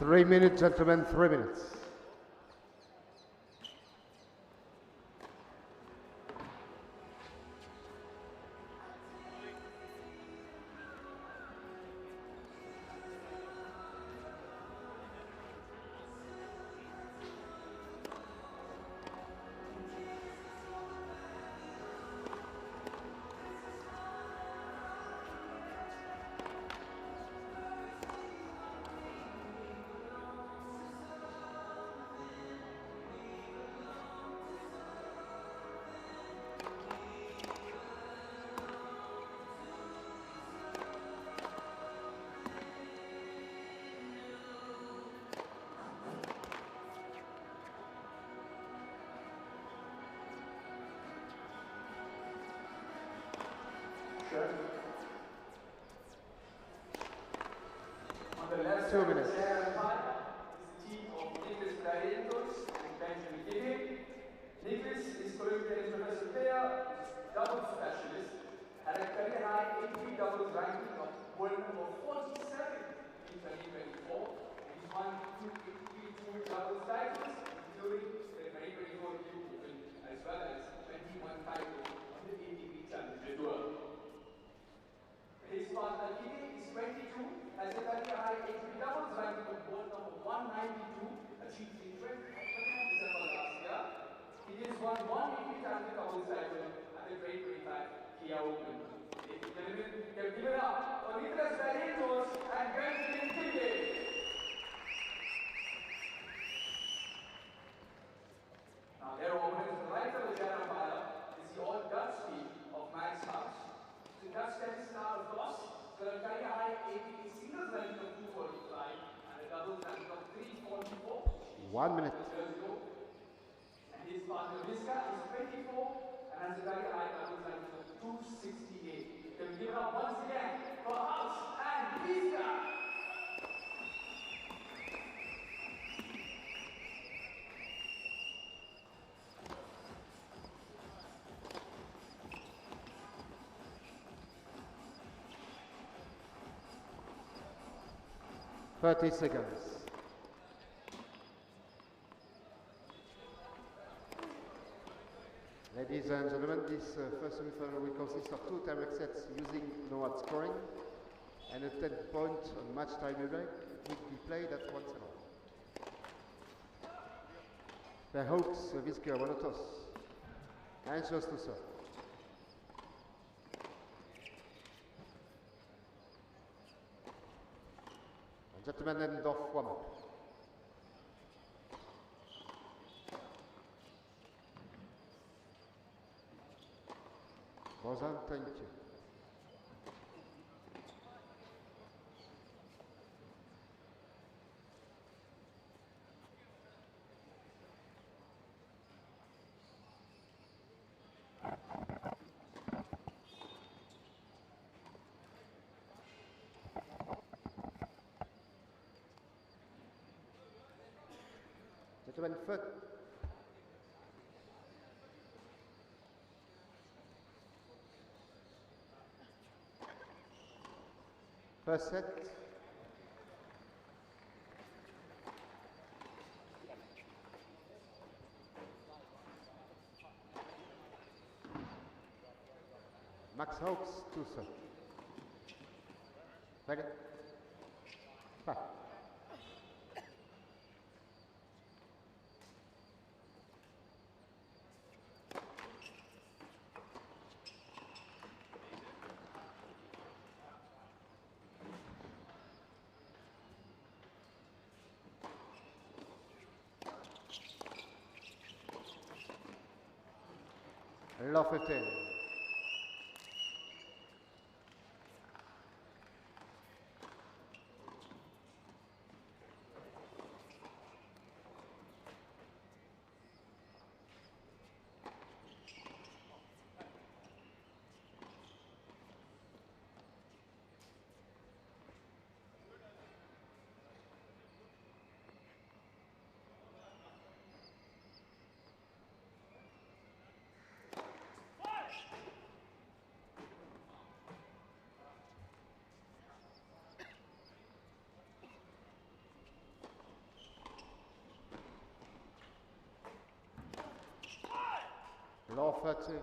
3 minutes, gentlemen, 3 minutes. On the left 2 minutes. is the team of Nicholas and Benjamin. Nicholas is Colombian tennis professor player, doubles specialist, had a career high ATP doubles ranking of world number 47 in 2024. He's won 2 ATP Tour doubles titles, including the 2024 Open, as well as 21 titles on the ATP Challenger Tour. His partner Kine is 22, has a career high ATP doubles ranking of world number 192, achieved in 20 December last year. He has won 1 ATP Challenger doubles title at the 2025 Kia Open. Ladies and gentlemen, give it up for Nicholas Barrientos and Benjamin Kine. Now their opponent is right of the Jana Fire is the all Dutch team of Max House. The Dutch tennis star, of course, got a career high ATP singles ranking of 245 and a doubles ranking of 344. 1 minute. And his partner Miska is 24 and has a career high doubles ranking of 268. Can we give it up once again for House and Miska? Thirty seconds. Ladies and gentlemen, this first semi-final will consist of 2 time sets using no-out scoring, and a 10-point match time break will be played at once and all. Perhooks visker Monotos. Anxious to serve. Gentlemen, end of warm-up. Bozan, thank you. Gentlemen, first set. Max Hawks, 2 set. Ready? Five. Love 15. Law 30.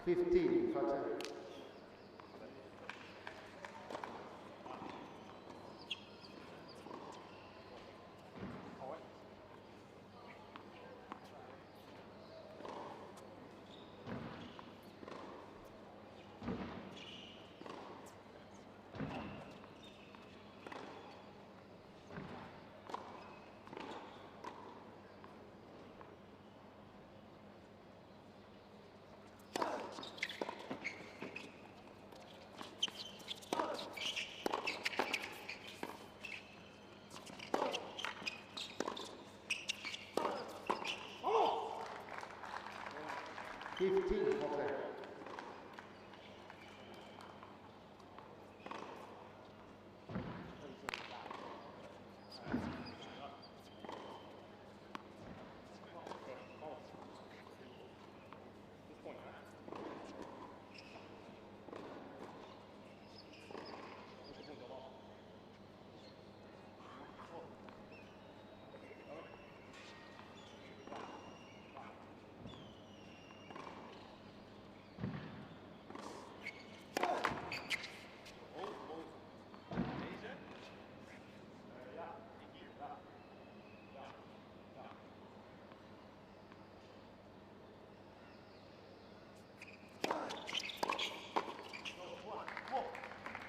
Fifteen, Fateh. Fifteen, Fateh.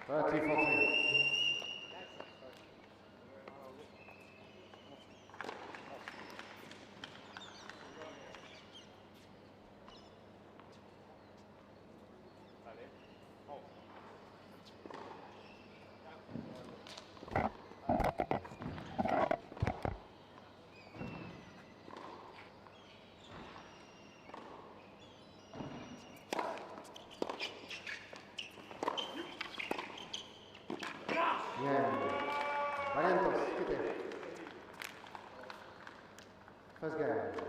Bharati 40. Bien. Valientos, quite. First game.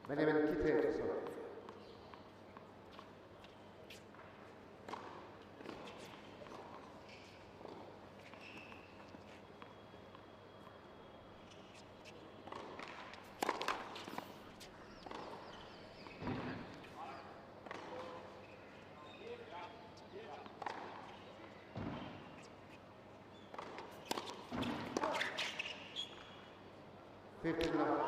Benjamin, quittez tout ça. Fifteen love.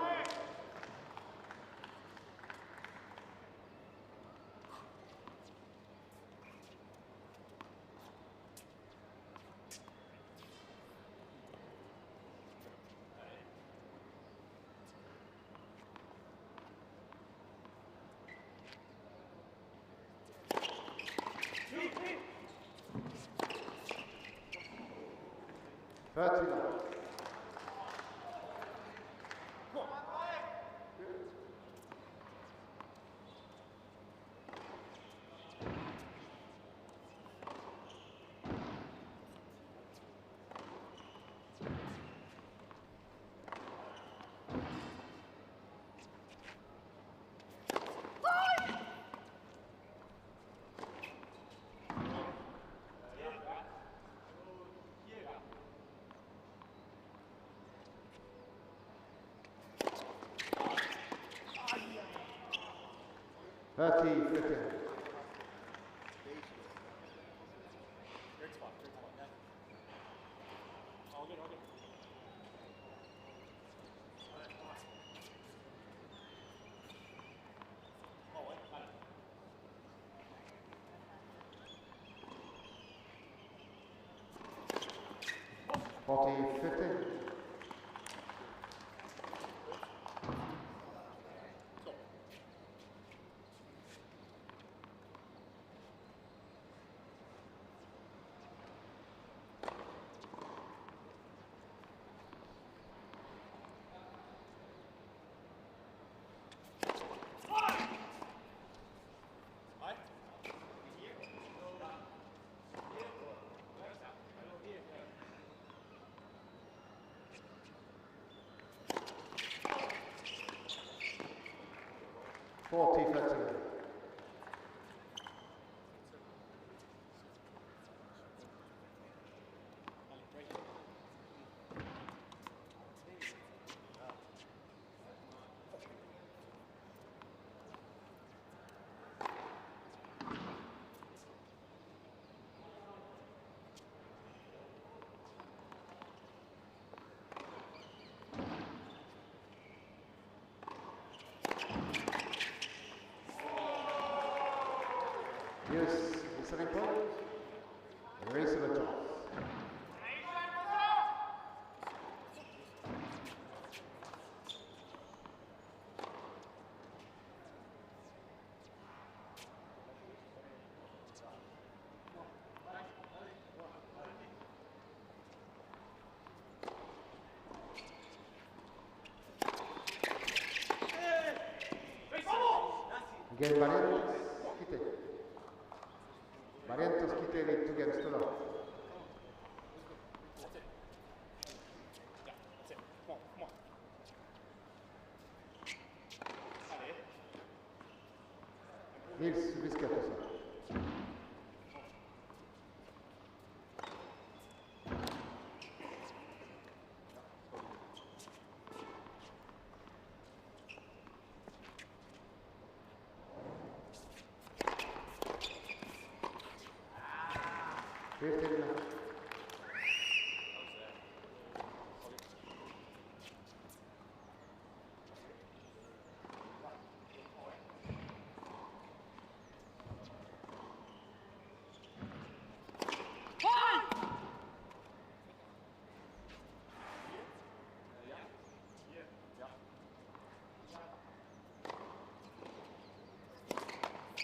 Thirty love. 30-15. Yes, it's an important race of a toss. Again, Barrientos, quite. Barrientos quite les 2 games to love. Nils, risqué tout ça.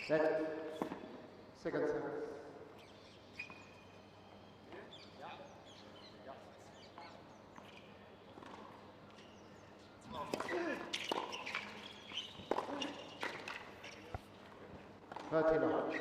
That second service. Bharati.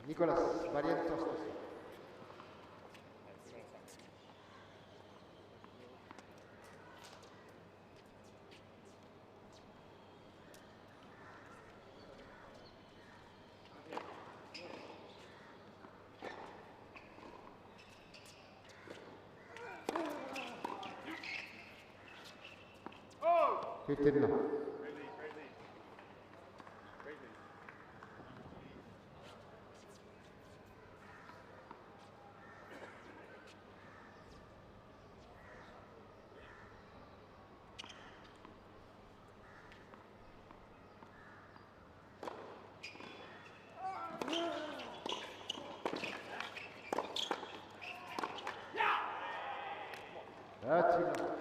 Nicolas Barrientos. 15 now. That's enough.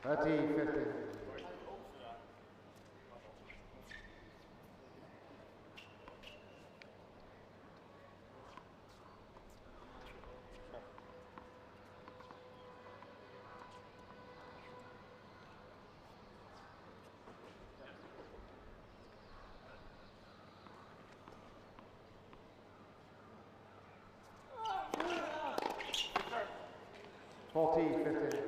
Bharati 15. Forty 15.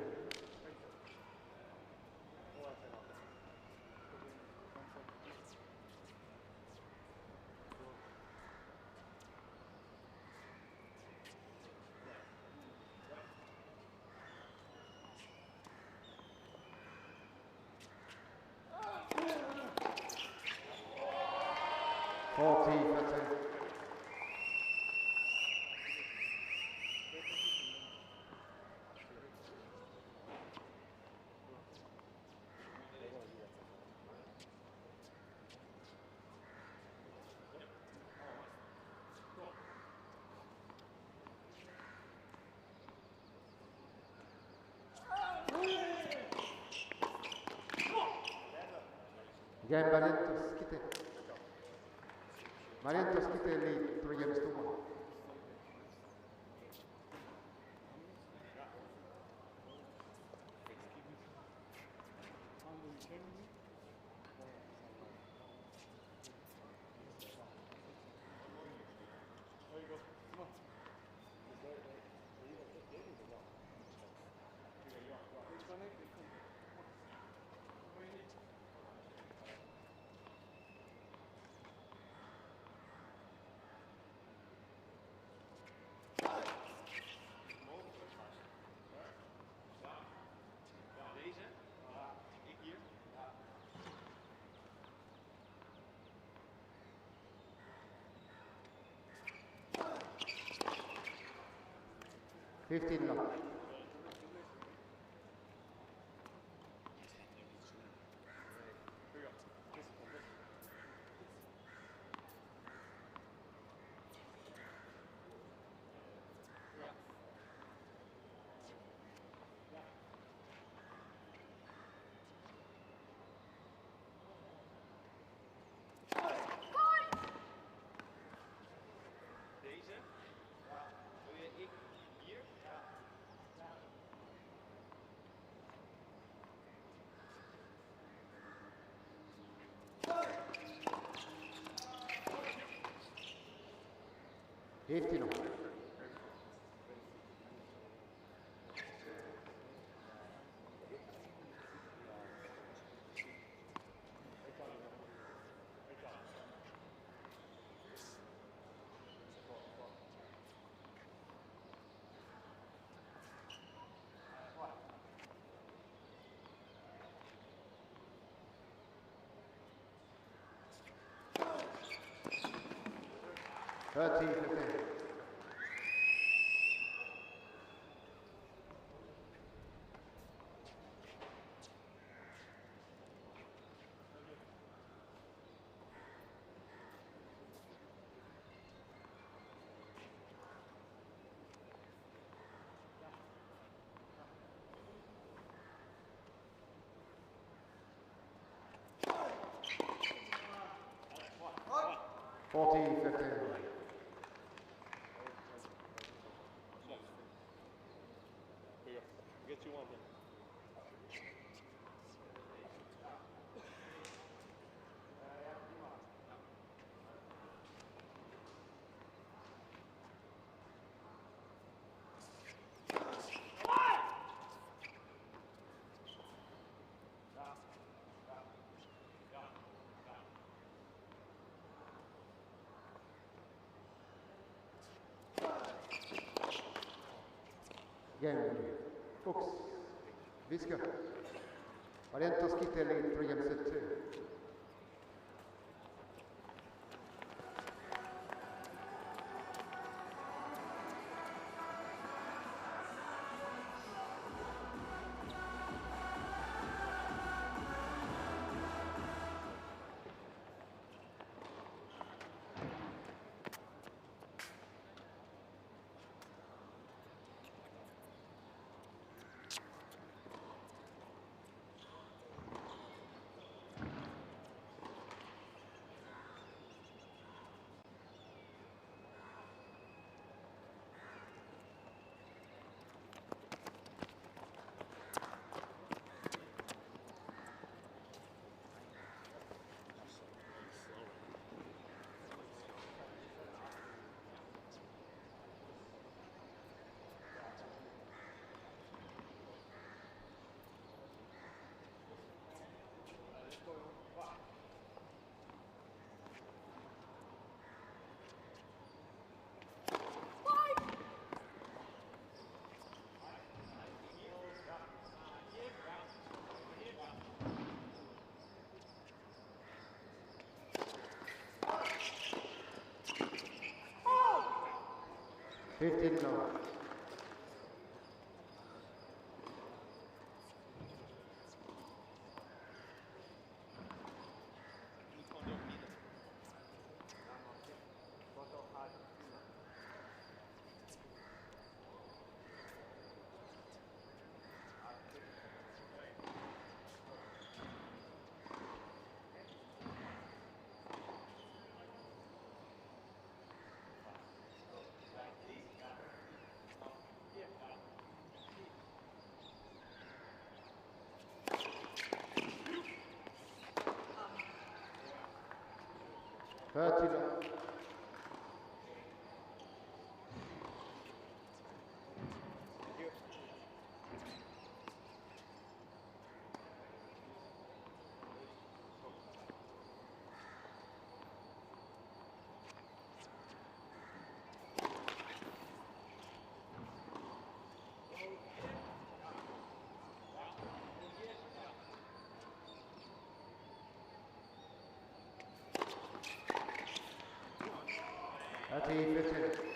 Game Barrientos quitté. Barrientos quitté les 3 games to 1. Fifteen love. Fifteen love. Bharati 15. 40-15. Get you one here. Game. Fuchs. Viska. Variantos Kittel in 3 games set 2. $15. $30. ATP Challenger.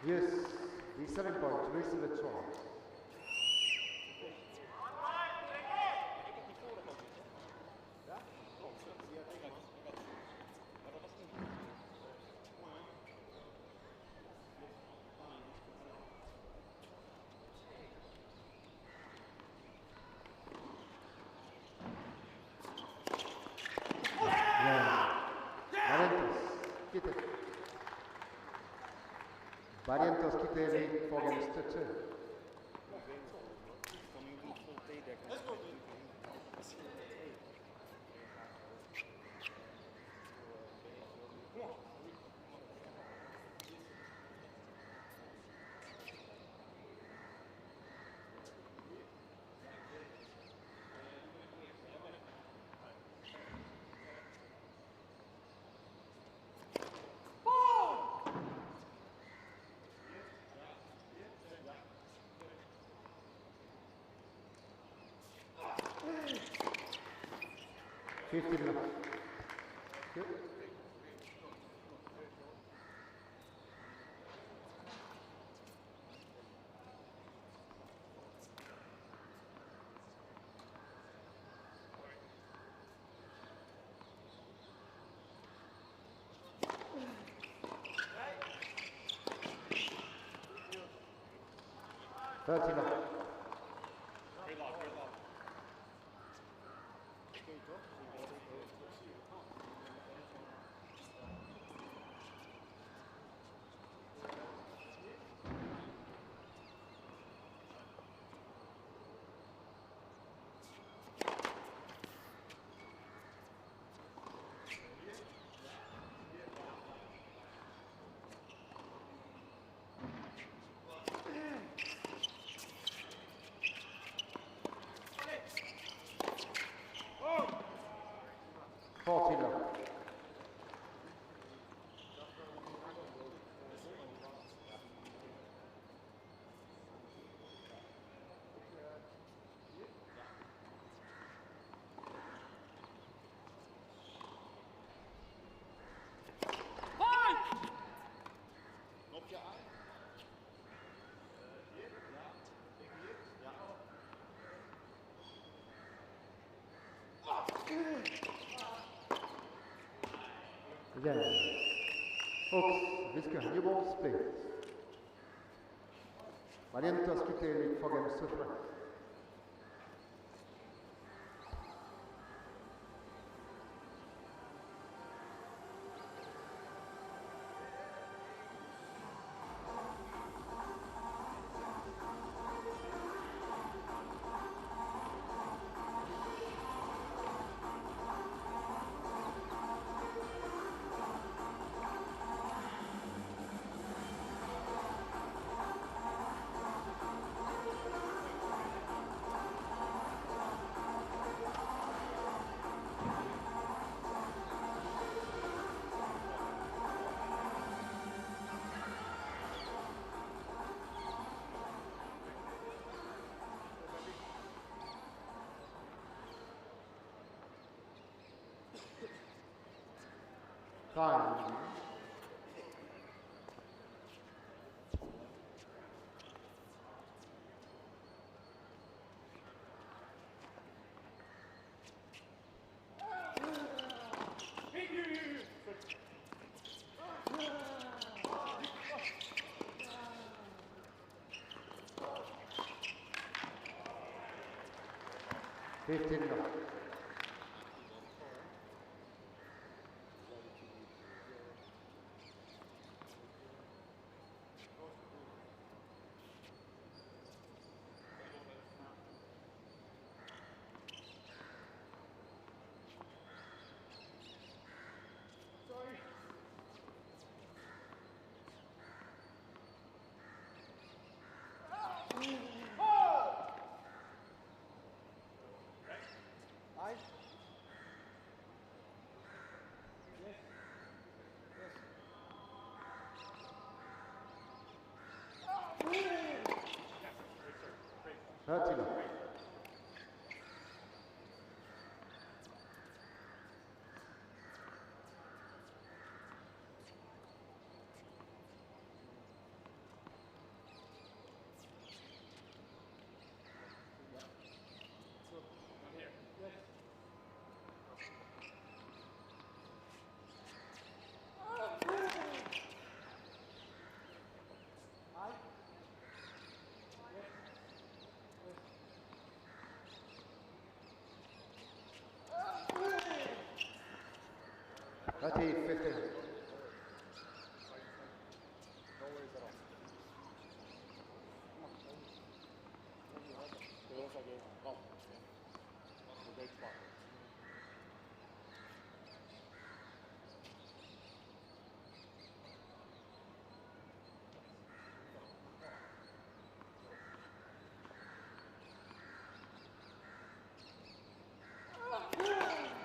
Yes, the 7 point, receive it strong. Barrientos quitte les Forgames Toucher. Fifteen left. Good. Thirty left. 40 left. Again. Folks, Visca, new balls, play. Barrientos quitte les Forgames Toucher. Time. Fifteen left. Attila. Bharati, 15.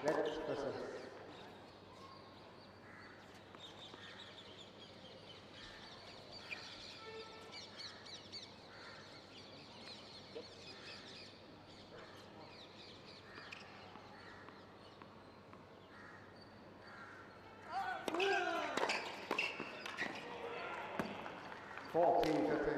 Let's Prasar. Fourteen, 15.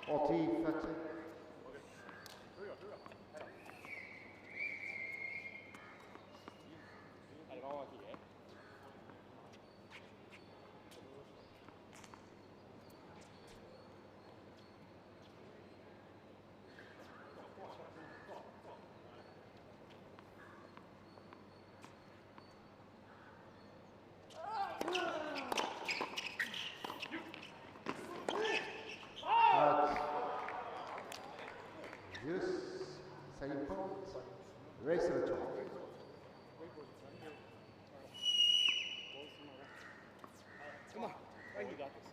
Forty, 13. Yes, same point. Race to the top. Come on, right, you got this.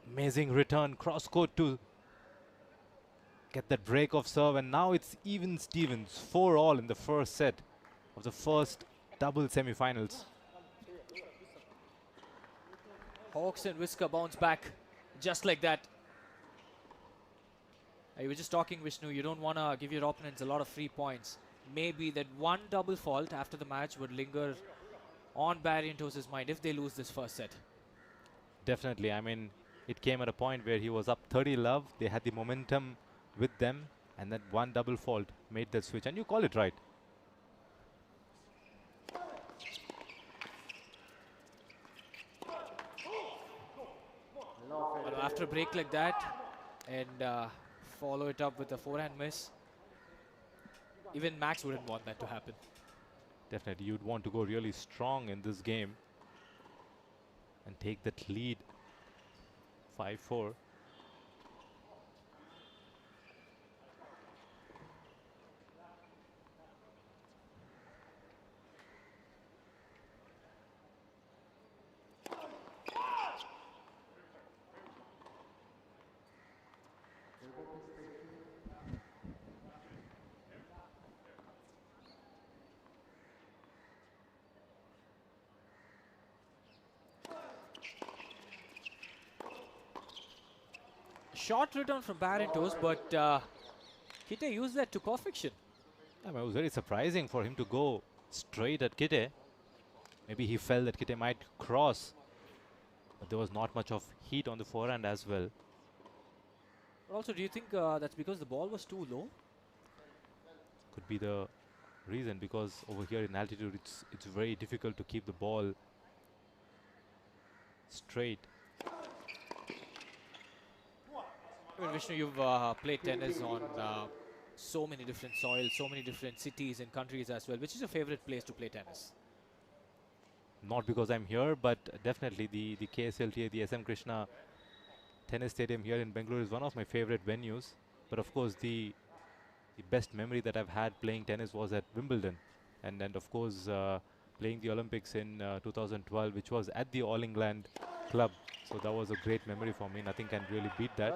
Amazing return, cross court to get that break of serve, and now it's even Stevens, 4-all in the first set of the first double semi-finals. Hawks and Whisker bounce back just like that. I was just talking, Vishnu, you don't want to give your opponents a lot of free points. Maybe that one double fault after the match would linger on Barrientos' mind if they lose this first set. Definitely. I mean, it came at a point where he was up 30-love. They had the momentum with them, and that one double fault made that switch. And you call it right. Well, after a break like that and follow it up with a forehand miss, even Max wouldn't want that to happen. Definitely, you'd want to go really strong in this game and take that lead 5-4. Short return from Barrientos, but Kite used that to perfection. I mean, it was very surprising for him to go straight at Kite. Maybe he felt that Kite might cross, but there was not much of heat on the forehand as well. But also, do you think that's because the ball was too low? Could be the reason, because over here in altitude it's very difficult to keep the ball straight. I mean, Vishnu, you've played tennis on so many different soils, so many different cities and countries as well. Which is your favorite place to play tennis? Not because I'm here, but definitely the KSLTA, the SM Krishna Tennis Stadium here in Bengaluru is one of my favorite venues. But of course, the best memory that I've had playing tennis was at Wimbledon, and of course playing the Olympics in 2012, which was at the All England Club. So that was a great memory for me. Nothing can really beat that.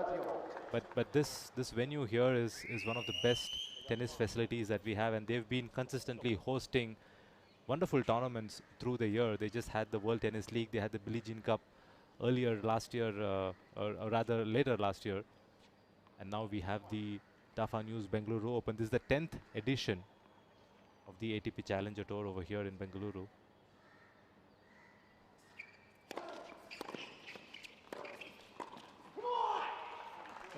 But this venue here is one of the best tennis facilities that we have, and they've been consistently hosting wonderful tournaments through the year. They just had the World Tennis League. They had the Billie Jean Cup earlier last year, or rather later last year, and now we have the Tafa News Bengaluru Open. This is the 10th edition of the ATP Challenger Tour over here in Bengaluru.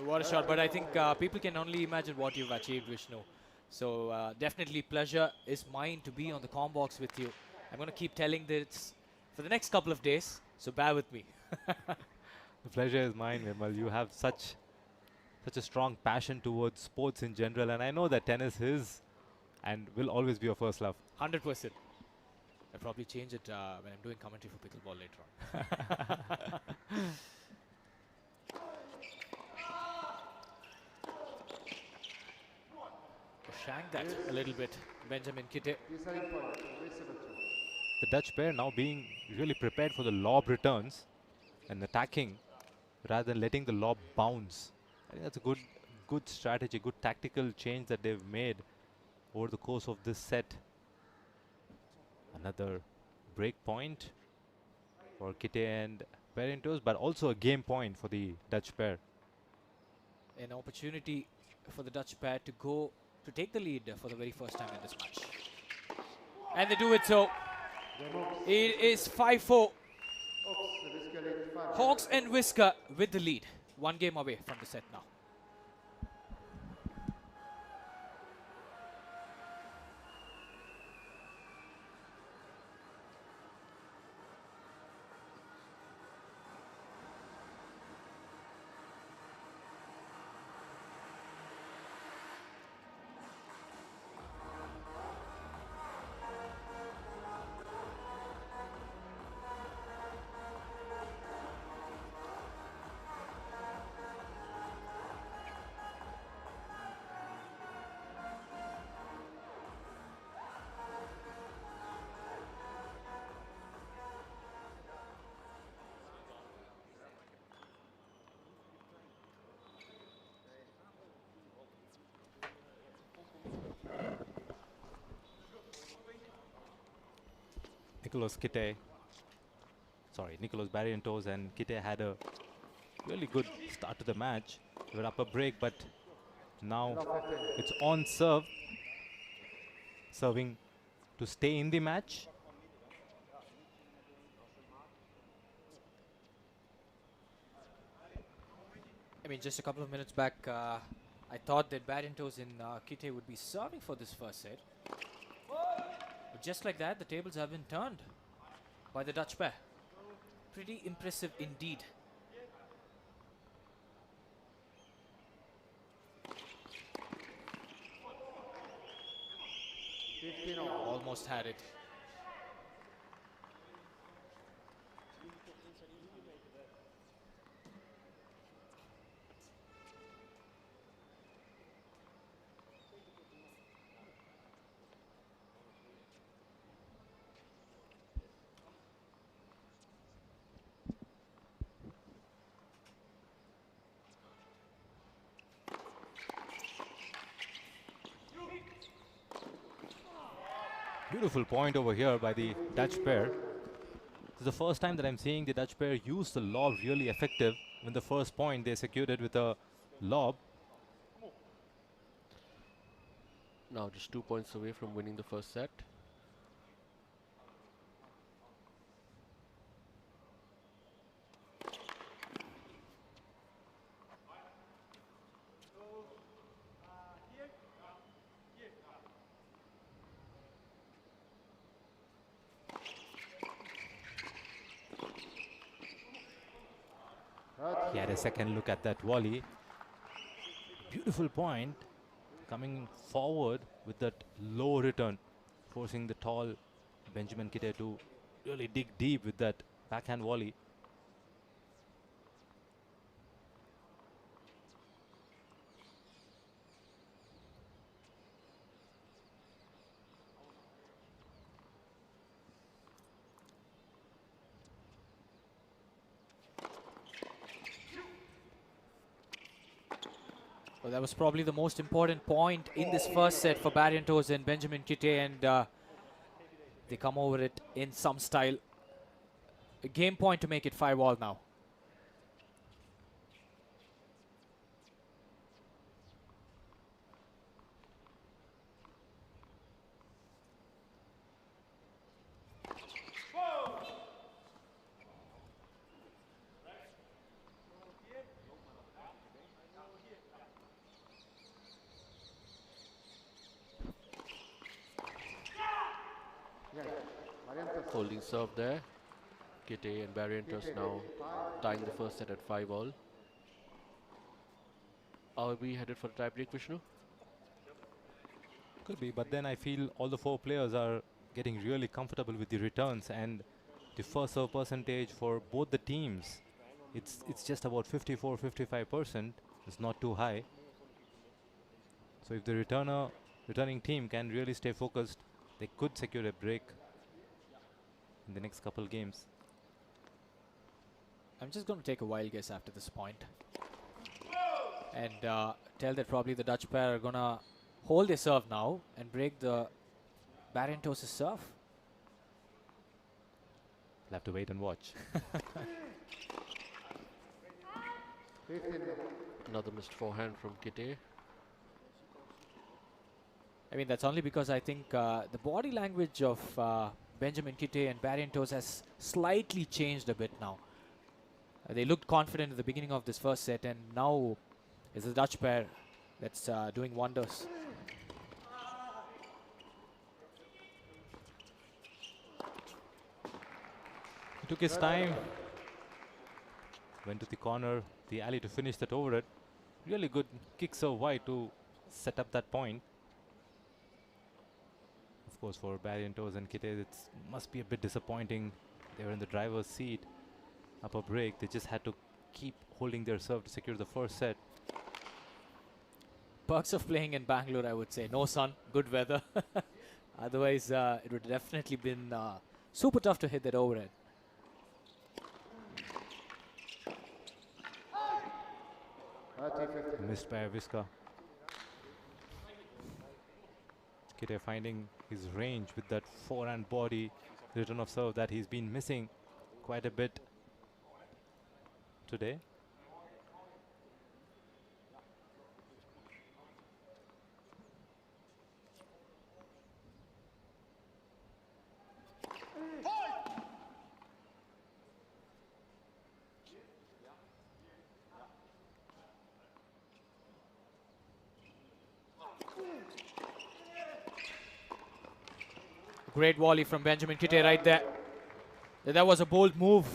What a shot, but I think people can only imagine what you've achieved, Vishnu. So definitely pleasure is mine to be on the comm box with you. I'm going to keep telling this for the next couple of days, so bear with me. The pleasure is mine, Vimal. You have such a strong passion towards sports in general, and I know that tennis is and will always be your first love. 100%. I'll probably change it when I'm doing commentary for pickleball later on. Shank that a little bit, Benjamin Kitte. The Dutch pair now being really prepared for the lob returns and attacking rather than letting the lob bounce. I think that's a good strategy, good tactical change that they've made over the course of this set. Another break point for Kitte and Barrientos, but also a game point for the Dutch pair. An opportunity for the Dutch pair to take the lead for the very first time in this match. And they do it so. It is 5-4. Hawks and Whisker with the lead. One game away from the set now. Nicolas Barrientos and Kitte had a really good start to the match. They were up a break, but now it's on serve. Serving to stay in the match. I mean, just a couple of minutes back, I thought that Barrientos and Kitte would be serving for this first set. But just like that, the tables have been turned by the Dutch pair. Pretty impressive indeed. Almost had it. Beautiful point over here by the Dutch pair. This is the first time that I'm seeing the Dutch pair use the lob really effective. In the first point, they secured it with a lob. Now just 2 points away from winning the first set. He had a second look at that volley. Beautiful point. coming forward with that low return, forcing the tall Benjamin Kite to really dig deep with that backhand volley. Well, that was probably the most important point in this first set for Barrientos and Benjamin Kite, and they come over it in some style. A game point to make it 5-all now. Holding serve there. Kite and Barrientos now tying the first set at 5-all. Are we headed for the tie break, Vishnu? Could be, but then I feel all the four players are getting really comfortable with the returns, and the first serve percentage for both the teams, it's just about 54-55%. It's not too high. So if the returning team can really stay focused, they could secure a break in the next couple games. I'm just going to take a wild guess after this point and tell that probably the Dutch pair are going to hold their serve now and break the Barrientos' serve. We'll have to wait and watch. Another missed forehand from Kite. I mean, that's only because I think the body language of Benjamin Kite and Barrientos has slightly changed a bit now. They looked confident at the beginning of this first set, and now it's the Dutch pair that's doing wonders. He took his time, went to the corner, the alley to finish that over it. Really good kick serve wide to set up that point. Of course, for Barrientos and Kite, it must be a bit disappointing. They were in the driver's seat, upper break. They just had to keep holding their serve to secure the first set. Perks of playing in Bangalore, I would say. No sun, good weather. Otherwise, it would definitely been super tough to hit that overhead. Missed by Visca. Kite finding his range with that forehand body return of serve that he's been missing quite a bit today. Great volley from Benjamin Kite right there. That was a bold move.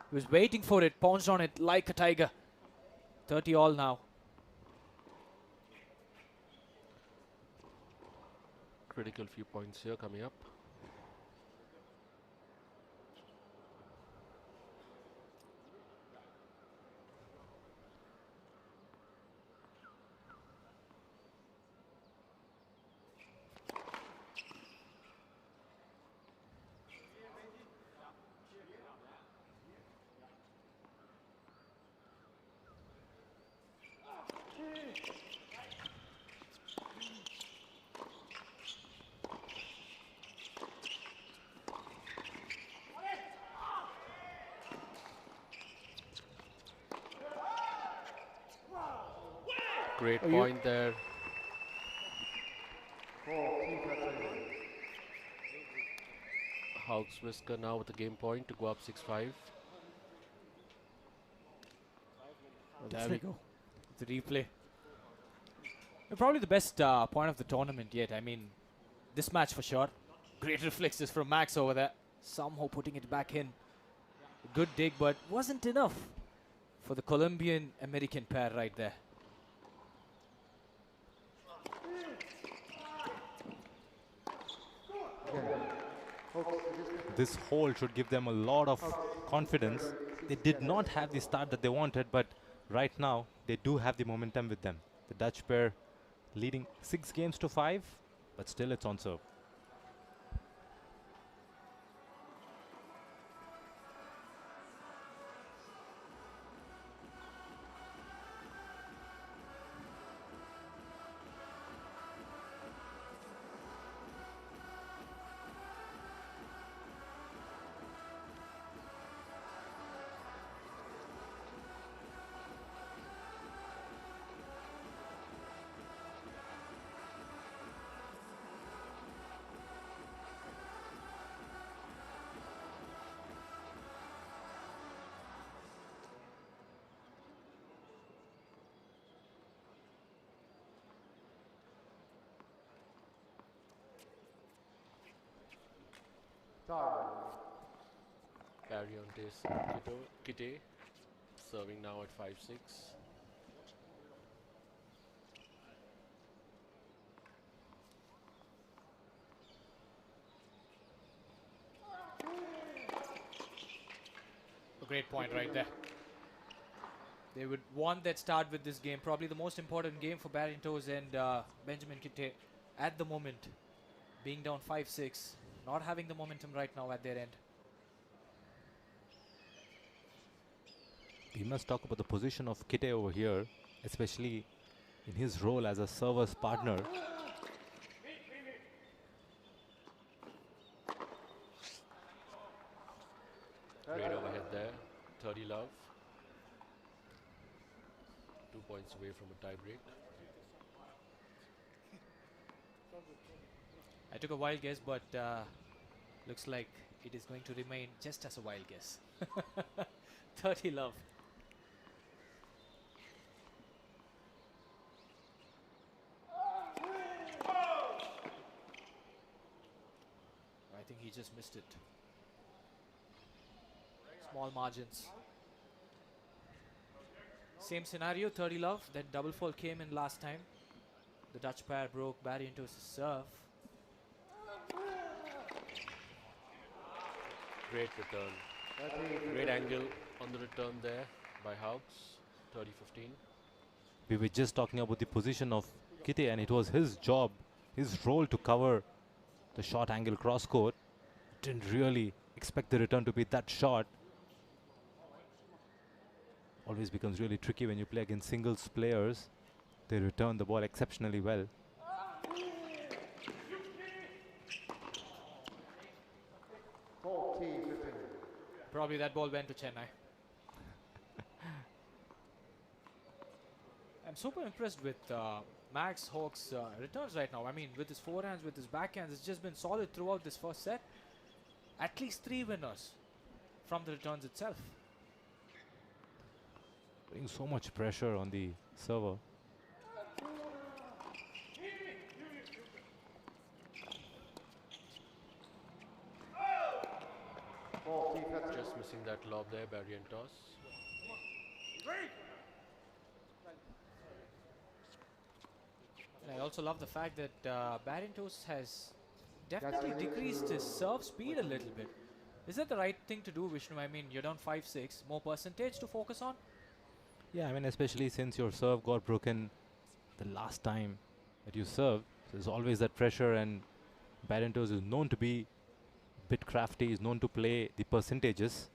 He was waiting for it, pounced on it like a tiger. 30-all now. Critical few points here coming up. Great point there. Hawks Whisker now with a game point to go up 6-5. Well, there we go. The replay. Probably the best point of the tournament yet. I mean, this match for sure. Great reflexes from Max over there. Somehow putting it back in. Good dig, but wasn't enough for the Colombian-American pair right there. This hole should give them a lot of confidence. They did not have the start that they wanted, but right now they do have the momentum with them. The Dutch pair leading 6 games to 5, but still it's on serve. Bariontes Kite serving now at 5-6. A great point right there. They would want that start with this game. Probably the most important game for Barrientos and Benjamin Kite at the moment. Being down 5-6. Not having the momentum right now at their end. We must talk about the position of Kite over here, especially in his role as a server's partner. Great overhead there. 30 love. 2 points away from a tie break. I took a wild guess, but looks like it is going to remain just as a wild guess. 30 love. I think he just missed it. Small margins. Same scenario, 30 love. That double fault came in last time. The Dutch pair broke Barrientos' serve. Great return. Great angle on the return there by Hauks. 30-15. We were just talking about the position of Kite, and it was his job, his role to cover the short angle cross court. Didn't really expect the return to be that short. Always becomes really tricky when you play against singles players. They return the ball exceptionally well. Probably that ball went to Chennai. I'm super impressed with Max Hawk's returns right now. I mean, with his forehands, with his backhands, it's just been solid throughout this first set. At least 3 winners from the returns itself. Putting so much pressure on the server. Just missing that lob there, Barrientos. And I also love the fact that Barrientos has definitely decreased his serve speed a little bit. Is that the right thing to do, Vishnu? I mean, you're down 5-6. More percentage to focus on? Yeah, I mean, especially since your serve got broken the last time that you served. There's always that pressure, and Barrientos is known to be a bit crafty. He's known to play the percentages.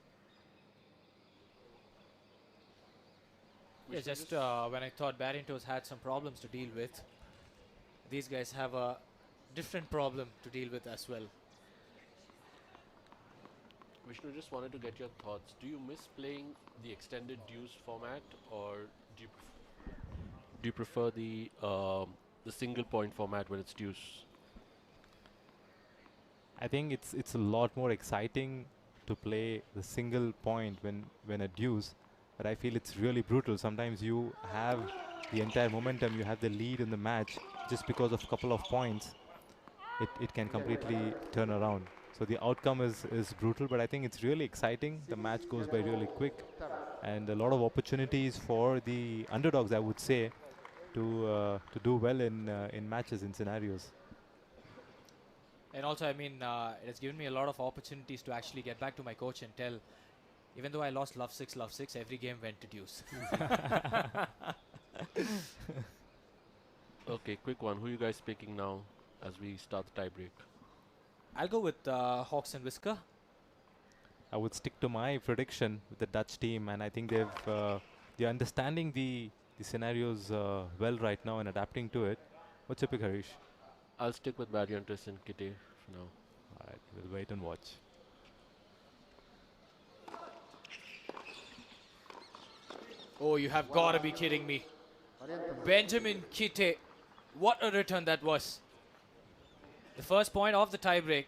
Yeah, just when I thought Barrientos had some problems to deal with, these guys have a different problem to deal with as well. Vishnu, just wanted to get your thoughts. Do you miss playing the extended deuce format, or do you prefer the single point format when it's deuce? I think it's a lot more exciting to play the single point when a deuce, but I feel it's really brutal. Sometimes you have the entire momentum, you have the lead in the match, just because of a couple of points, it can completely turn around. So the outcome is brutal, but I think it's really exciting. The match goes by really quick, and a lot of opportunities for the underdogs, I would say, to do well in matches, in scenarios. And also, I mean, it has given me a lot of opportunities to actually get back to my coach and tell, even though I lost love 6, every game went to deuce. Okay, quick one. Who you guys picking now as we start the tiebreak? I'll go with Hawks and Whisker. I would stick to my prediction with the Dutch team, and I think they're understanding the scenarios well right now and adapting to it. What's your pick, Harish? I'll stick with Barrientos and Kitty for now. All right, we'll wait and watch. Oh, you have got to be kidding me. Benjamin Kite. What a return that was. The first point of the tiebreak.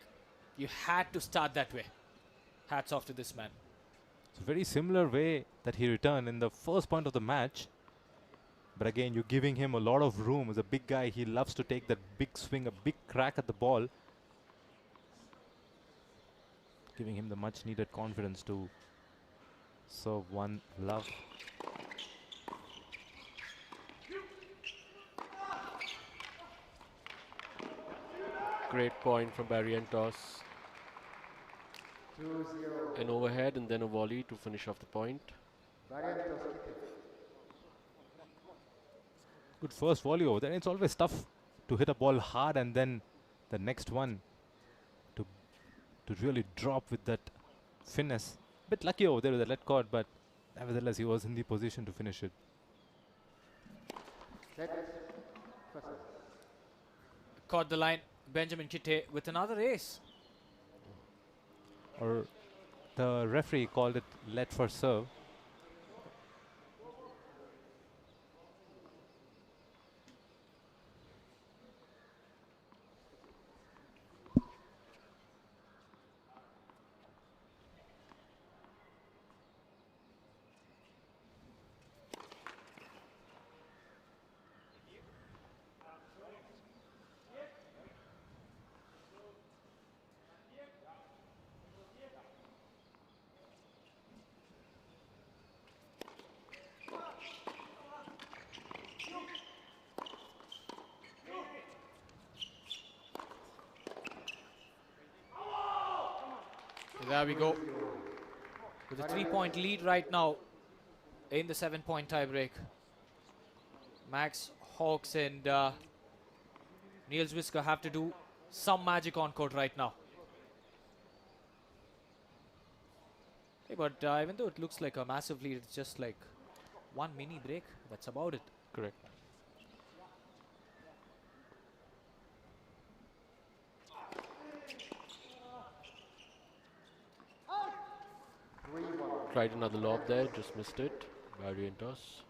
You had to start that way. Hats off to this man. It's a very similar way that he returned in the first point of the match. But again, you're giving him a lot of room. As a big guy, he loves to take that big swing, a big crack at the ball. Giving him the much needed confidence to serve one love. Great point from Barrientos. 2-0. An overhead and then a volley to finish off the point. Barrientos Kite. Good first volley over there. It's always tough to hit a ball hard and then the next one to really drop with that finesse. Bit lucky over there with the let caught, but nevertheless he was in the position to finish it. Set. Prasar. Caught the line. Benjamin Kite with another ace. Or the referee called it let for serve. There we go. With a 3-point lead right now in the 7-point tiebreak. Max, Hawks and Niels Whisker have to do some magic on court right now. Hey, but even though it looks like a massive lead, it's just like one mini break. That's about it. Correct. Tried another lob there, just missed it. Barrientos.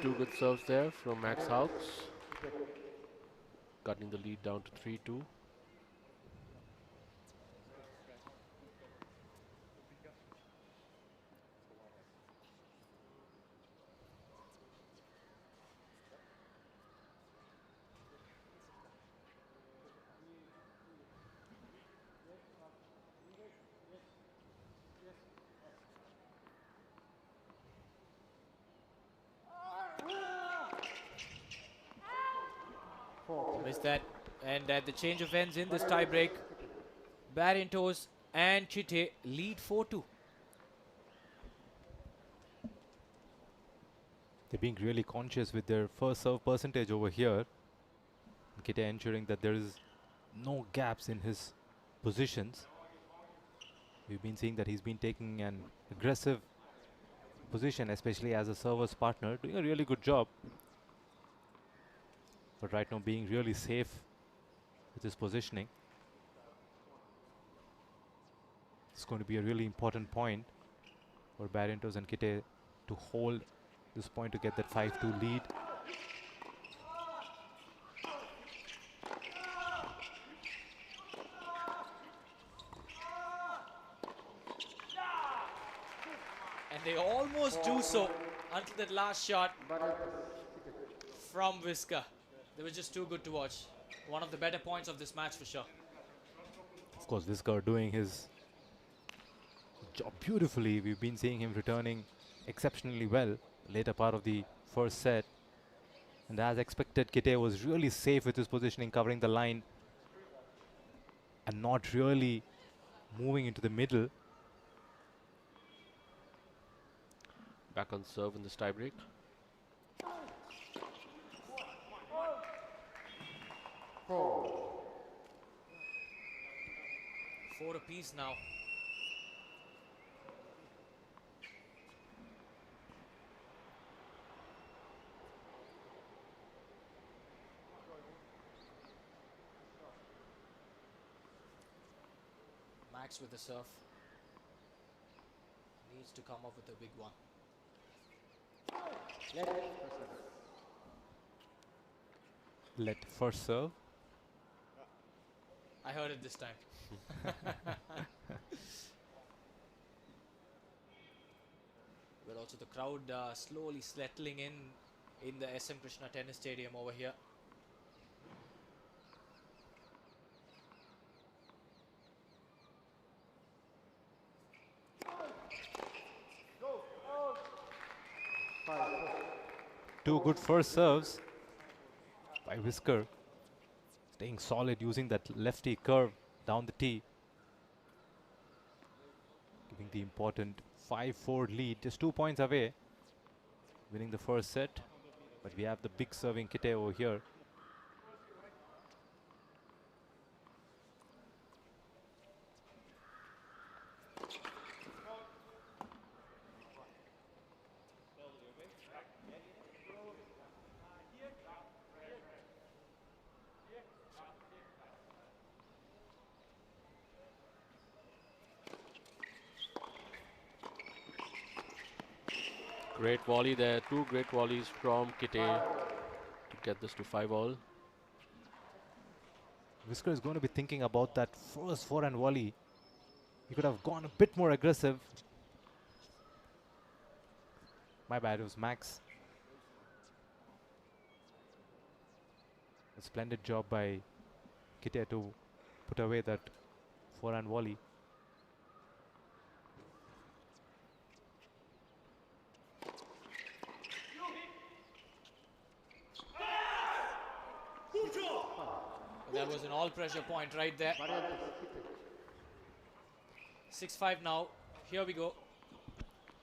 Two good serves there from Max Hawks. Cutting the lead down to 3-2. Missed that. And at the change of ends in this tiebreak, Barrientos and Kite lead 4-2. They're being really conscious with their first serve percentage over here. Kite ensuring that there is no gaps in his positions. We've been seeing that he's been taking an aggressive position, especially as a server's partner, doing a really good job. But right now being really safe with his positioning. It's going to be a really important point for Barrientos and Kite to hold this point to get that 5-2 lead. And they almost do so until that last shot from Whisker. They were just too good to watch. One of the better points of this match for sure. Of course, Whisker doing his job beautifully. We've been seeing him returning exceptionally well later part of the first set. And as expected, Kite was really safe with his positioning, covering the line and not really moving into the middle. Back on serve in this tiebreak. Four apiece now. Max with the serve. Needs to come up with a big one. Let first serve. I heard it this time. But also the crowd slowly settling in the SM Krishna Tennis Stadium over here. Two good first serves by Whisker. Staying solid, using that lefty curve down the tee. Giving the important 5-4 lead, just 2 points away. Winning the first set. But we have the big serving Kite over here. Great volley there. Two great volleys from Kite to get this to 5-all. Whisker is going to be thinking about that first forehand volley. He could have gone a bit more aggressive. My bad, it was Max. A splendid job by Kite to put away that forehand volley. That was an all pressure point right there. 6-5 now. Here we go.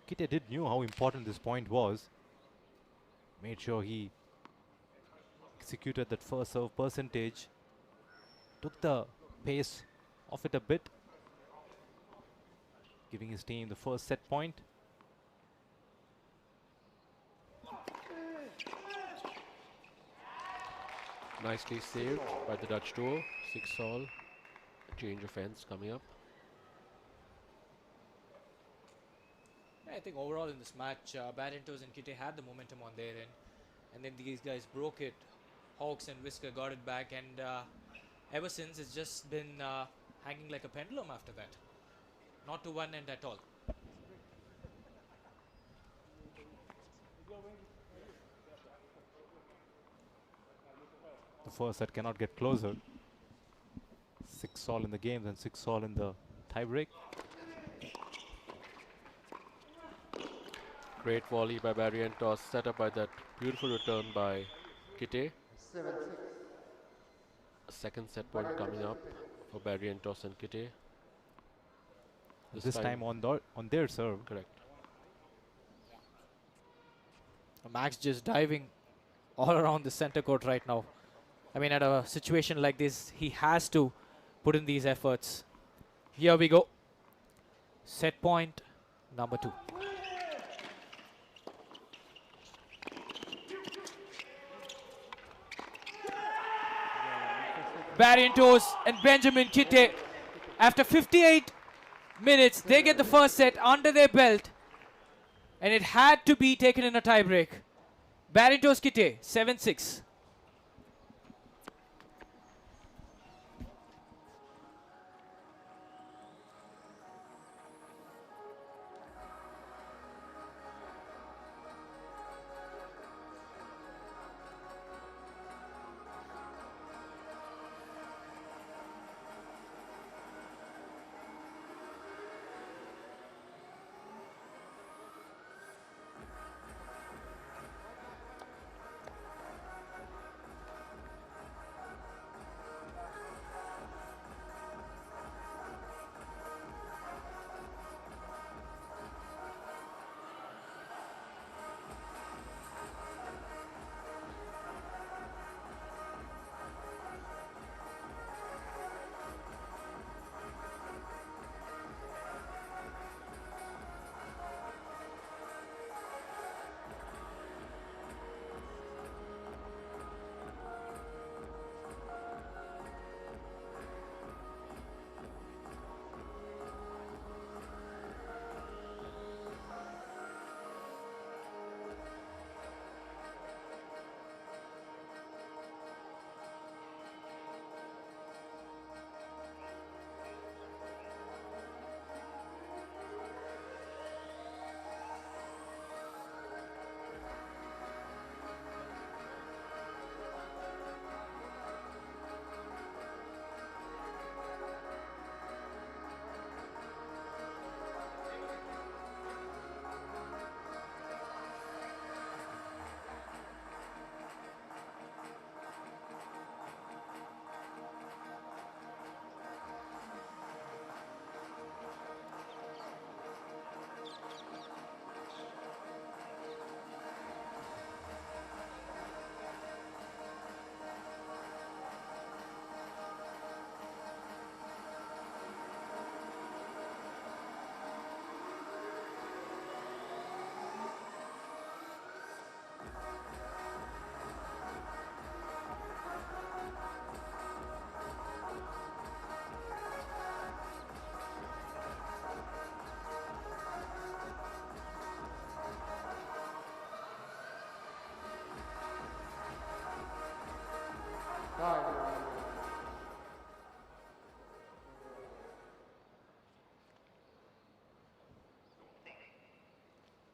Kite did knew how important this point was. Made sure he executed that first serve percentage. Took the pace off it a bit. Giving his team the first set point. Nicely saved by the Dutch duo. 6-all. Change of ends coming up. I think overall in this match, Barrientos and Kite had the momentum on their end. And then these guys broke it. Hawks and Whisker got it back. And ever since, it's just been hanging like a pendulum after that. Not to one end at all. The first set cannot get closer. 6-all in the games and 6-all in the tiebreak. Great volley by Barrientos, set up by that beautiful return by Kite. 7-6. A second set point coming up for Barrientos and Kite. This time on their serve. Correct. Max just diving all around the center court right now. I mean, at a situation like this, he has to put in these efforts. Here we go. Set point number 2. Barrientos and Benjamin Kite, after 58 minutes, they get the first set under their belt. And it had to be taken in a tiebreak. Barrientos Kite, 7-6.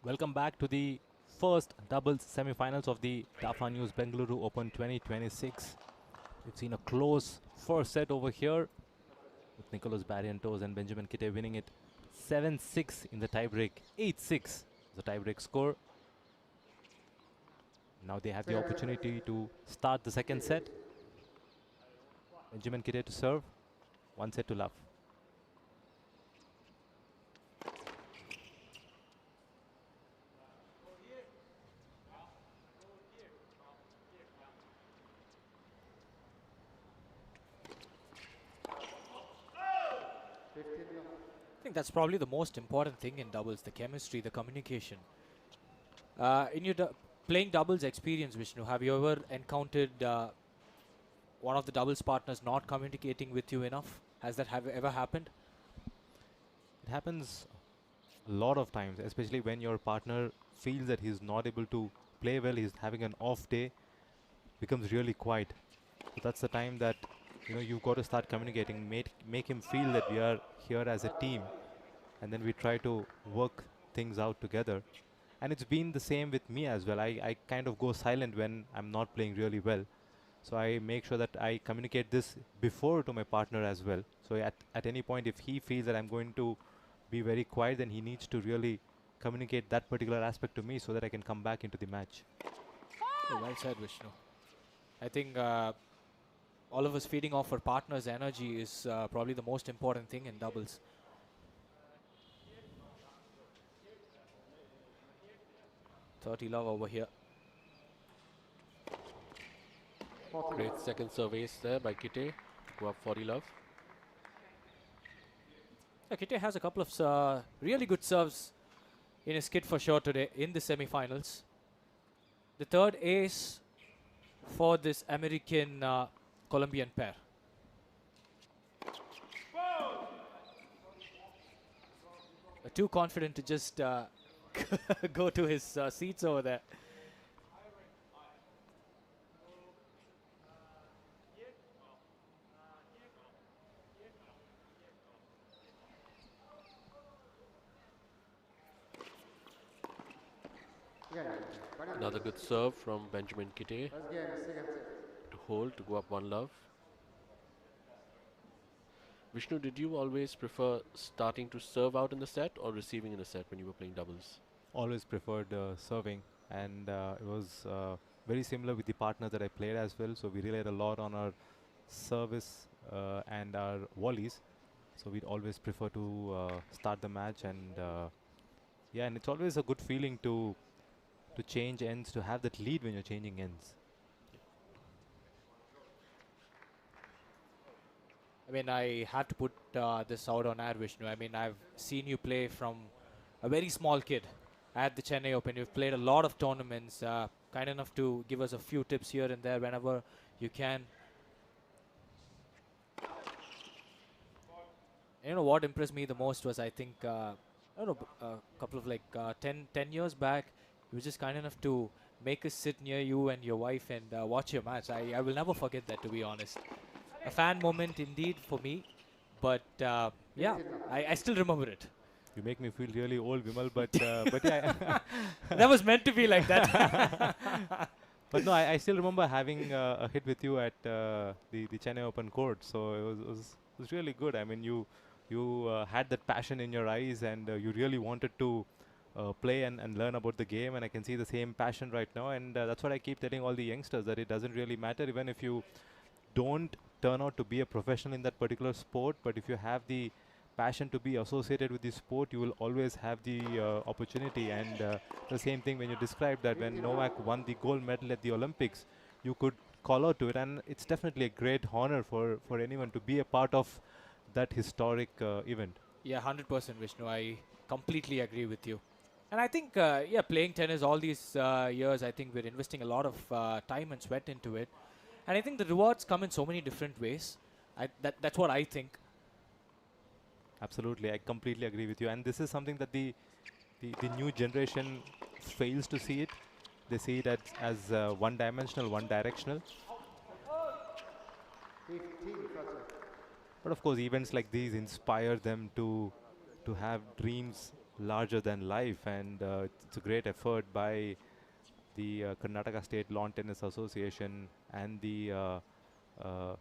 Welcome back to the first doubles semi-finals of the Dafa News Bengaluru Open 2026. We've seen a close first set over here with Nicolas Barrientos and Benjamin Kitte winning it 7-6 in the tiebreak. 8-6 the tiebreak score. Now they have the opportunity to start the second set. Benjamin Kitte to serve. 1 set to love. I think that's probably the most important thing in doubles, the chemistry, the communication. In your playing doubles experience, Vishnu, have you ever encountered one of the doubles partners not communicating with you enough? Has that ever happened? It happens a lot of times, especially when your partner feels that he's not able to play well, he's having an off day, becomes really quiet. So that's the time that you've got to start communicating, make him feel that we are here as a team, and then we try to work things out together. And it's been the same with me as well. I kind of go silent when I'm not playing really well. So I make sure that I communicate this before to my partner as well. So at any point, if he feels that I'm going to be very quiet, then he needs to really communicate that particular aspect to me so that I can come back into the match. Oh, well said, Vishnu. I think all of us feeding off our partner's energy is probably the most important thing in doubles. .30 love over here. Great second serve ace there by Kitte. Go up 40 love. Yeah, Kitte has a couple of really good serves in his kit for sure today in the semi-finals. The third ace for this American-Colombian pair. Too confident to just go to his seats over there. Another good serve from Benjamin Kitte to hold, to go up 1 love. Vishnu, did you always prefer starting to serve out in the set or receiving in the set when you were playing doubles? Always preferred serving, and it was very similar with the partners that I played as well. So we relied a lot on our service and our volleys. So we'd always prefer to start the match, and yeah, and it's always a good feeling to change ends, to have that lead when you're changing ends. I mean, I had to put this out on air, Vishnu. I mean, I've seen you play from a very small kid at the Chennai Open. You've played a lot of tournaments, kind enough to give us a few tips here and there whenever you can. You know what impressed me the most was, I think, I don't know, a couple of 10 years back, you were just kind enough to make us sit near you and your wife and watch your match. I will never forget that, to be honest. A fan moment indeed for me, but yeah, I still remember it. You make me feel really old, Vimal, but yeah. That was meant to be like that. But no, I still remember having a hit with you at the Chennai Open court. So it was really good. I mean, you had that passion in your eyes, and you really wanted to play and learn about the game. And I can see the same passion right now. And that's what I keep telling all the youngsters, that it doesn't really matter even if you don't turn out to be a professional in that particular sport. But if you have the passion to be associated with the sport, you will always have the opportunity. And the same thing when you described that when Novak won the gold medal at the Olympics, you could call out to it, and it's definitely a great honor for anyone to be a part of that historic event. Yeah, 100% Vishnu, I completely agree with you. And I think, yeah, playing tennis all these years, I think we're investing a lot of time and sweat into it. And I think the rewards come in so many different ways. That's what I think. Absolutely, I completely agree with you. And this is something that the new generation fails to see it. They see it as one-dimensional, one-directional. But of course, events like these inspire them to have dreams larger than life, and it's a great effort by the Karnataka State Lawn Tennis Association and the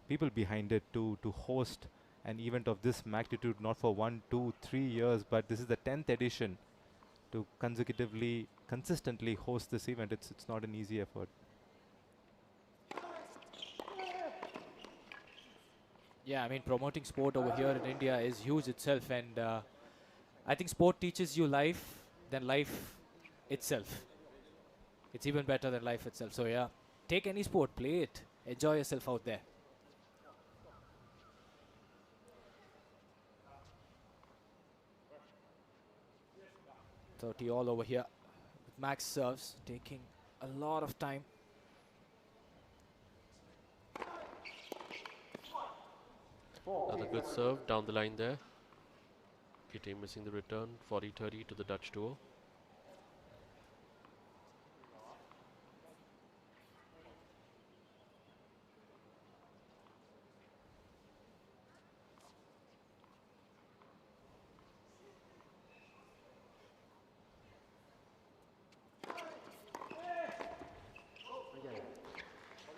people behind it to host an event of this magnitude, not for 1, 2, 3 years, but this is the 10th edition to consistently host this event. It's not an easy effort. Yeah, I mean, promoting sport over here in India is huge itself, and I think sport teaches you life than life itself. It's even better than life itself. So yeah, take any sport, play it, enjoy yourself out there. All over here. Max serves, taking a lot of time. Another good serve down the line there. Kite missing the return, 40-30 to the Dutch duo.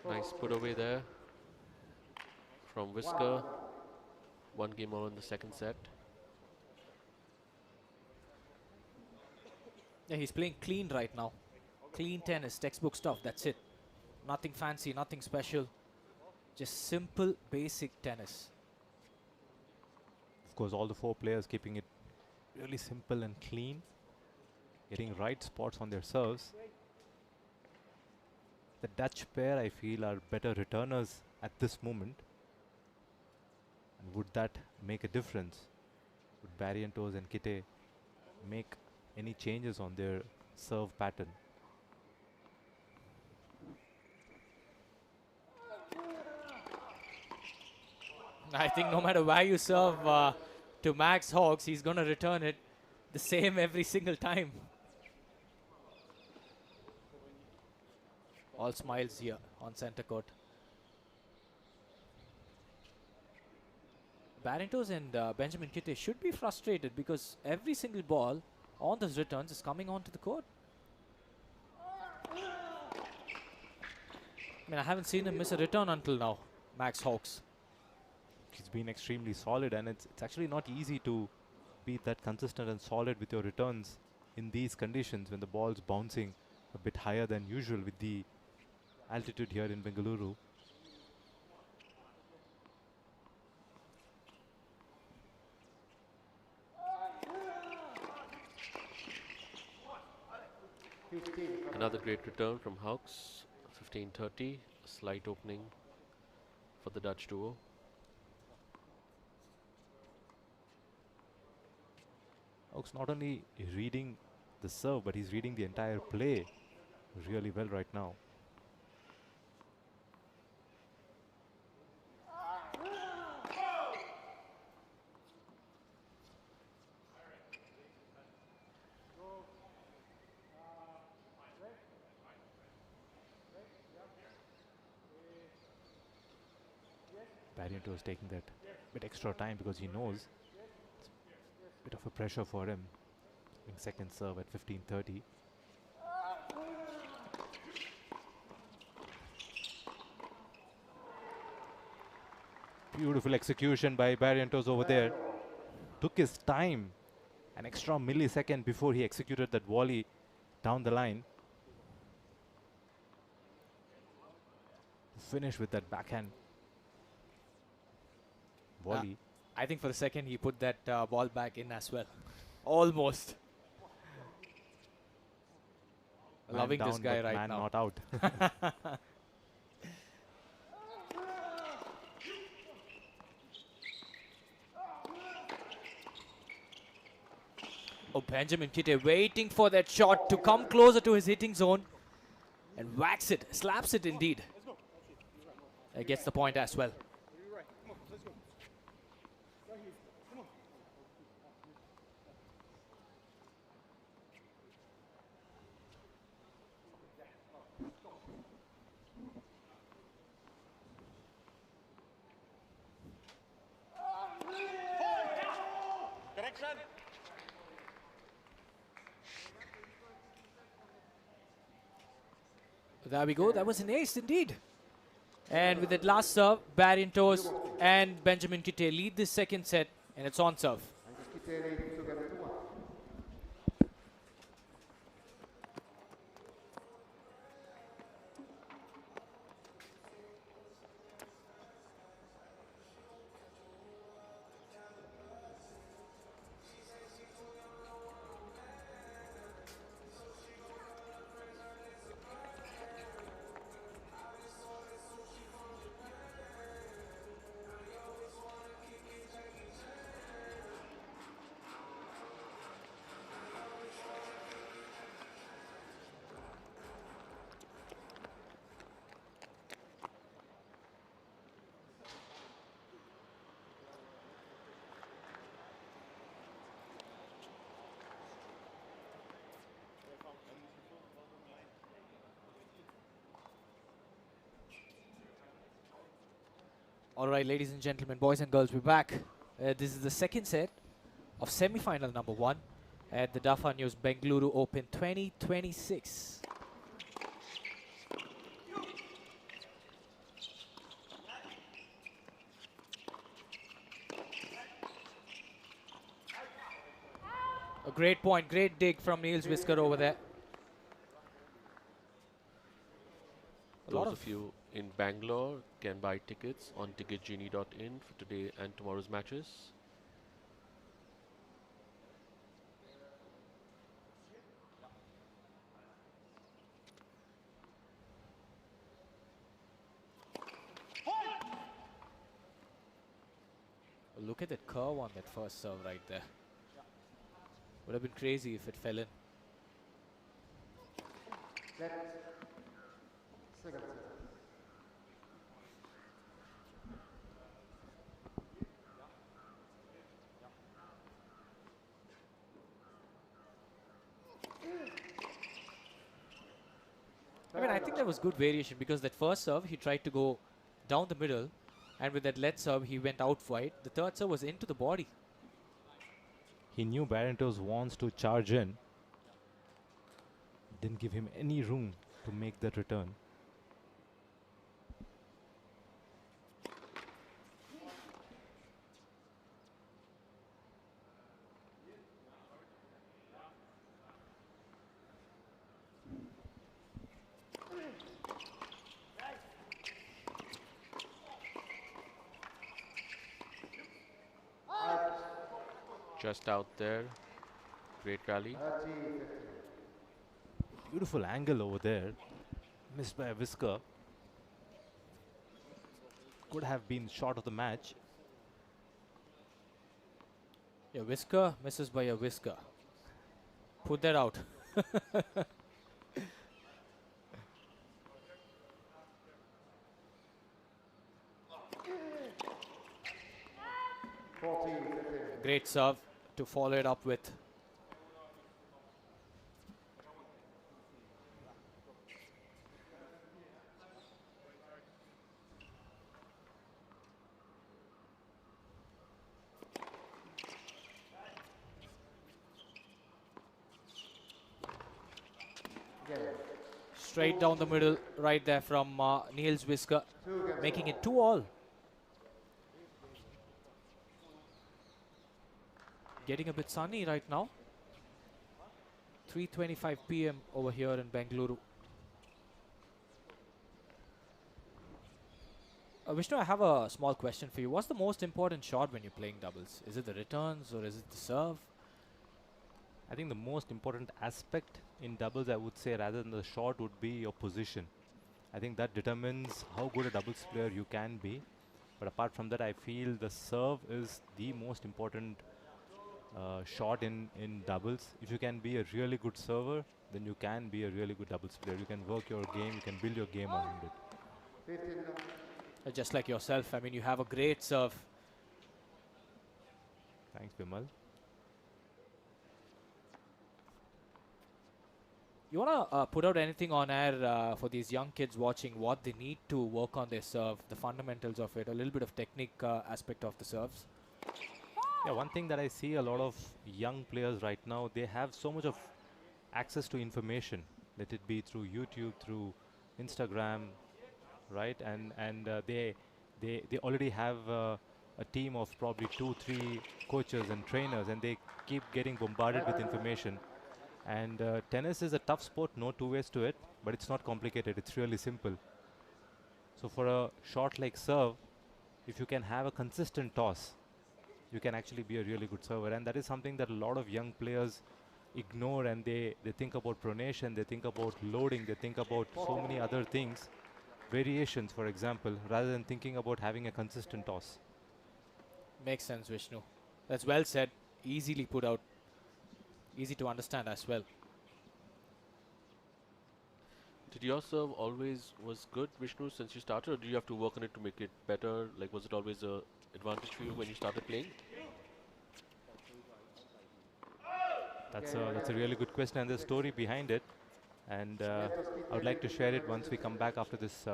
Nice put away there from Whisker. One game on in the second set. Yeah, he's playing clean right now. Clean tennis, textbook stuff, that's it. Nothing fancy, nothing special. Just simple, basic tennis. Of course, all the 4 players keeping it really simple and clean, getting right spots on their serves. The Dutch pair, I feel, are better returners at this moment. And would that make a difference? Would Barrientos and Kite make any changes on their serve pattern? I think no matter where you serve to Max Hawks, he's going to return it the same every single time. All smiles here on center court. Barrientos and Benjamin Kite should be frustrated because every single ball on those returns is coming onto the court. I mean, I haven't seen him miss a return until now, Max Hawks. He's been extremely solid, and it's actually not easy to be that consistent and solid with your returns in these conditions when the ball's bouncing a bit higher than usual with the altitude here in Bengaluru. Another great return from Hawks, 15-30, a slight opening for the Dutch duo. Hawks not only reading the serve, but he's reading the entire play really well right now. Barrientos is taking that bit extra time because he knows it's a bit of a pressure for him in second serve at 15-30. Beautiful execution by Barrientos over there. Took his time, an extra millisecond before he executed that volley down the line. Finish with that backhand volley. I think for a second he put that ball back in as well. Almost. Man Loving this down, guy but right man now. not out. Oh, Benjamin Kite waiting for that shot to come closer to his hitting zone and whacks it, slaps it indeed. Gets the point as well. There we go. That was an ace indeed. And with that last serve, Barrientos and Benjamin Kite lead this second set, and it's on serve. And Kite lead to game 2-1. All right, ladies and gentlemen, boys and girls, we're back. This is the second set of semi-final number 1 at the Dafa News Bengaluru Open 2026. A great point, great dig from Niels Whisker over there. Those of you in Bangalore can buy tickets on ticketgenie.in for today and tomorrow's matches. Look at that curve on that first serve right there. Would have been crazy if it fell in. Second set. I mean, I think that was good variation because that first serve, he tried to go down the middle, and with that left serve, he went out wide. The third serve was into the body. He knew Barrientos wants to charge in. Didn't give him any room to make that return. Just out there. Great rally. Beautiful angle over there. Missed by a whisker. Could have been short of the match. A whisker misses by a whisker. Put that out. Great serve to follow it up with. Straight down the middle, right there from Niels Whisker, making it 2-all. Getting a bit sunny right now. 3:25 p.m. over here in Bengaluru. Vishnu, I have a small question for you. What's the most important shot when you're playing doubles? Is it the returns or is it the serve? I think the most important aspect in doubles, I would say, rather than the shot, would be your position. I think that determines how good a doubles player you can be. But apart from that, I feel the serve is the most important shot in doubles. If you can be a really good server, then you can be a really good doubles player. You can work your game, you can build your game around it. Just like yourself, I mean, you have a great serve. Thanks, Bimal. You want to put out anything on air for these young kids watching, what they need to work on their serve, the fundamentals of it, a little bit of technique aspect of the serves? Yeah, one thing that I see a lot of young players right now, they have so much of access to information, let it be through YouTube, through Instagram, right? And they already have a team of probably 2-3 coaches and trainers, and they keep getting bombarded with information. And tennis is a tough sport, no two ways to it, but it's not complicated. It's really simple. So for a shot like serve, if you can have a consistent toss, you can actually be a really good server. And that is something that a lot of young players ignore, and they think about pronation, they think about loading, they think about so many other things, variations, for example, rather than thinking about having a consistent toss. Makes sense, Vishnu. That's well said. Easily put out. Easy to understand as well. Did your serve always was good, Vishnu, since you started, or do you have to work on it to make it better? Like, was it always a advantage for you when you started playing? That's a really good question, and the story behind it. And I would like to share it once we come back after this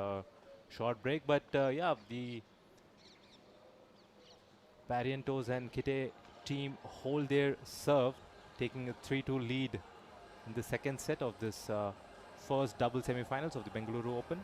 short break. But yeah, the Barrientos and Kite team hold their serve, taking a 3-2 lead in the second set of this first double semi-finals of the Bengaluru Open.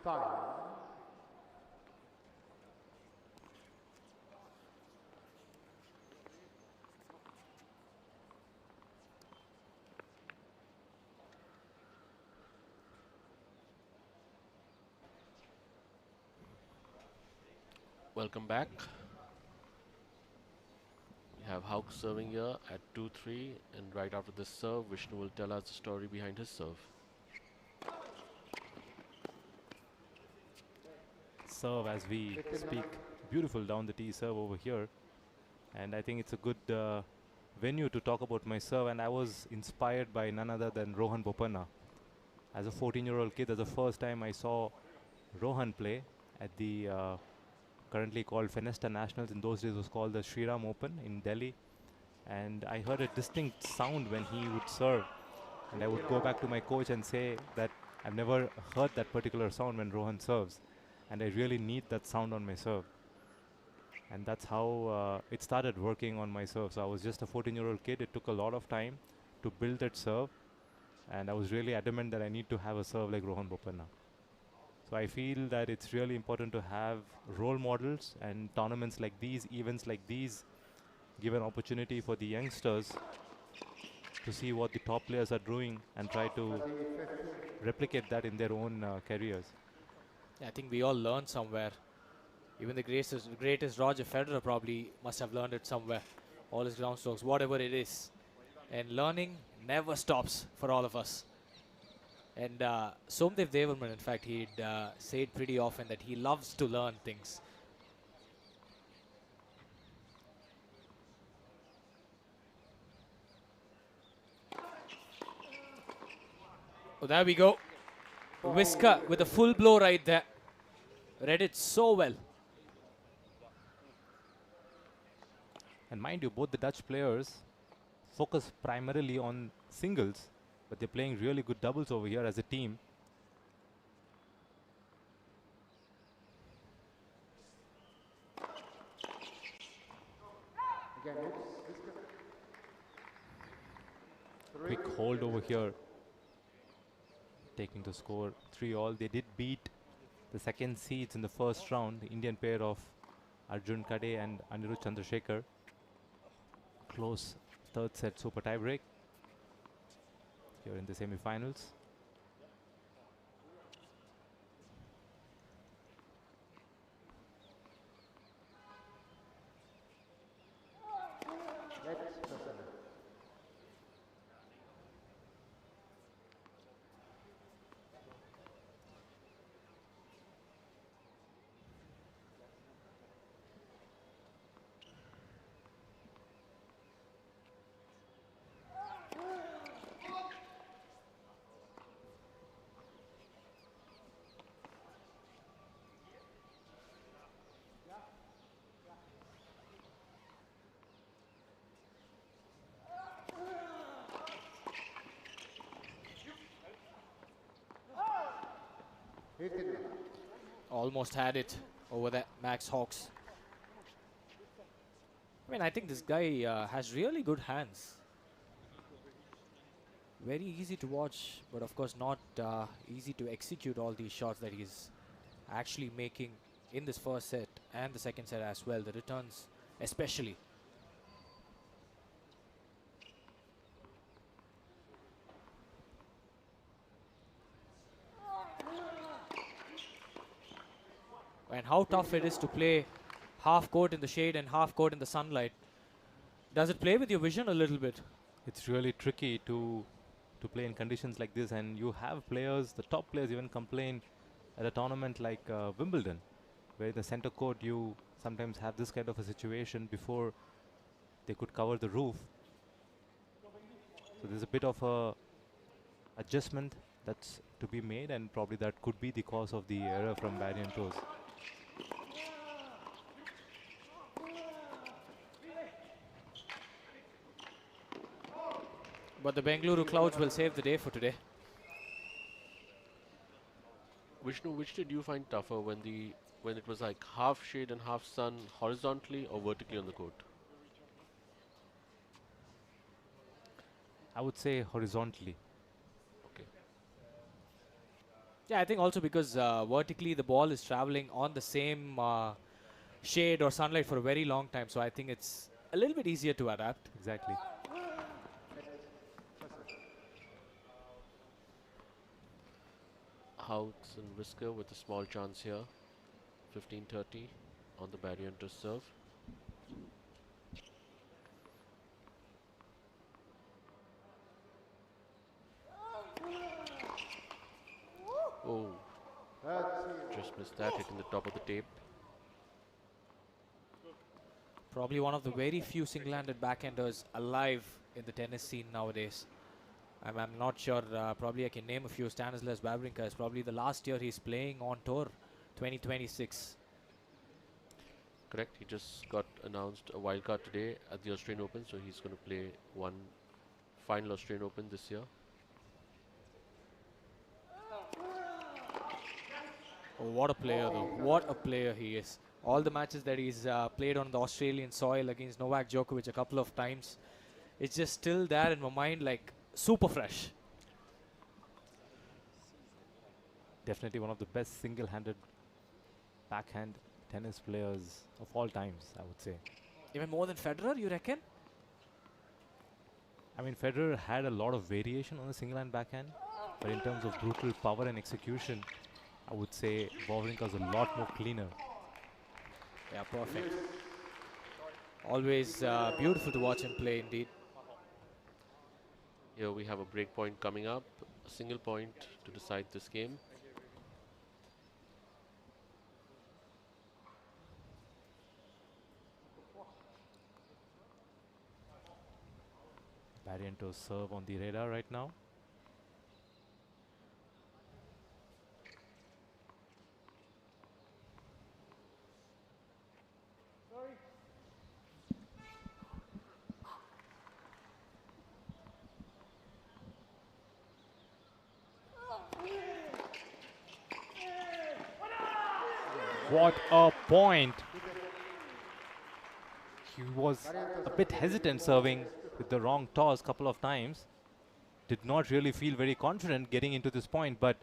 Time. Welcome back. We have Hauk serving here at 2-3, and right after this serve, Vishnu will tell us the story behind his serve. Serve as we speak. Beautiful down the tee serve over here. And I think it's a good venue to talk about my serve. And I was inspired by none other than Rohan Bopanna. As a 14-year-old kid, that's the first time I saw Rohan play at the currently called Fenesta Nationals. In those days it was called the Sriram Open in Delhi. And I heard a distinct sound when he would serve. And I would go back to my coach and say that I've never heard that particular sound when Rohan serves. And I really need that sound on my serve. And that's how it started working on my serve. So I was just a 14-year-old kid. It took a lot of time to build that serve. And I was really adamant that I need to have a serve like Rohan Bopanna. So I feel that it's really important to have role models, and tournaments like these, events like these, give an opportunity for the youngsters to see what the top players are doing and try to replicate that in their own careers. Yeah, I think we all learn somewhere. Even the greatest Roger Federer probably must have learned it somewhere. All his ground strokes, whatever it is. And learning never stops for all of us. And Somdev Devarman, in fact, he'd say it pretty often that he loves to learn things. Oh, there we go. Whisker with a full blow right there. Read it so well. And mind you, both the Dutch players focus primarily on singles, but they're playing really good doubles over here as a team. Quick hold over here, taking the score 3-all. They did beat the second seeds in the first round, the Indian pair of Arjun Kade and Anirudh Chandrasekhar. Close third set super tie break here in the semi-finals. 15. Almost had it over that Max Hawks. I mean, I think this guy has really good hands. Very easy to watch, but of course not easy to execute all these shots that he's actually making in this first set and the second set as well. The returns especially. And how tough it is to play half court in the shade and half court in the sunlight. Does it play with your vision a little bit? It's really tricky to play in conditions like this, and you have players, the top players even complain at a tournament like Wimbledon, where in the center court you sometimes have this kind of a situation before they could cover the roof. So there's a bit of a adjustment that's to be made, and probably that could be the cause of the error from Barrientos. But the Bengaluru clouds will save the day for today. Vishnu, which did you find tougher, when it was like half shade and half sun, horizontally or vertically on the court? I would say horizontally. Okay. Yeah, I think also because vertically the ball is traveling on the same shade or sunlight for a very long time. So I think it's a little bit easier to adapt. Exactly. Houts and Whisker with a small chance here. 15-30 on the Barrientos serve. Oh, just missed that, hitting the top of the tape. Probably one of the very few single-handed backhanders alive in the tennis scene nowadays. I'm not sure, probably I can name a few. Stanislas Wawrinka is probably the last year he's playing on tour, 2026. Correct, he just got announced a wildcard today at the Australian Open, so he's going to play one final Australian Open this year. Oh, what a player though, what a player he is. All the matches that he's played on the Australian soil against Novak Djokovic a couple of times, it's just still there in my mind, like super fresh. Definitely one of the best single-handed backhand tennis players of all times, I would say. Even more than Federer, you reckon? I mean, Federer had a lot of variation on the single-hand backhand, but in terms of brutal power and execution, I would say Wawrinka's a lot more cleaner. Yeah, perfect. Always beautiful to watch him play indeed. Here we have a break point coming up, a single point to decide this game. Barrientos serve on the radar right now. What a point! He was a bit hesitant serving with the wrong toss couple of times. Did not really feel very confident getting into this point, but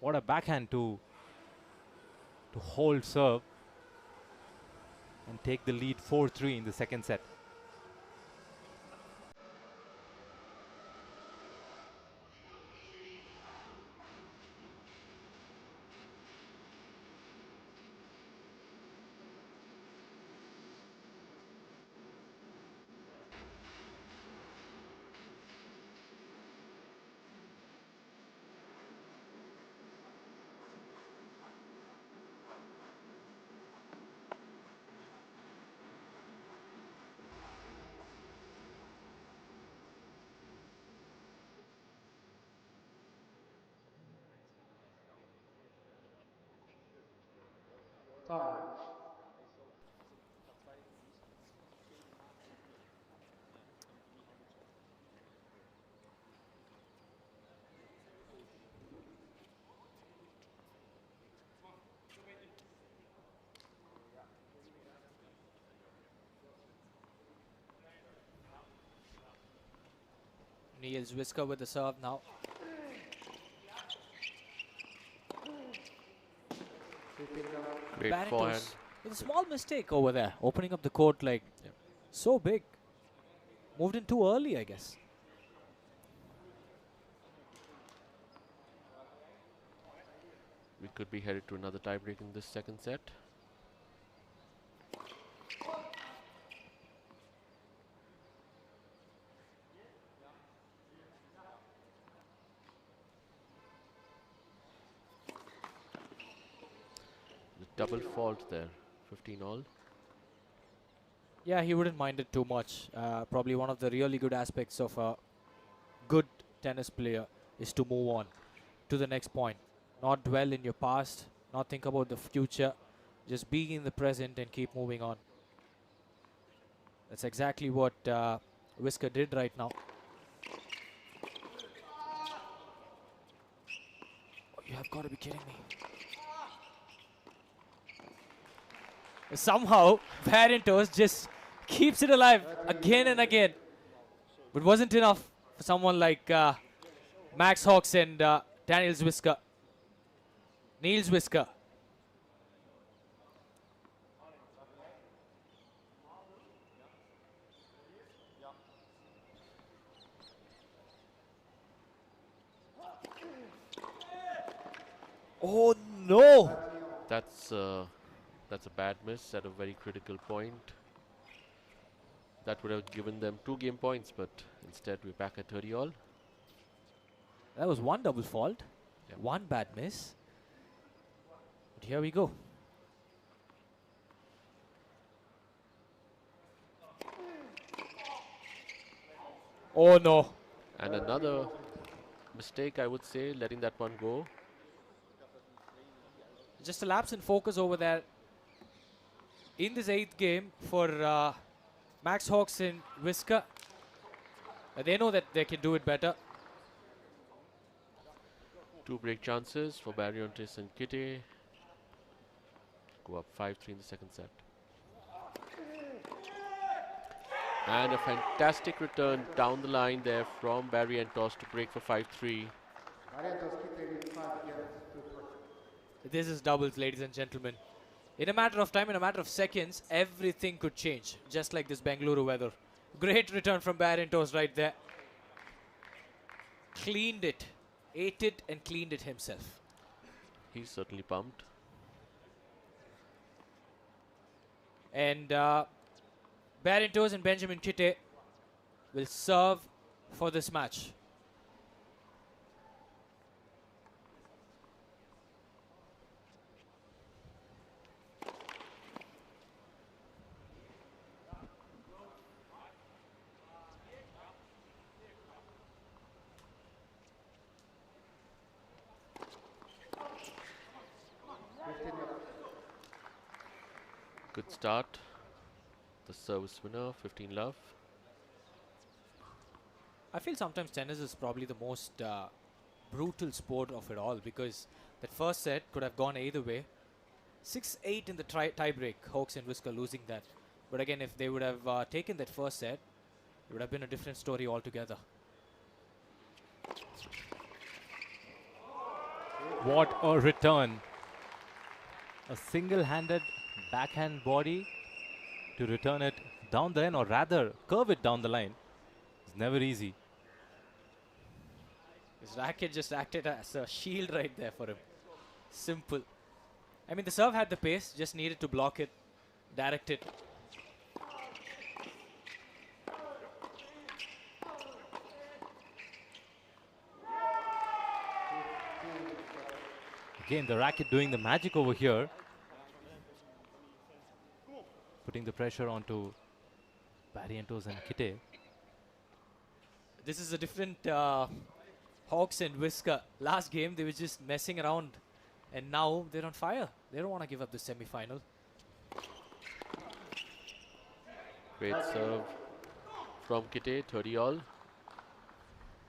what a backhand to hold serve and take the lead 4-3 in the second set. Niels Whisker with the serve now. Great Barrentos forehand. with a small mistake over there, opening up the court like so big. Moved in too early, I guess. We could be headed to another tiebreak in this second set. The double fault there, 15 all. Yeah, he wouldn't mind it too much. Probably one of the really good aspects of a good tennis player is to move on to the next point. Not dwell in your past, not think about the future, just be in the present and keep moving on. That's exactly what Whisker did right now. Oh, you have got to be kidding me. Somehow, Barrentos just keeps it alive again and again. But wasn't enough for someone like Max Hawks and Daniels Whisker. Niels Whisker. Oh no! That's a bad miss at a very critical point. That would have given them 2 game points, but instead we're back at 30 all. That was one double fault, Yep. one bad miss. But here we go. Oh no. And another mistake, I would say, letting that one go. Just a lapse in focus over there in this 8th game for Max Hawks and Whisker. They know that they can do it better. 2 break chances for Barrentos and Kitty. Go up 5-3 in the second set. And a fantastic return down the line there from Barrentos to break for 5-3. This is doubles, ladies and gentlemen. In a matter of time, in a matter of seconds, everything could change, just like this Bengaluru weather. Great return from Barrentos right there. Cleaned it, ate it and cleaned it himself. He's certainly pumped. And Barrentos and Benjamin Kitte will serve for this match. Good start. The service winner, 15 love. I feel sometimes tennis is probably the most brutal sport of it all, because that first set could have gone either way. 6-8 in the tie break, Hawks and Whisker losing that. But again, if they would have taken that first set, it would have been a different story altogether. What a return. A single-handed backhand body to return it down the line, or rather curve it down the line. It's never easy. His racket just acted as a shield right there for him. Simple. I mean, the serve had the pace, just needed to block it, direct it. Again, the racket doing the magic over here. Putting the pressure onto Barrentos and Kitte. This is a different Hawks and Whisker. Last game, they were just messing around. And now they're on fire. They don't want to give up the semi-final. Great serve from Kitte, 30 all.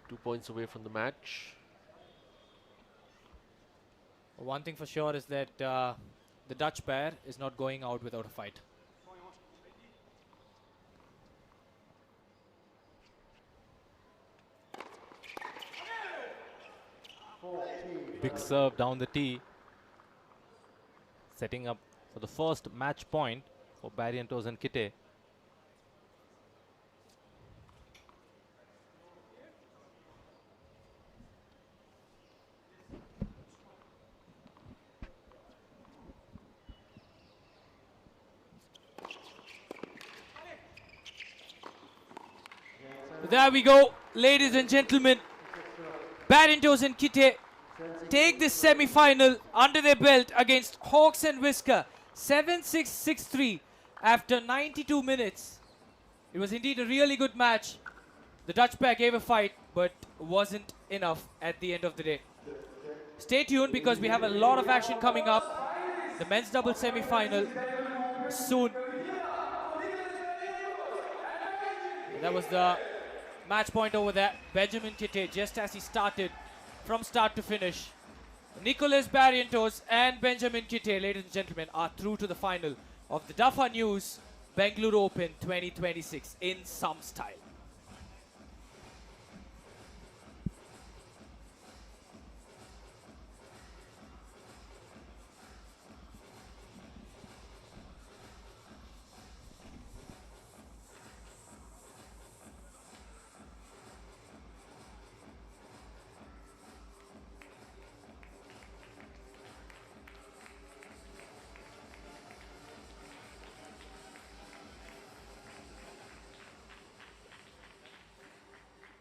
2 points away from the match. One thing for sure is that the Dutch pair is not going out without a fight. big serve down the tee, setting up for the first match point for Barrientos and Kite. There we go, ladies and gentlemen. Barrientos and Kite take this semi-final under their belt against Hawks and Whisker. 7-6, 6-3 after 92 minutes. It was indeed a really good match. The Dutch pair gave a fight, but wasn't enough at the end of the day. Stay tuned because we have a lot of action coming up. The men's doubles semi-final soon. That was the match point over there. Benjamin Kite, just as he started from start to finish. Nicolas Barrientos and Benjamin Kite, ladies and gentlemen, are through to the final of the Dafa News Bengaluru Open 2026 in some style.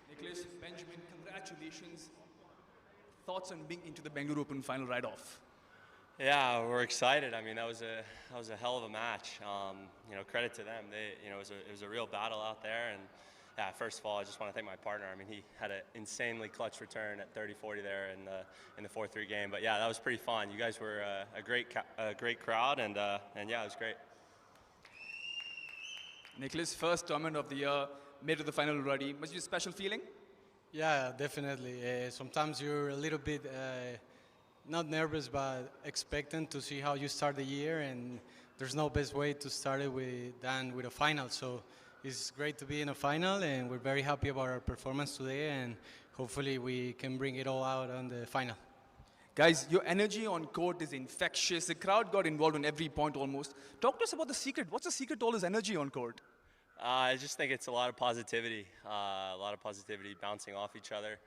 Nicholas, Benjamin, congratulations. Thoughts on being into the Bengaluru Open final right off? Yeah, we're excited. I mean, that was a hell of a match. You know, credit to them. It was a real battle out there. And yeah, first of all, I just want to thank my partner. I mean, he had an insanely clutch return at 30-40 there in the 4-3 game. But yeah, that was pretty fun. You guys were a great crowd, and yeah, it was great. Nicholas, first tournament of the year, made to the final already. Must be a special feeling? Yeah, definitely. Sometimes you're a little bit not nervous, but expectant to see how you start the year, and there's no best way to start it than with a final. So it's great to be in a final, and we're very happy about our performance today, and hopefully we can bring it all out on the final. Guys, your energy on court is infectious. The crowd got involved on every point almost. Talk to us about the secret. What's the secret to all this energy on court? I just think it's a lot of positivity, bouncing off each other.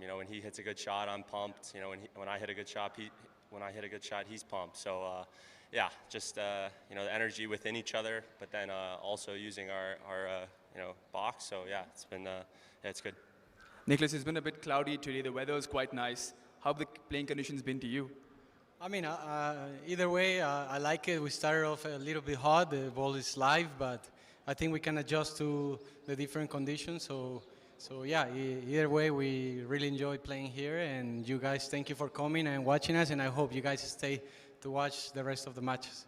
You know, when he hits a good shot, I'm pumped. You know, when I hit a good shot, he's pumped. So, yeah, just you know, the energy within each other, but then also using our box. So yeah, it's good. Nicholas, it's been a bit cloudy today. The weather is quite nice. How have the playing conditions been to you? I mean, either way, I like it. We started off a little bit hot. The ball is live, but I think we can adjust to the different conditions. So yeah, either way, we really enjoy playing here. And you guys, thank you for coming and watching us. And I hope you guys stay to watch the rest of the matches.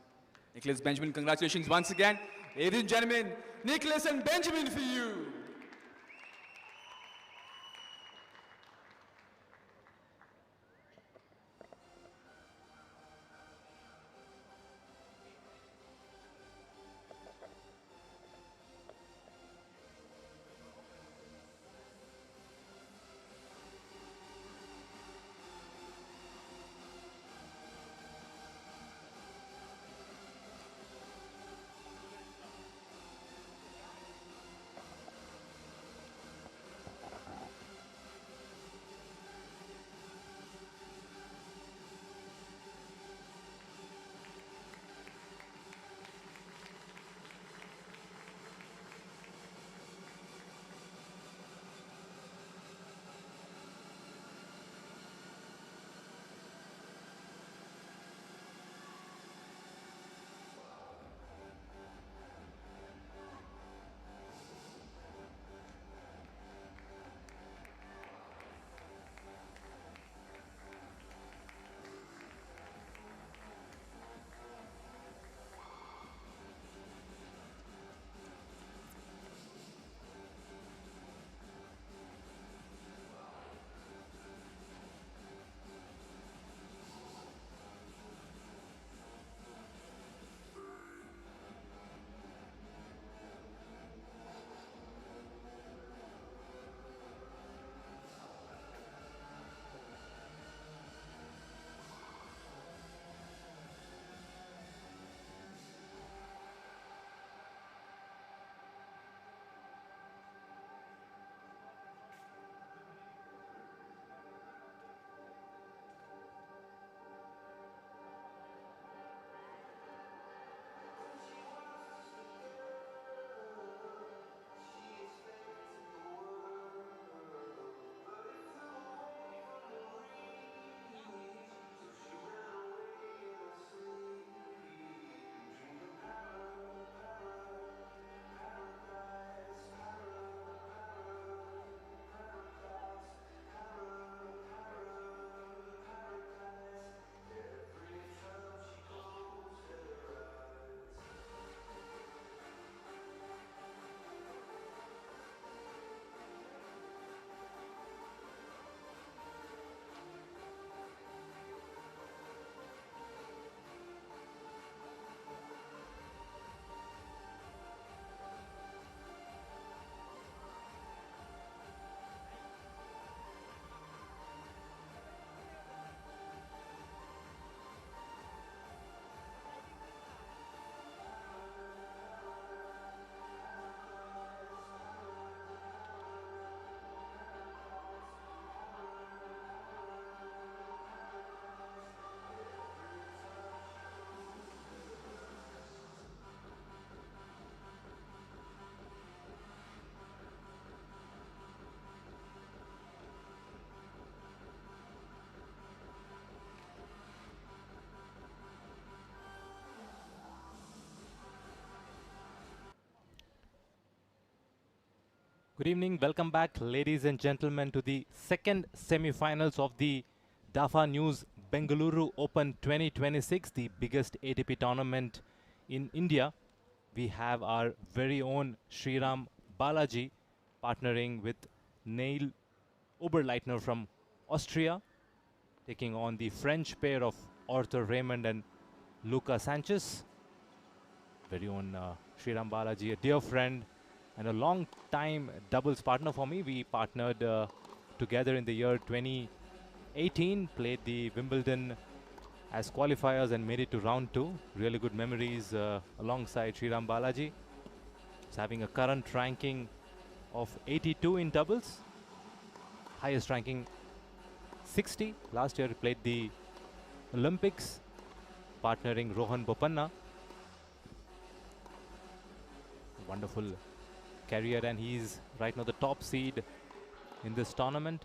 Nicholas, Benjamin, congratulations once again. Ladies and gentlemen, Nicholas and Benjamin for you. Good evening. Welcome back, ladies and gentlemen, to the second semi-finals of the DAFA News Bengaluru Open 2026, the biggest ATP tournament in India. We have our very own Sriram Balaji partnering with Neil Oberleitner from Austria, taking on the French pair of Arthur Raymond and Luca Sanchez. Very own Sriram Balaji, a dear friend and a long time doubles partner for me. We partnered together in the year 2018, played the Wimbledon as qualifiers and made it to round 2. Really good memories alongside Sriram Balaji. He's having a current ranking of 82 in doubles. Highest ranking 60. Last year he played the Olympics, partnering Rohan Bopanna. Wonderful career, and he's right now the top seed in this tournament.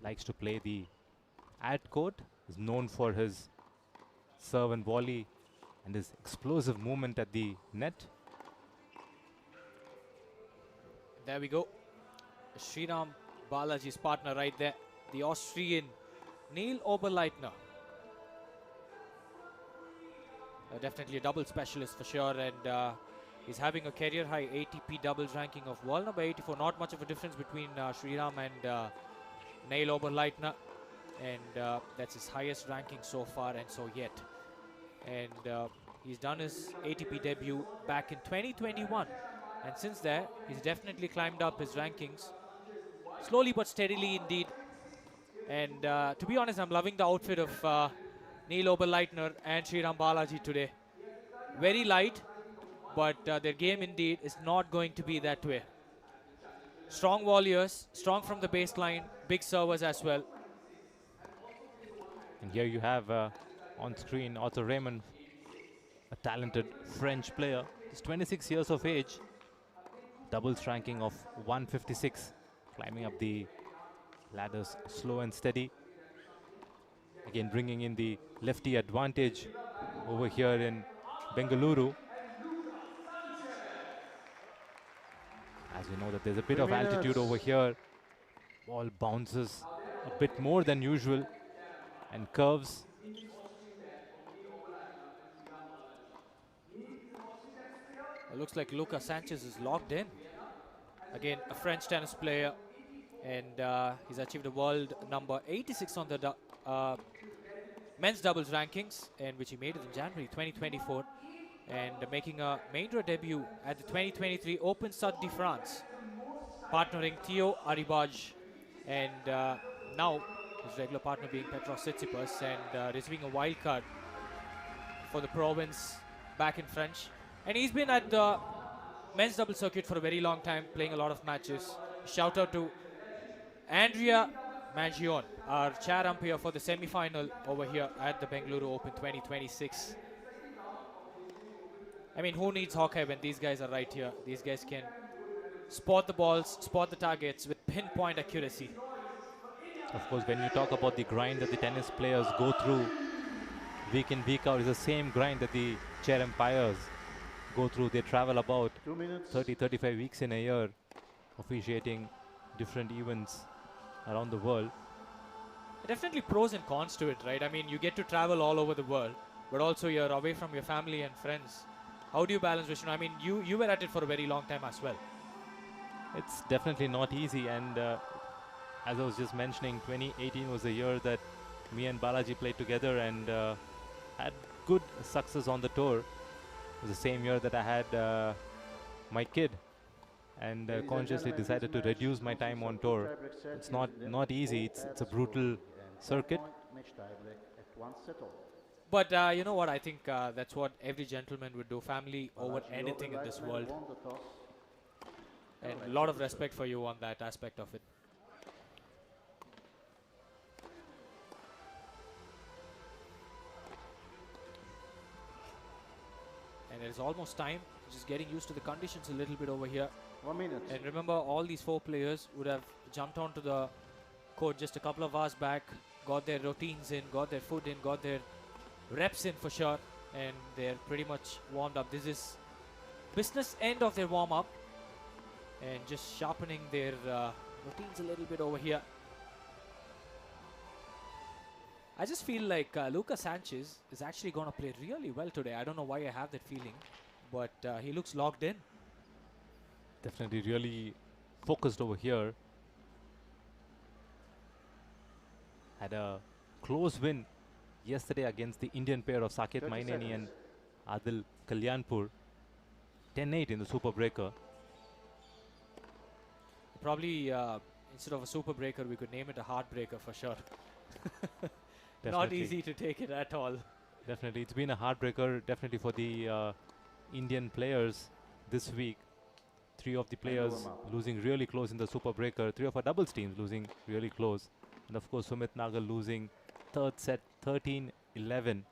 Likes to play the ad court, is known for his serve and volley and his explosive movement at the net. There we go. Sriram Balaji's partner right there, the Austrian Neil Oberleitner. Definitely a double specialist for sure, and he's having a career high ATP doubles ranking of world number 84. Not much of a difference between Sriram and Neil Oberleitner, and that's his highest ranking so far and so yet. And he's done his ATP debut back in 2021, and since there he's definitely climbed up his rankings slowly but steadily indeed. And to be honest, I'm loving the outfit of Neil Oberleitner and Sriram Balaji today. Very light, but their game indeed is not going to be that way. Strong volleyers, strong from the baseline, big servers as well. And here you have on screen Arthur Raymond, a talented French player. He's 26 years of age, doubles ranking of 156, climbing up the ladders slow and steady. Again, bringing in the lefty advantage over here in Bengaluru. As we know that there's a bit of altitude over here. Ball bounces a bit more than usual and curves. It looks like Luca Sanchez is locked in. Again, a French tennis player, and he's achieved a world number 86 on the men's doubles rankings, and which he made it in January 2024, and making a main draw debut at the 2023 Open Stade de France, partnering Theo Aribaj, and now his regular partner being Petros Tsitsipas, and receiving a wild card for the province back in French. And he's been at the men's double circuit for a very long time, playing a lot of matches. Shout out to Andrea Mangione, our chair umpire for the semi-final over here at the Bengaluru Open 2026. I mean, who needs Hawkeye when these guys are right here? These guys can spot the balls, spot the targets with pinpoint accuracy. Of course, when you talk about the grind that the tennis players go through week in, week out, is the same grind that the chair umpires go through. They travel about 30-35 weeks in a year, officiating different events around the world. Definitely pros and cons to it, right? I mean, you get to travel all over the world, but also you're away from your family and friends. How do you balance, Vishnu? I mean, you were at it for a very long time as well. It's definitely not easy, and as I was just mentioning, 2018 was the year that me and Balaji played together and had good success on the tour. It was the same year that I had my kid, and consciously decided to reduce my time on tour. It's not easy. It's a brutal circuit. But you know what? I think that's what every gentleman would do. Family over anything in this world. And a lot of respect for you on that aspect of it. And it is almost time. Just getting used to the conditions a little bit over here. 1 minute. And remember, all these 4 players would have jumped onto the court just a couple of hours back, got their routines in, got their food in, got their reps in for sure, and they're pretty much warmed up. This is business end of their warm-up and just sharpening their routines a little bit over here. I just feel like Lucas Sanchez is actually going to play really well today. I don't know why I have that feeling, but he looks locked in. Definitely really focused over here. Had a close win yesterday against the Indian pair of Saket 30 Maineni seconds. and Adil Kalyanpur. 10-8 in the Super Breaker. Probably instead of a super breaker, we could name it a heartbreaker for sure. Not Definitely. easy to take it at all. Definitely, it's been a heartbreaker definitely for the Indian players this week. 3 of the players losing really close in the Super Breaker. 3 of our doubles teams losing really close. And of course, Sumit Nagal losing third set 13-11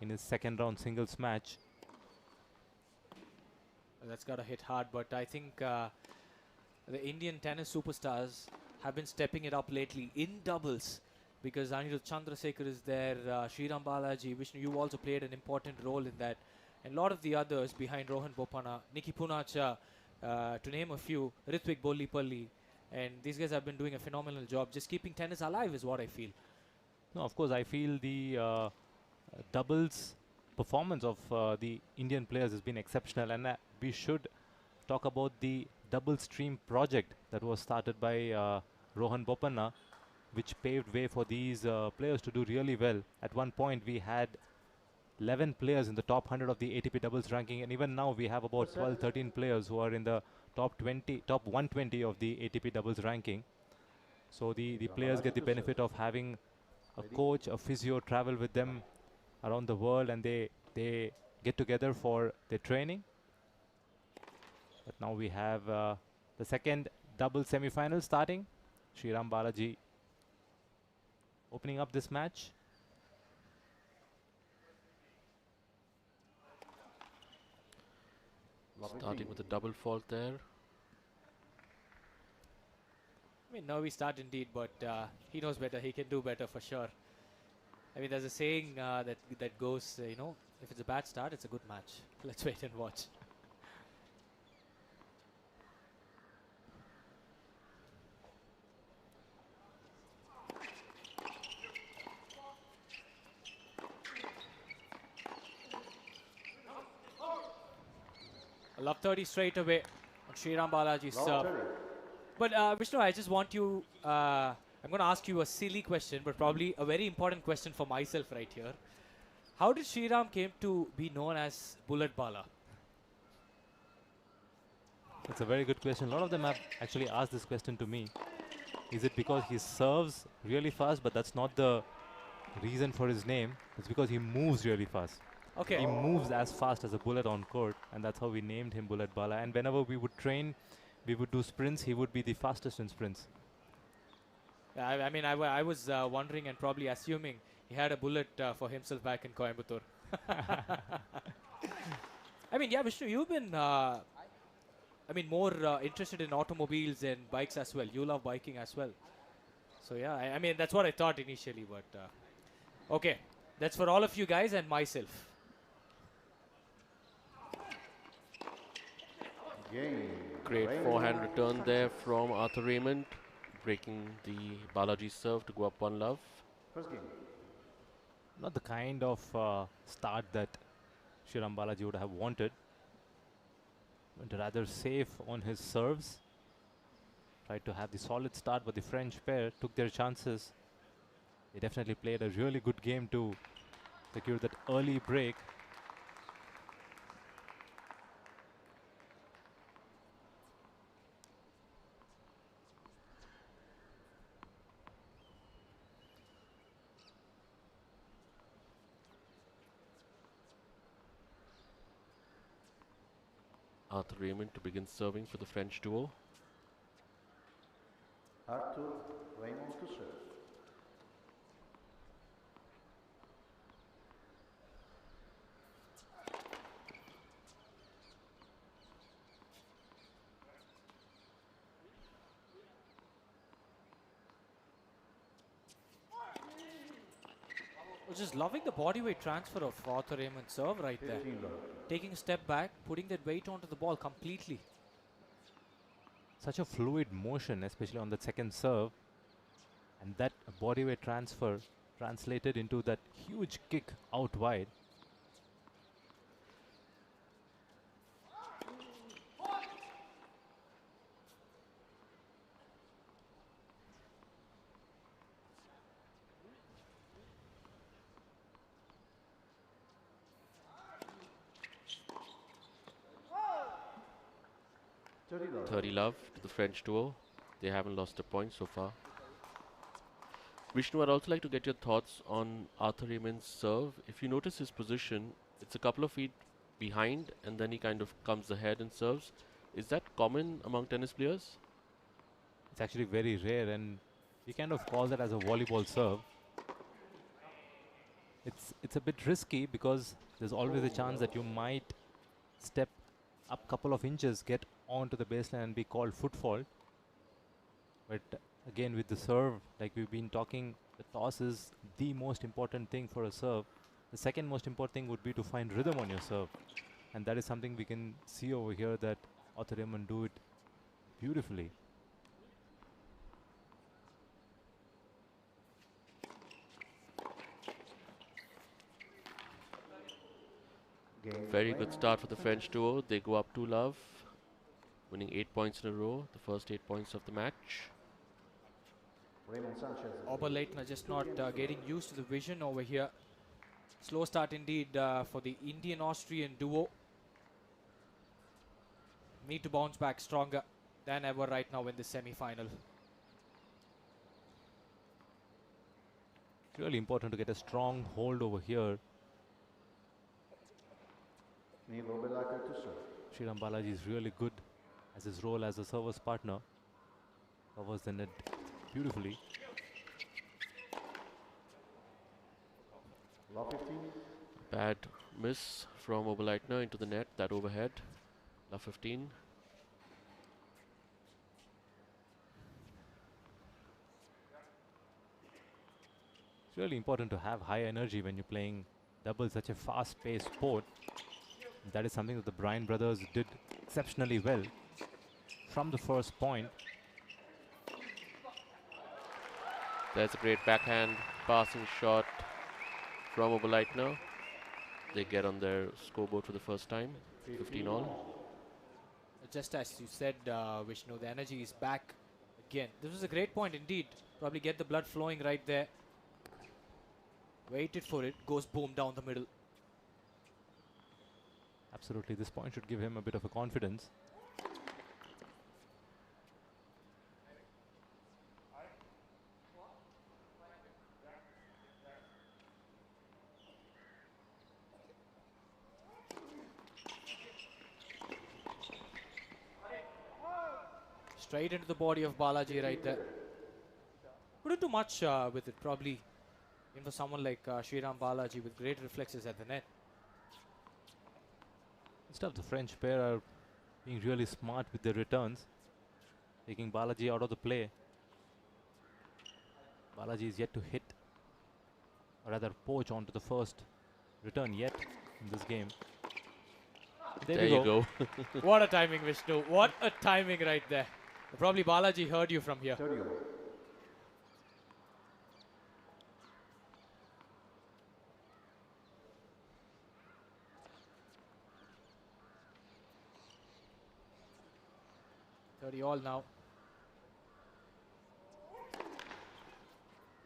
in his second round singles match. That's got to hit hard, but I think the Indian tennis superstars have been stepping it up lately in doubles because Anirudh Chandrasekhar is there, Sriram Balaji, Vishnu, you also played an important role in that. And a lot of the others behind Rohan Bopanna, Nikki Punacha, to name a few, Ritwik Bollipalli. And these guys have been doing a phenomenal job. Just keeping tennis alive is what I feel. No, of course, I feel the doubles performance of the Indian players has been exceptional, and we should talk about the double stream project that was started by Rohan Bopanna, which paved way for these players to do really well. At one point, we had 11 players in the top 100 of the ATP doubles ranking, and even now we have about 12, 13 players who are in the top 120 of the ATP doubles ranking. So the players get the benefit of having a coach, a physio travel with them around the world, and they get together for their training. But now we have the second double semi-final starting. Sriram Balaji opening up this match. Starting with a double fault there. I mean, nervy start indeed, but he knows better. He can do better for sure. I mean, there's a saying that goes, you know, if it's a bad start, it's a good match. Let's wait and watch. Love 30 straight away on Sriram Balaji's serve. But Vishnu, I just want you, I'm going to ask you a silly question, but probably a very important question for myself right here. How did Sriram came to be known as Bullet Bala? That's a very good question. A lot of them have actually asked this question to me. Is it because he serves really fast, but that's not the reason for his name? It's because he moves really fast. Okay. He moves as fast as a bullet on court, and that's how we named him Bullet Bala. And whenever we would train, we would do sprints, he would be the fastest in sprints. I mean, I was wondering and probably assuming he had a bullet for himself back in Coimbatore. I mean, yeah, Vishnu, you've been, more interested in automobiles and bikes as well. You love biking as well. So, yeah, I mean, that's what I thought initially, but okay. That's for all of you guys and myself. Great forehand return there from Arthur Raymond, breaking the Balaji serve to go up 1-love. First game. Not the kind of start that Sriram Balaji would have wanted. Went rather safe on his serves. Tried to have the solid start, but the French pair took their chances. They definitely played a really good game to secure that early break. Arthur Raymond to begin serving for the French duo. Arthur Raymond to serve. was just loving the body weight transfer of Arthur Raymond's serve right there. Taking a step back, putting that weight onto the ball completely. Such a fluid motion, especially on the second serve. And that body weight transfer translated into that huge kick out wide. Love. 30 love to the French duo. They haven't lost a point so far. Vishnu, I'd also like to get your thoughts on Arthur Raymond's serve. If you notice his position, it's a couple of feet behind and then he kind of comes ahead and serves. Is that common among tennis players? It's actually very rare, and we kind of call that as a volleyball serve. It's a bit risky because there's always a chance that you might step up couple of inches, get onto the baseline and be called foot fault. But again, with the serve, like we've been talking, the toss is the most important thing for a serve. The second most important thing would be to find rhythm on your serve. And that is something we can see over here, that Arthur Raymond do it beautifully. Very good start for the French duo. They go up 2 love, winning 8 points in a row, the first 8 points of the match. Oberleitner just not getting used to the vision over here. Slow start indeed for the Indian-Austrian duo. Need to bounce back stronger than ever right now in the semi-final. Really important to get a strong hold over here. Sriram Balaji is really good as his role as a service partner. Covers the net beautifully. Bad miss from Oberleitner into the net, that overhead. Love 15. It's really important to have high energy when you're playing double, such a fast-paced sport. That is something that the Bryan brothers did exceptionally well from the first point. There's a great backhand passing shot from Oberleitner. They get on their scoreboard for the first time, 15 all. Just as you said, Vishnu, the energy is back again. This was a great point indeed. Probably get the blood flowing right there. Waited for it, goes boom down the middle. Absolutely, this point should give him a bit of a confidence. Straight into the body of Balaji right there. Couldn't do much with it, probably. Even for someone like Sriram Balaji with great reflexes at the net. Instead, the French pair are being really smart with their returns, taking Balaji out of the play. Balaji is yet to hit, or rather poach onto the first return yet in this game. There you go. What a timing, Vishnu. What a timing right there. Probably Balaji heard you from here. All now.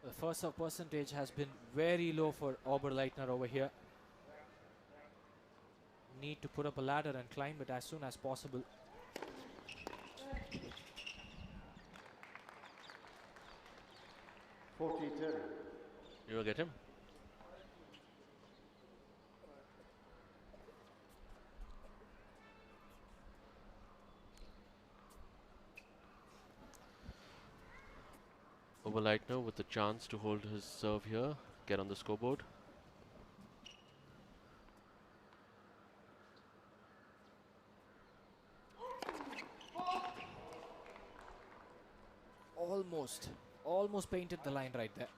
The first serve percentage has been very low for Oberleitner over here. Need to put up a ladder and climb it as soon as possible. You will get him. Oberleitner with the chance to hold his serve here, get on the scoreboard. Almost painted the line right there.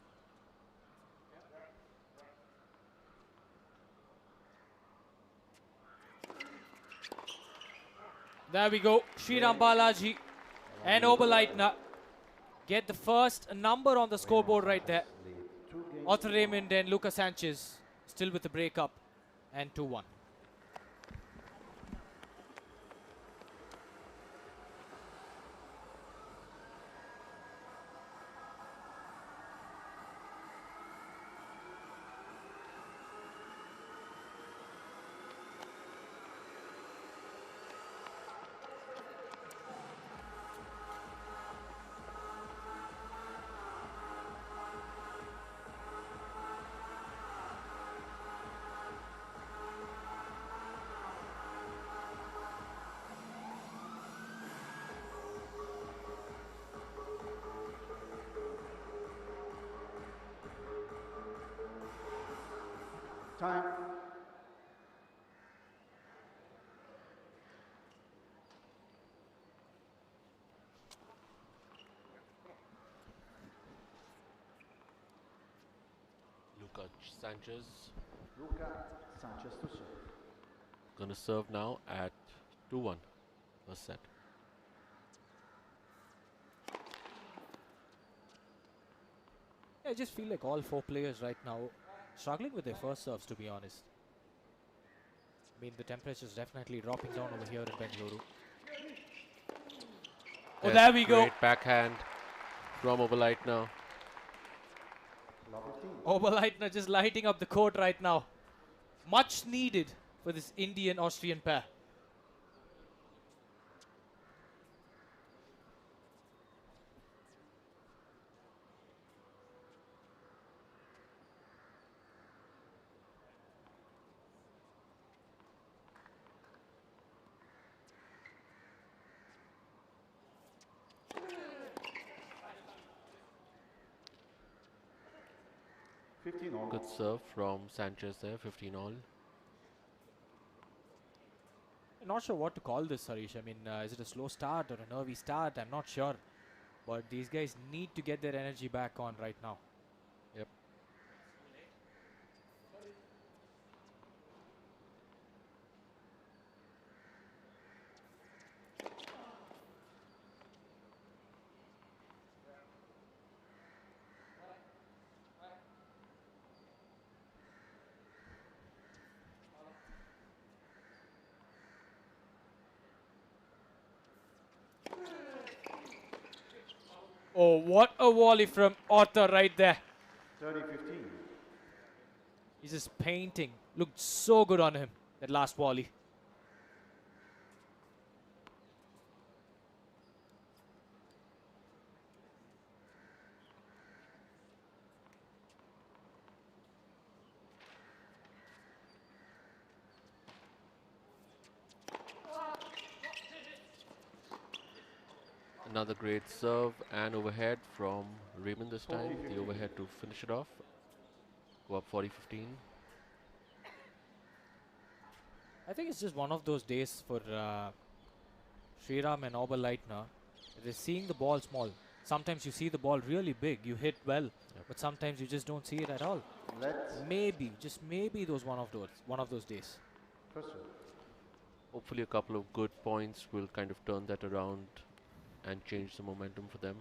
There we go. Sriram, Balaji and Oberleitner get the first number on the scoreboard right there. Arthur Raymond and Lucas Sanchez still with the breakup and 2-1. Time. Lucas Sanchez Luca Sanchez to serve. gonna serve now at 2-1. First set. I just feel like all four players right now struggling with their first serves, to be honest. I mean, the temperature is definitely dropping down over here in Bengaluru. Oh, there we go. Great backhand from Oberleitner. Oberleitner just lighting up the court right now. Much needed for this Indian-Austrian pair. Good serve from Sanchez there, 15 all. I'm not sure what to call this, Harish. I mean, is it a slow start or a nervy start? I'm not sure. But these guys need to get their energy back on right now. Yep. Oh, what a volley from Arthur right there. 30-15. He's just painting. Looked so good on him, that last volley. Another great serve and overhead from Raymond this time. The overhead to finish it off. Go up 40-15. I think it's just one of those days for Sriram and Oberleitner. They're seeing the ball small. Sometimes you see the ball really big. You hit well, but sometimes you just don't see it at all. Maybe, just maybe, one of those days. Hopefully, a couple of good points will kind of turn that around and change the momentum for them.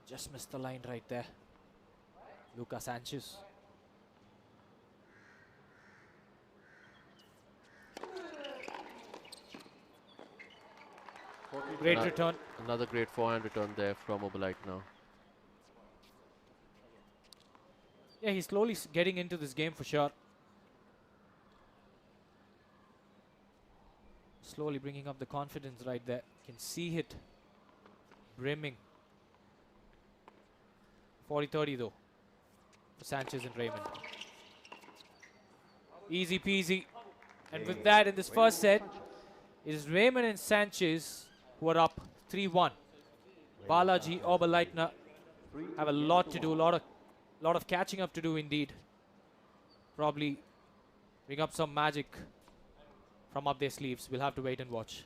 Just missed the line right there. Lucas Sanchez. Great return. Another great forehand return there from Oberleitner. Yeah, he's slowly getting into this game for sure. Slowly bringing up the confidence right there. Can see it brimming. 40-30 though for Sanchez and Raymond. Easy peasy. And with that, in this first set, it is Raymond and Sanchez who are up 3-1. Balaji, Oberleitner have a lot to do, a lot of catching up to do indeed. Probably bring up some magic from up their sleeves. We'll have to wait and watch.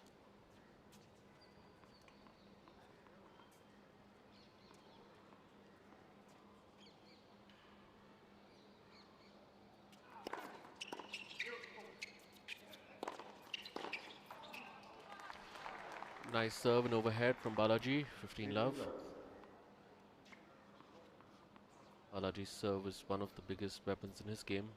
Nice serve and overhead from Balaji, 15 love. Balaji's serve is one of the biggest weapons in his game.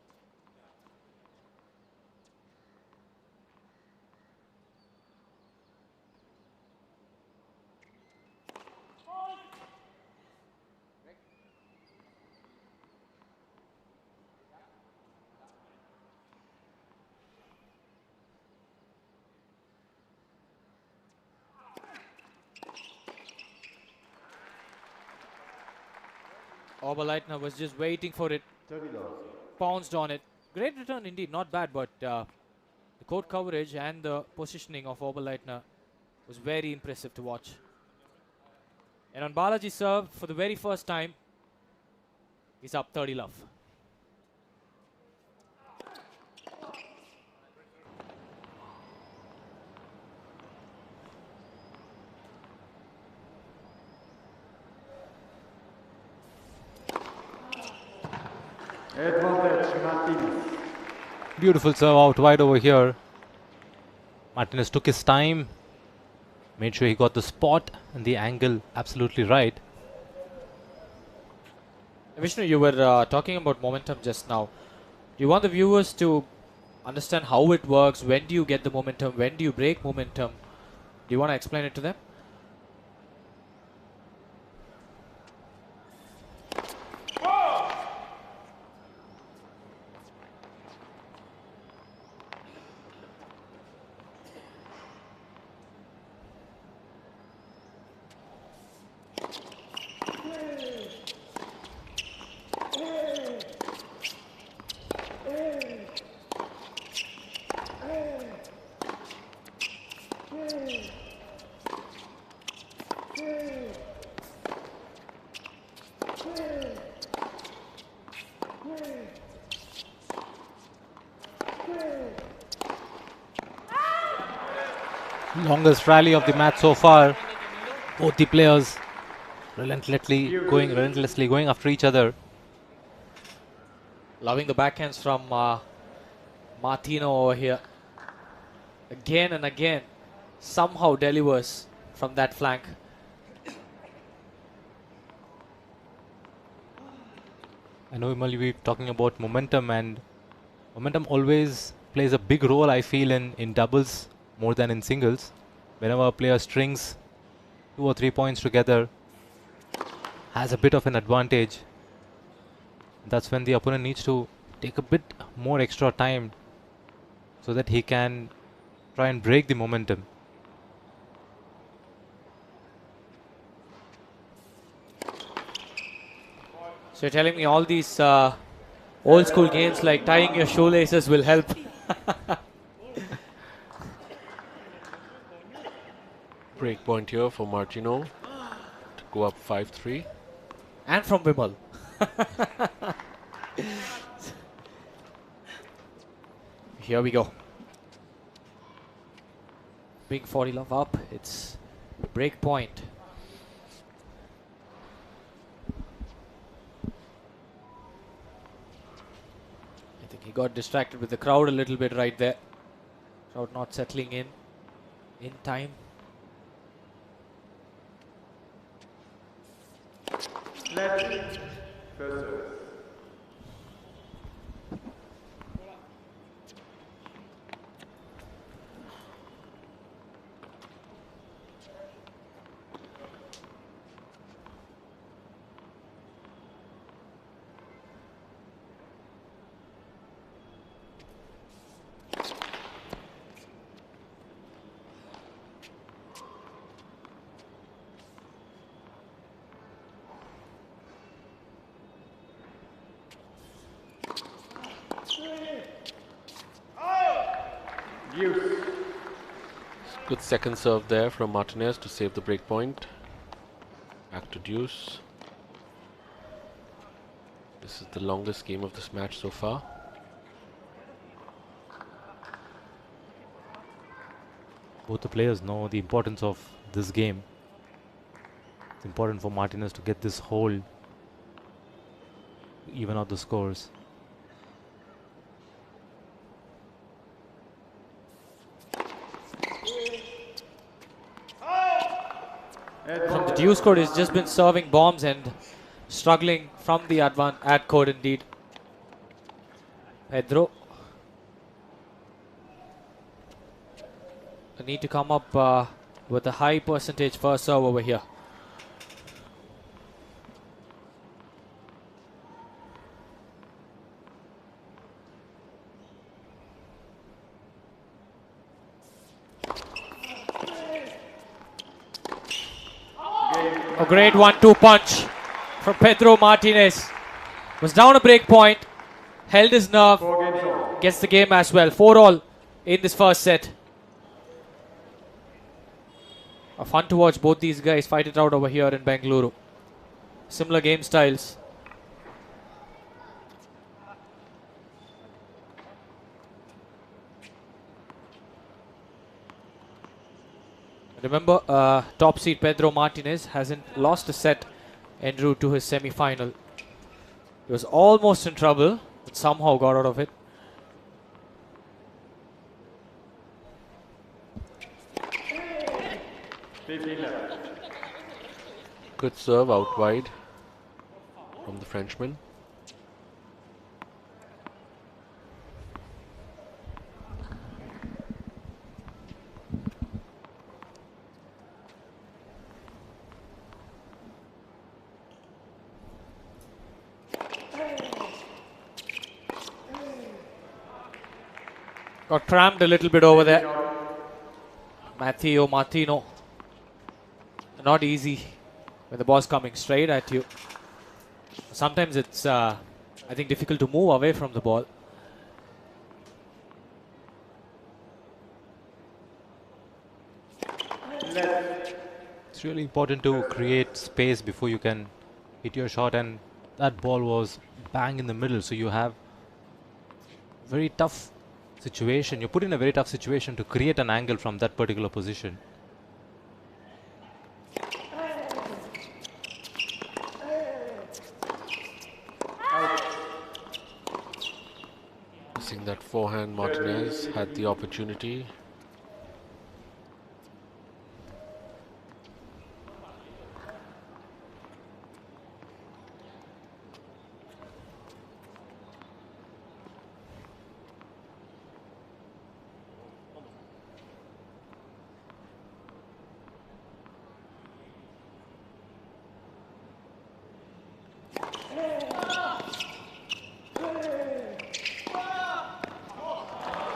Oberleitner was just waiting for it. Pounced on it. Great return indeed, not bad, but the court coverage and the positioning of Oberleitner was very impressive to watch. And on Balaji's serve, for the very first time, he's up 30 love. Advantage Martinez. Beautiful serve out wide over here. Martinez took his time, made sure he got the spot and the angle absolutely right. Vishnu, you were talking about momentum just now. Do you want the viewers to understand how it works? When do you get the momentum? When do you break momentum? Do you want to explain it to them? Longest rally of the match so far. Both the players relentlessly going after each other. Loving the backhands from Martino over here. Again and again, somehow delivers from that flank. I know Vimal, we're talking about momentum, and momentum always plays a big role, I feel, in doubles more than in singles. Whenever a player strings 2 or 3 points together, has a bit of an advantage. That's when the opponent needs to take a bit more extra time so that he can try and break the momentum. So you're telling me all these old school games like tying your shoelaces will help? Break point here for Martino to go up 5-3. And from Vimal. Here we go. Big 40 love up. It's break point. I think he got distracted with the crowd a little bit right there. Crowd not settling in time. Left. First service. Good second serve there from Martinez to save the break point. Back to deuce. This is the longest game of this match so far. Both the players know the importance of this game. It's important for Martinez to get this hold, even out the scores. from the deuce court. He's just been serving bombs and struggling from the ad court indeed. Pedro. I need to come up with a high percentage first serve over here. A great 1-2 punch from Pedro Martinez. Was down a break point, held his nerve, gets the game as well. 4-all in this first set. Fun to watch both these guys fight it out over here in Bengaluru. Similar game styles. Remember, top seed Pedro Martinez hasn't lost a set en route to his semi-final. He was almost in trouble, but somehow got out of it. Good serve out wide from the Frenchman. Got crammed a little bit over there. Matteo Martino. Not easy when the ball's coming straight at you. Sometimes it's, I think, difficult to move away from the ball. It's really important to create space before you can hit your shot, and that ball was bang in the middle, so you have very tough situation. You're put in a very tough situation to create an angle from that particular position. Missing that forehand, Martinez had the opportunity.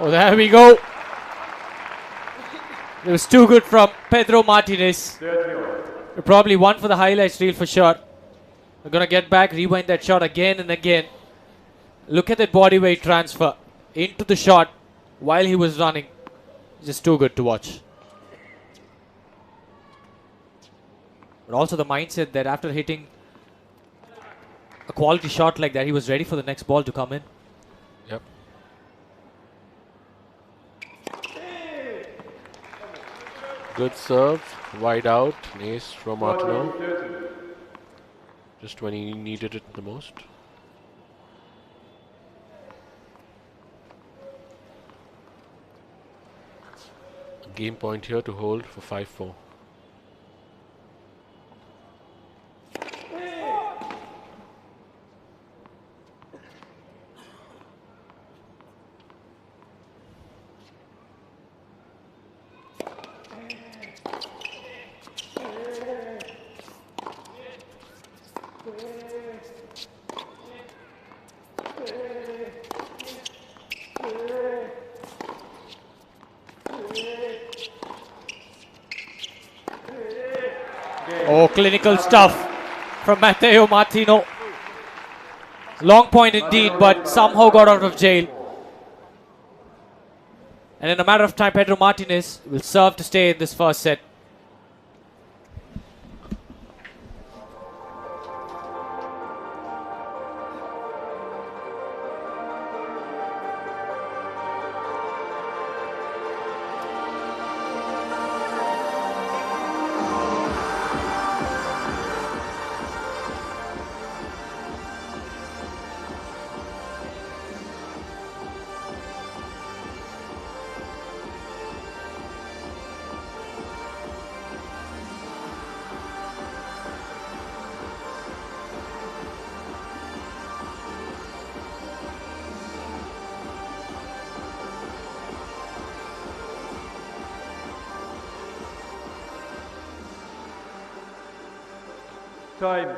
Oh, there we go. It was too good from Pedro Martinez. Probably one for the highlights reel for sure. We're going to get back, rewind that shot again and again. Look at that body weight transfer into the shot while he was running. Just too good to watch. But also the mindset that after hitting a quality shot like that, he was ready for the next ball to come in. Yep. Good serve, wide out, an ace from Martino. Just when he needed it the most. A game point here to hold for 5-4. Oh, clinical stuff from Matteo Martino. Long point indeed, but somehow got out of jail. And in a matter of time, Pedro Martinez will serve to stay in this first set. Time.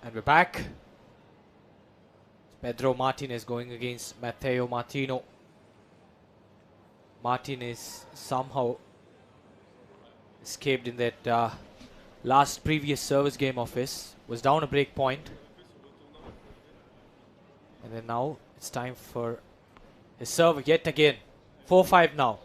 And we're back. Pedro Martinez going against Matteo Martino. Martinez somehow escaped in that last previous service game of his. Was down a break point. And then now it's time for his serve yet again. 4-5 now.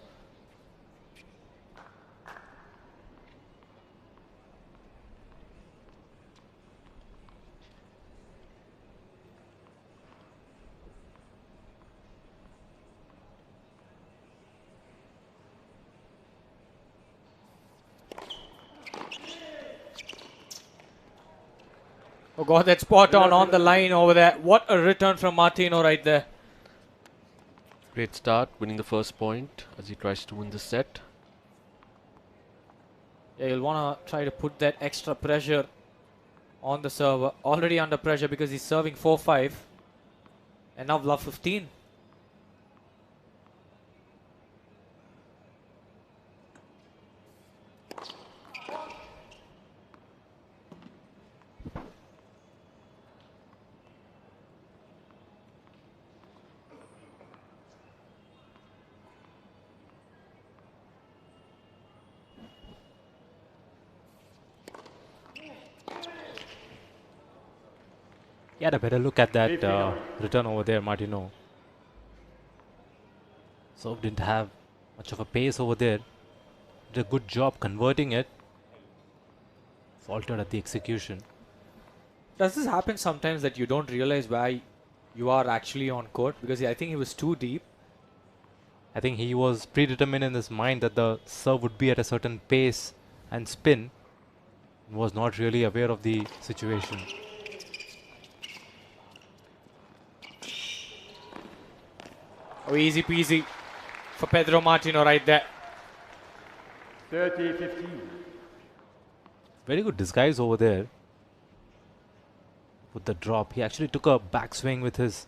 Oh God, that spot on the line over there. What a return from Martino right there. Great start, winning the first point as he tries to win the set. Yeah, you'll want to try to put that extra pressure on the server. Already under pressure because he's serving 4-5. And now love 15. He had a better look at that return over there, Martino. So didn't have much of a pace over there. Did a good job converting it. Faltered at the execution. Does this happen sometimes that you don't realize why you are actually on court? Because I think he was too deep. I think he was predetermined in his mind that the serve would be at a certain pace and spin. Was not really aware of the situation. Oh, easy peasy for Pedro Martino right there. 30-15. Very good disguise over there. With the drop, he actually took a backswing with his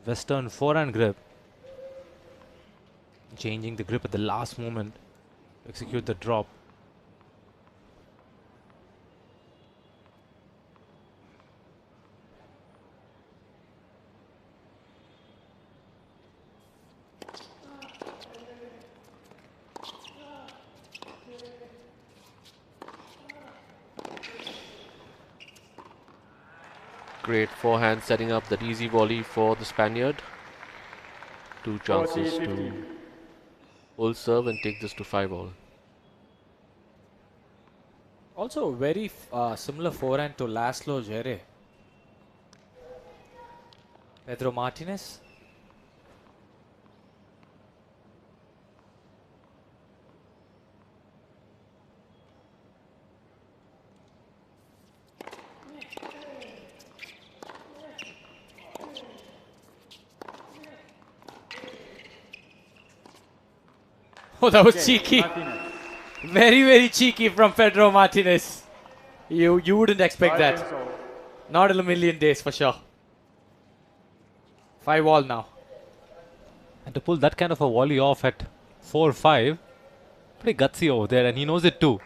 western forehand grip. Changing the grip at the last moment to execute the drop. Great forehand setting up that easy volley for the Spaniard. Two chances to full serve and take this to 5-all. Also very similar forehand to Laszlo Djere. Pedro Martinez. Oh, that was cheeky. Very, very cheeky from Pedro Martinez. You wouldn't expect that. Not in a million days for sure. 5-all now. And to pull that kind of a volley off at 4-5, pretty gutsy over there, and he knows it too.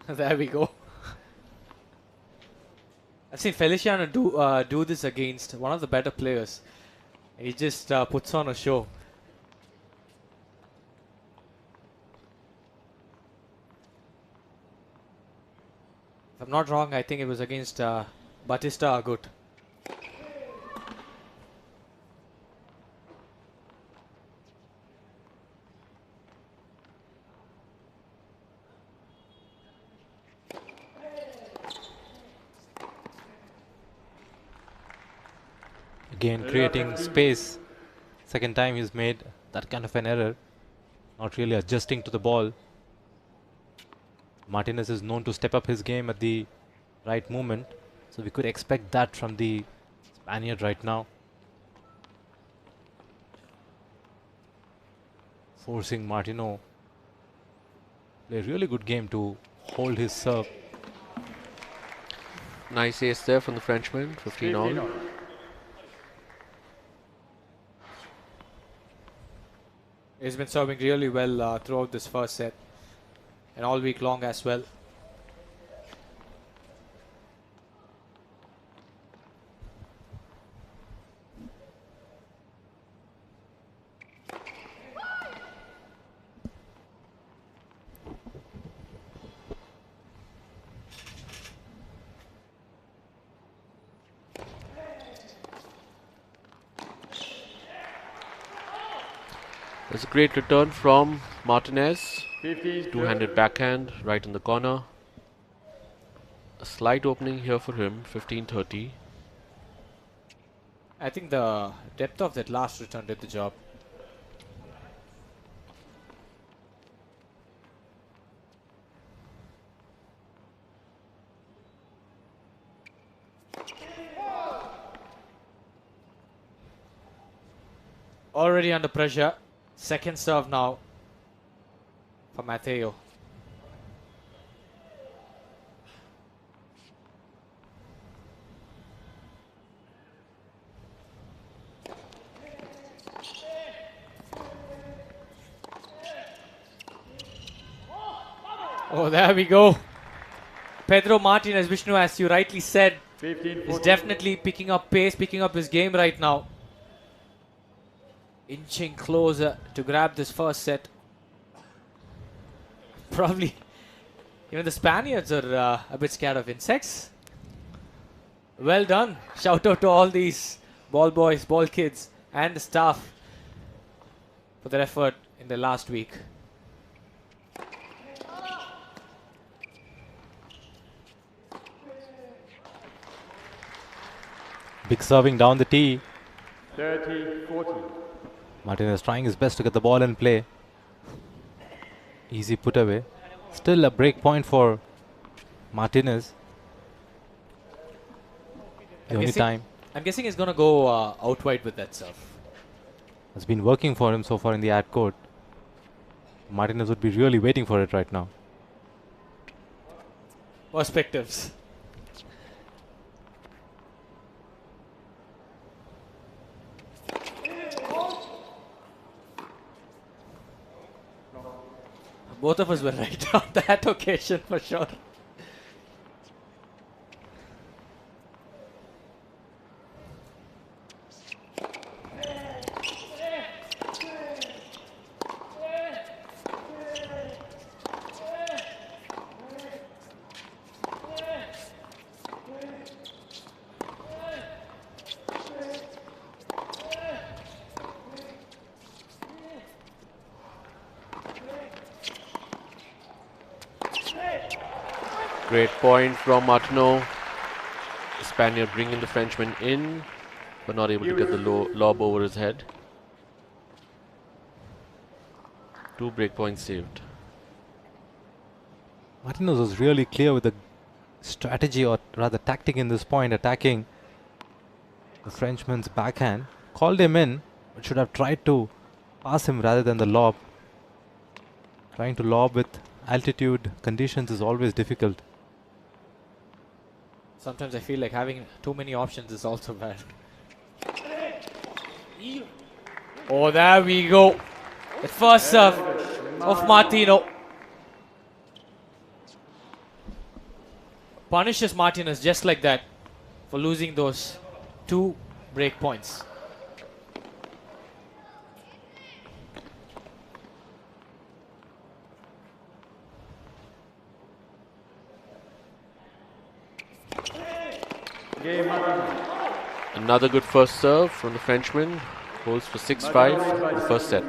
There we go. I've seen Feliciano do this against one of the better players. He just puts on a show. If I'm not wrong, I think it was against Batista Agut. Again, creating space. Second time he's made that kind of an error. Not really adjusting to the ball. Martinez is known to step up his game at the right moment. So we could expect that from the Spaniard right now. Forcing Martino play a really good game to hold his serve. Nice ace there from the Frenchman, 15 all. He's been serving really well throughout this first set and all week long as well. There's a great return from Martinez. Two-handed backhand right in the corner. A slight opening here for him, 15-30. I think the depth of that last return did the job. Already under pressure. Second serve now for Matteo. Oh, there we go. Pedro Martinez, Vishnu, as you rightly said, is definitely picking up pace, picking up his game right now. Inching closer to grab this first set. Probably even the Spaniards are a bit scared of insects. Well done. Shout out to all these ball boys, ball kids and the staff for their effort in the last week. Big serving down the tee. 30-40. Martinez trying his best to get the ball in play. Easy put away. Still a break point for Martinez. The only time. I'm guessing he's going to go out wide with that serve. It's been working for him so far in the ad court. Martinez would be really waiting for it right now. Perspectives. Both of us were right on that occasion for sure. Great point from Martino. The Spaniard bringing the Frenchman in, but not able to get the lob over his head. 2 break points saved. Martinez was really clear with the strategy, or rather tactic in this point, attacking the Frenchman's backhand. Called him in, but should have tried to pass him rather than the lob. Trying to lob with altitude conditions is always difficult. Sometimes I feel like having too many options is also bad. Oh, there we go. The first serve of Martino. Punishes Martinez just like that for losing those 2 break points. Another good first serve from the Frenchman. Holds for 6-5 in the first set.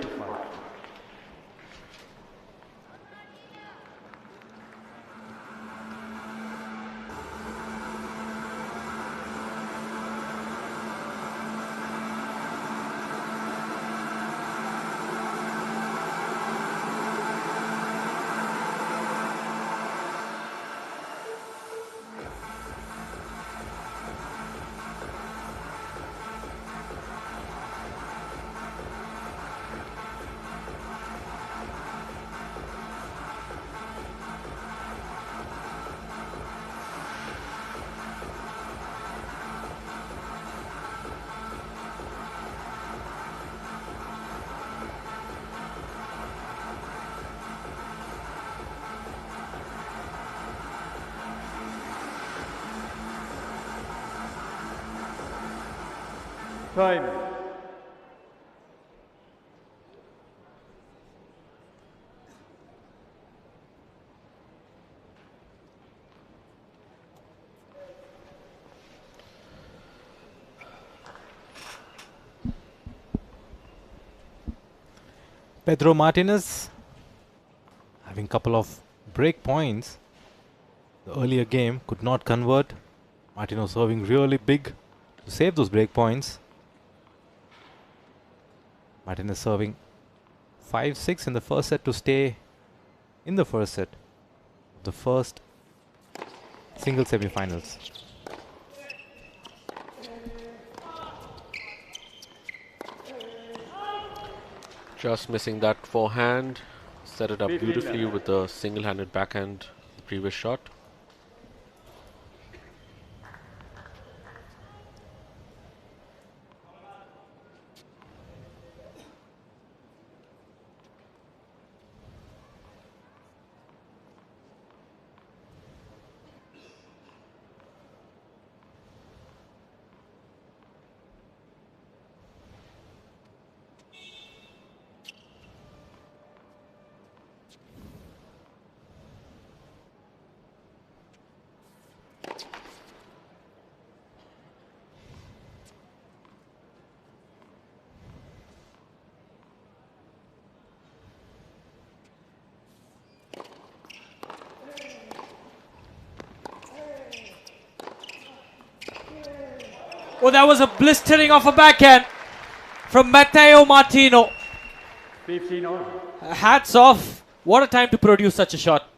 Time. Pedro Martinez having a couple of break points. The earlier game could not convert. Martinez serving really big to save those break points. Martinez serving 5-6 in the first set to stay in the first set. The first single semi-finals. Just missing that forehand. Set it up beautifully with the single-handed backhand the previous shot. Oh, that was a blistering of a backhand from Matteo Martino. 15 on. Hats off. What a time to produce such a shot.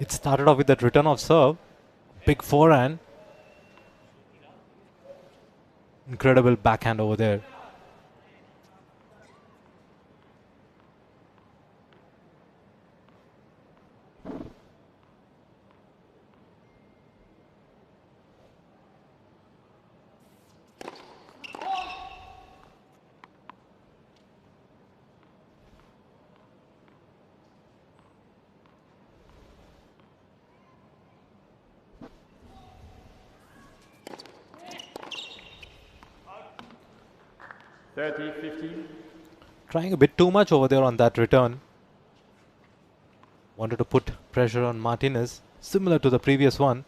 It started off with that return of serve. Big forehand. Incredible backhand over there. Trying a bit too much over there on that return. Wanted to put pressure on Martinez, similar to the previous one.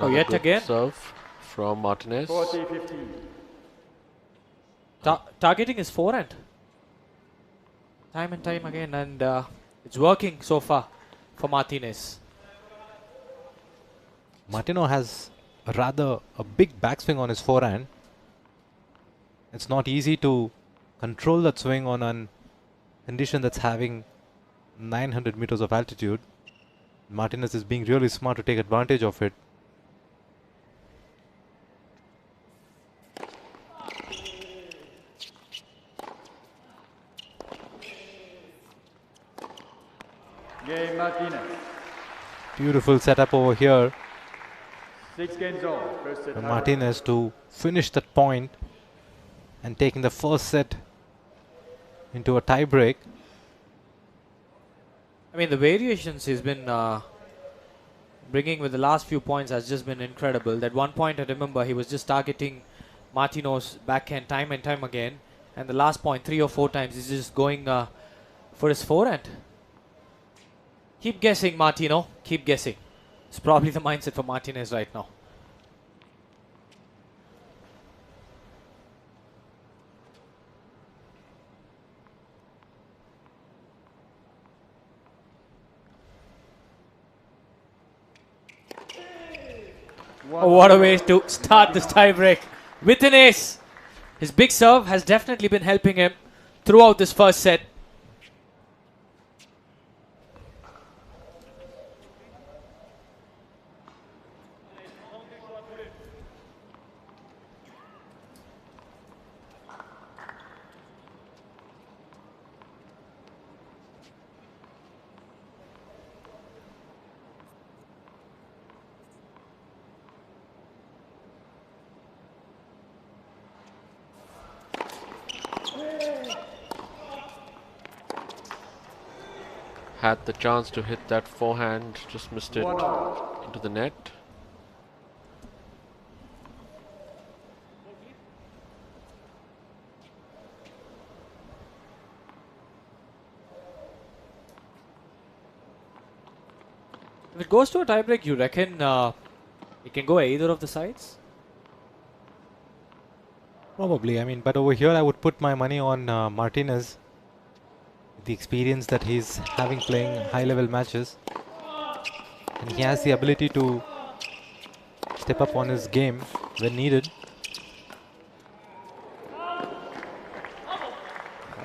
Oh, yet Good again. serve from Martinez. 40-15. Targeting his forehand. Time and time again, and it's working so far for Martinez. Martino has a big backswing on his forehand. It's not easy to control that swing on a condition that's having 900 meters of altitude. Martinez is being really smart to take advantage of it. Game Martinez. Beautiful setup over here. 6 games on. First set. Martinez to finish that point and taking the first set into a tie break. I mean, the variations he's been bringing with the last few points has just been incredible. That one point, I remember, he was just targeting Martino's backhand time and time again. And the last point, 3 or 4 times, he's just going for his forehand. Keep guessing, Martino. Keep guessing. It's probably the mindset for Martinez right now. Oh, what a way to start this tiebreak with an ace. His big serve has definitely been helping him throughout this first set. had the chance to hit that forehand, just missed it into the net. If it goes to a tiebreak, you reckon it can go either of the sides? Probably. I mean, but over here I would put my money on Martinez. The experience that he's having playing high-level matches. And he has the ability to step up on his game when needed.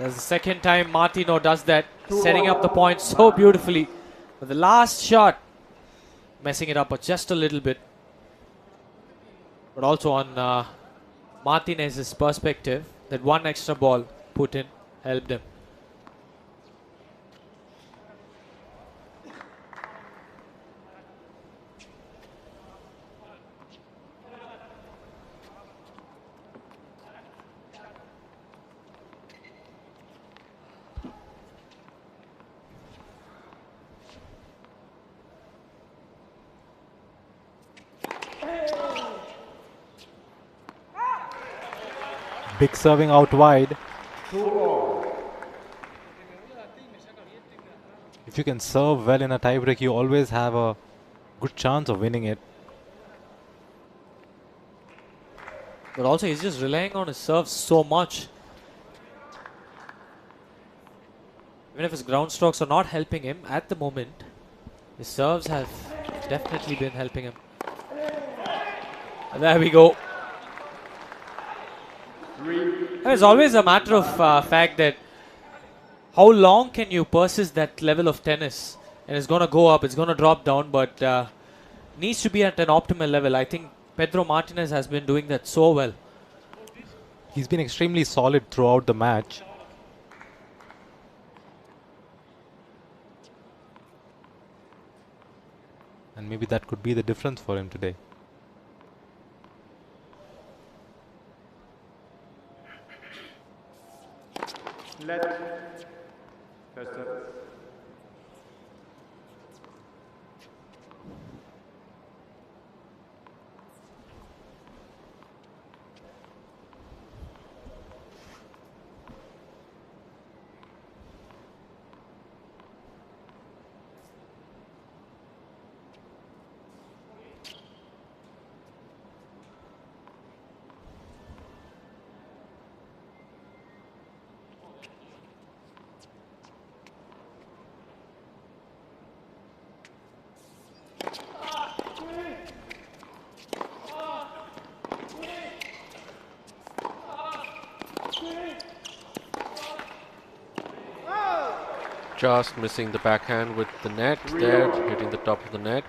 That's the second time Martino does that, setting up the point so beautifully. But the last shot, messing it up just a little bit. But also on Martinez's perspective, that one extra ball put in helped him. Big serving out wide. If you can serve well in a tiebreak, you always have a good chance of winning it. But also he's just relying on his serve so much. Even if his ground strokes are not helping him at the moment, his serves have definitely been helping him. And there we go. And it's always a matter of fact that how long can you persist that level of tennis? And it's going to go up, it's going to drop down, but needs to be at an optimal level. I think Pedro Martinez has been doing that so well. He's been extremely solid throughout the match. And maybe that could be the difference for him today. First service. Just missing the backhand with the net there, hitting the top of the net.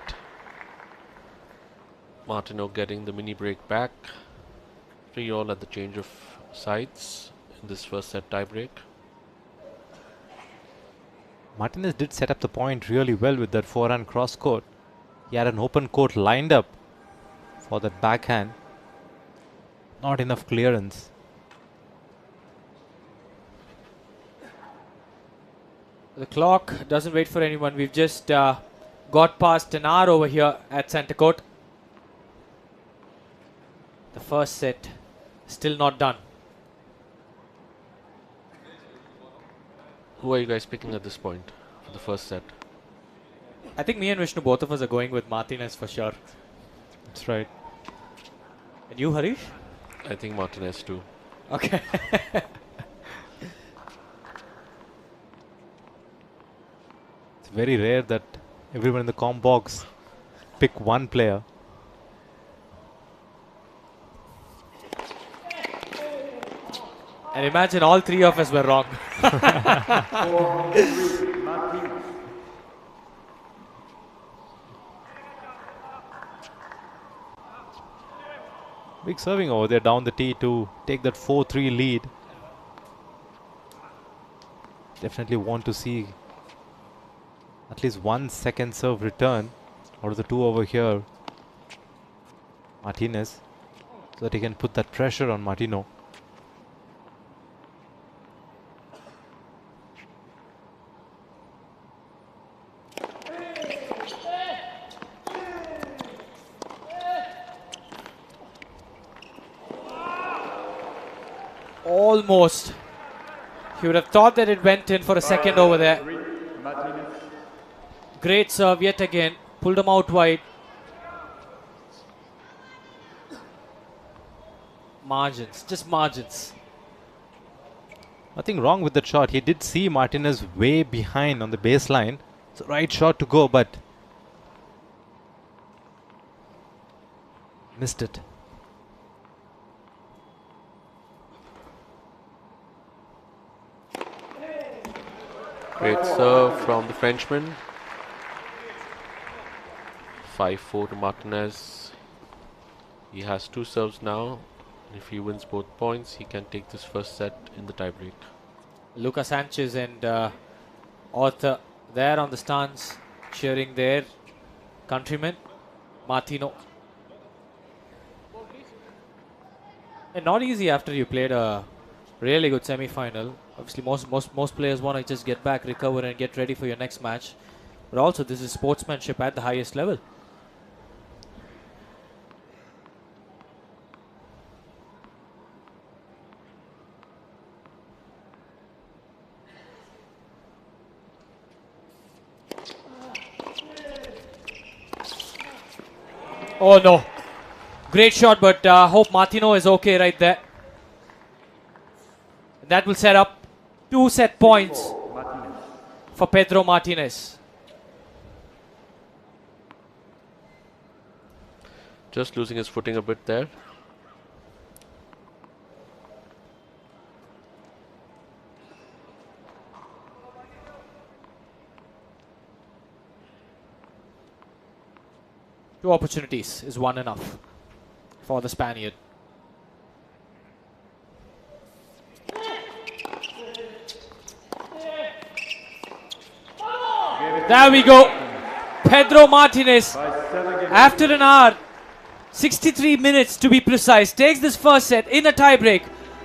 Martino getting the mini break back. 3-all at the change of sides in this first set tiebreak. Martinez did set up the point really well with that forehand cross court. He had an open court lined up for that backhand. Not enough clearance. The clock doesn't wait for anyone. We've just got past an hour over here at Centre Court. The first set still not done. Who are you guys picking at this point for the first set? I think me and Vishnu, both of us are going with Martinez for sure. That's right. And you, Harish? I think Martinez too. Okay. It's very rare that everyone in the comm box pick one player. And imagine all three of us were wrong. Big serving over there down the tee to take that 4-3 lead. Definitely want to see at least 1 second serve return out of the two over here. Martinez, so that he can put that pressure on Martino. Almost. He would have thought that it went in for a second over there. 3, Martinez. Great serve yet again. Pulled him out wide. Margins. Just margins. Nothing wrong with the shot. He did see Martinez way behind on the baseline. It's the right shot to go, but missed it. Great serve from the Frenchman. 5-4 to Martinez. He has 2 serves now. If he wins both points, he can take this first set in the tiebreak. Lucas Sanchez and Arthur there on the stands cheering their countrymen. Martino. And not easy after you played a really good semi-final. Obviously, most players want to just get back, recover, and get ready for your next match. But also, this is sportsmanship at the highest level. Oh no. Great shot, but hope Martino is okay right there. That will set up 2 set points for Pedro Martinez. Just losing his footing a bit there. Two opportunities is one enough for the Spaniard. There we go. Pedro Martinez, after an hour, 63 minutes to be precise, takes this first set in a tiebreak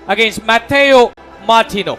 against Matteo Martino.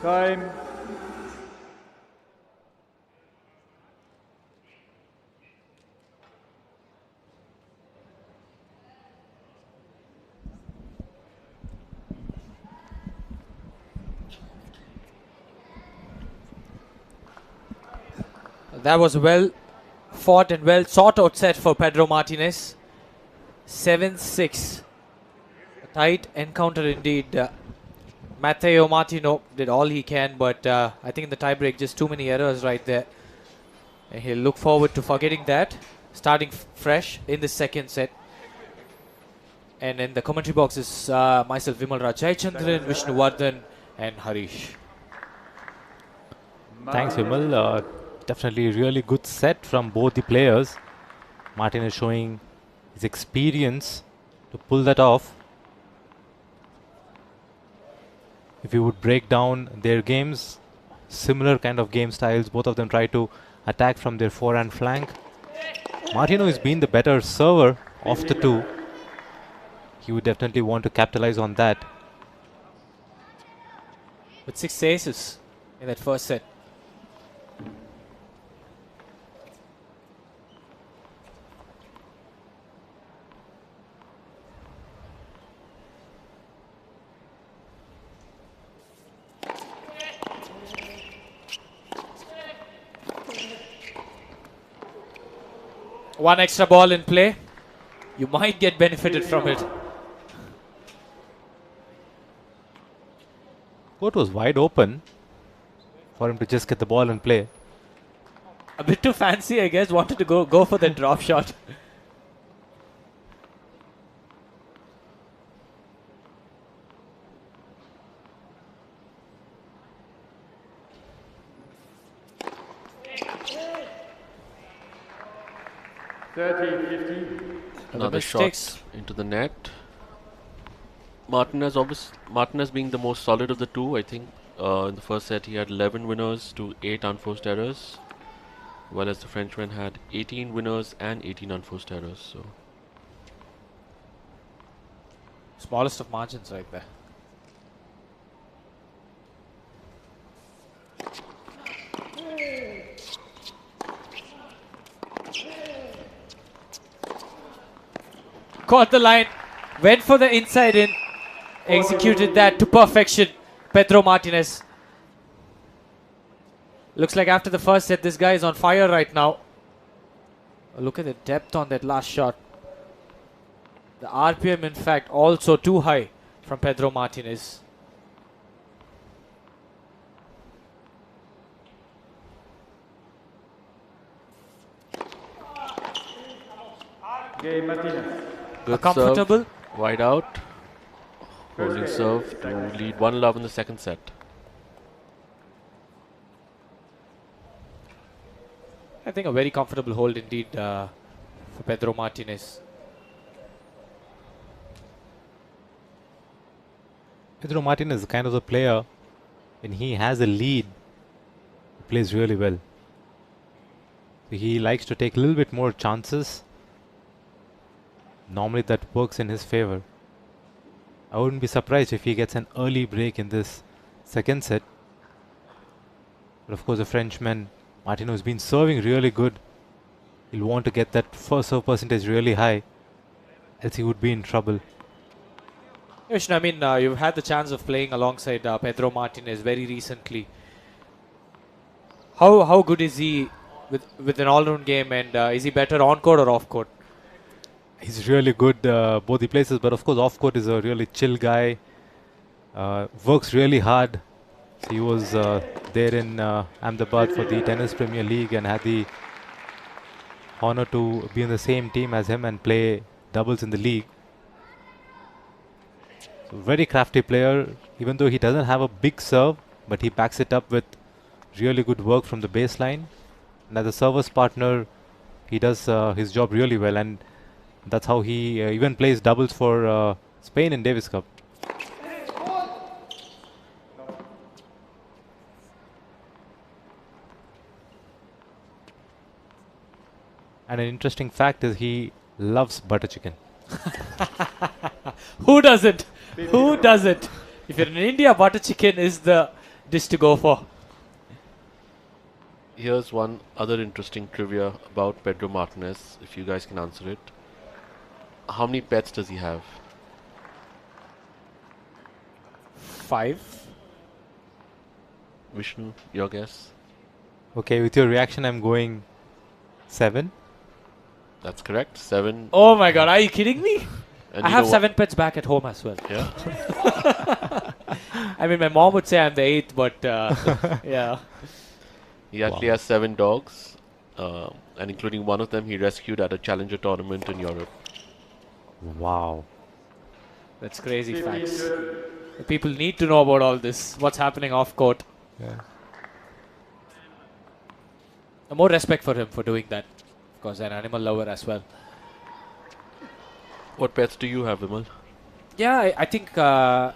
Time. That was well fought and well sought out set for Pedro Martinez. 7-6. A tight encounter indeed. Matteo Martino did all he can, but I think in the tiebreak just too many errors right there. And he'll look forward to forgetting that. Starting fresh in the second set. And in the commentary box is myself, Vimal Raj Jayachandran, Vishnuvardhan and Harish. Thanks, Vimal. Definitely really good set from both the players. Martin is showing his experience to pull that off. If you would break down their games, similar kind of game styles, both of them try to attack from their forehand flank. Martino has been the better server of the two. He would definitely want to capitalize on that. With 6 aces in that first set. One extra ball in play. You might get benefited from it. Court was wide open for him to just get the ball and play. A bit too fancy, I guess. Wanted to go for the drop shot. Another shot into the net. Martinez being the most solid of the two. I think in the first set he had 11 winners to 8 unforced errors, while as the Frenchman had 18 winners and 18 unforced errors. So Smallest of margins right there. Caught the line, went for the inside in, executed that to perfection. Pedro Martinez. Looks like after the first set, this guy is on fire right now. Look at the depth on that last shot. The RPM, in fact, also too high from Pedro Martinez. Game Martinez. good Comfortable. serve, wide out, holding serve to lead 1-love in the second set. I think a very comfortable hold indeed for Pedro Martinez. Pedro Martinez is kind of the player, when he has a lead, he plays really well. He likes to take a little bit more chances. Normally that works in his favor. I wouldn't be surprised if he gets an early break in this second set. But of course the Frenchman, Martino, has been serving really good. He'll want to get that first serve percentage really high, else he would be in trouble. Vishnu, I mean, you've had the chance of playing alongside Pedro Martinez very recently. How good is he with an all-round game, and is he better on-court or off-court? He's really good both the places, but of course off-court is a really chill guy. Works really hard. So he was there in Ahmedabad for the Tennis Premier League and had the honor to be in the same team as him and play doubles in the league. So very crafty player, even though he doesn't have a big serve, but he backs it up with really good work from the baseline. And as a service partner, he does his job really well, and that's how he even plays doubles for Spain in Davis Cup. And an interesting fact is he loves butter chicken. Who doesn't? Who doesn't? If you're in India, butter chicken is the dish to go for. Here's one other interesting trivia about Pedro Martinez, if you guys can answer it. How many pets does he have? 5. Vishnu, your guess? Okay, with your reaction, I'm going 7. That's correct. 7. Oh my god, are you kidding me? And I you have know 7 pets back at home as well. Yeah. I mean, my mom would say I'm the 8th, but yeah. He actually has 7 dogs, and including one of them he rescued at a Challenger tournament in Europe. Wow. That's crazy facts. The people need to know about all this, what's happening off court. Yeah. More respect for him for doing that. Of course, an animal lover as well. What pets do you have, Vimal? Yeah, I think out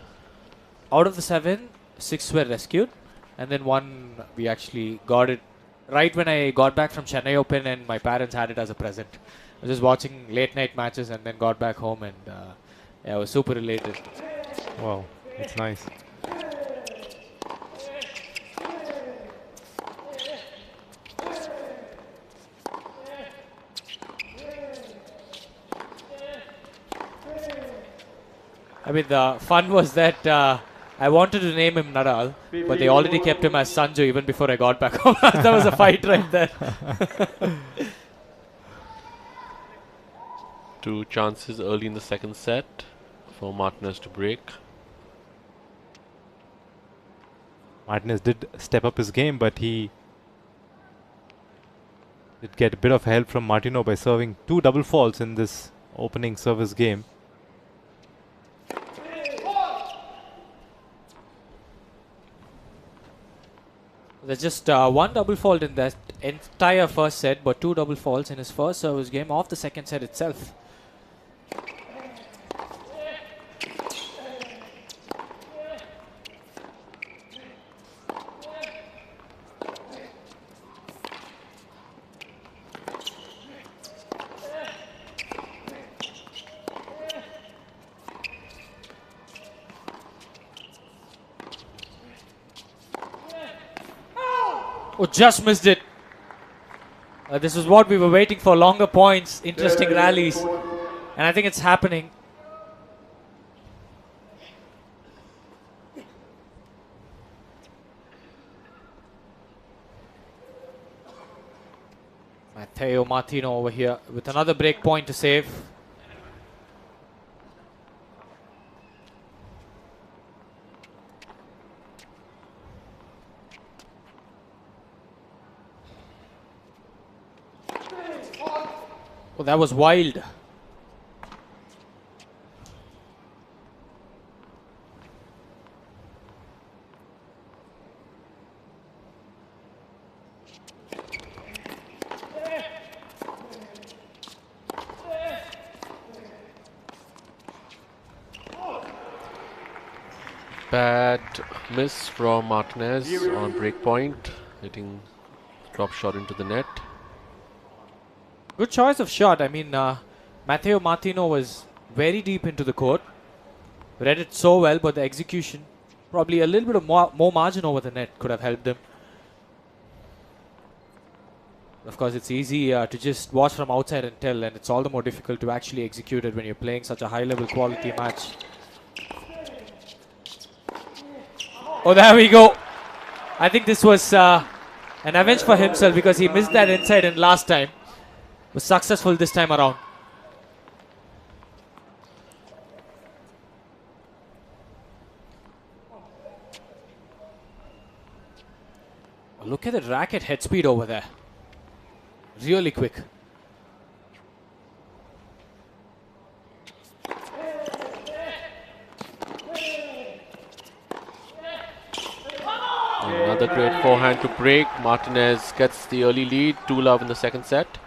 of the 7, 6 were rescued. And then one, we actually got it right when I got back from Chennai Open and my parents had it as a present. I was just watching late night matches and then got back home and yeah, I was super elated. Wow, that's nice. I mean, the fun was that I wanted to name him Nadal, but they already kept him as Sanju even before I got back home. That was a fight right there. 2 chances early in the second set for Martinez to break. Martinez did step up his game, but he did get a bit of help from Martino by serving 2 double faults in this opening service game. There's just 1 double fault in that entire first set, but 2 double faults in his first service game of the second set itself. Oh, just missed it. This is what we were waiting for, longer points, interesting rallies. And I think it's happening. Matteo Martino over here with another break point to save. Oh, that was wild. Bad miss from Martinez on break point, hitting drop shot into the net. Good choice of shot. I mean, Matteo Martino was very deep into the court. Read it so well, but the execution, probably a little bit of more margin over the net could have helped him. Of course, it's easy to just watch from outside and tell, and it's all the more difficult to actually execute it when you're playing such a high-level quality match. Oh, there we go. I think this was an avenge for himself because he missed that inside and last time. Was successful this time around. Look at the racket head speed over there. Really quick. Another great forehand to break. Martinez gets the early lead, 2-love in the second set.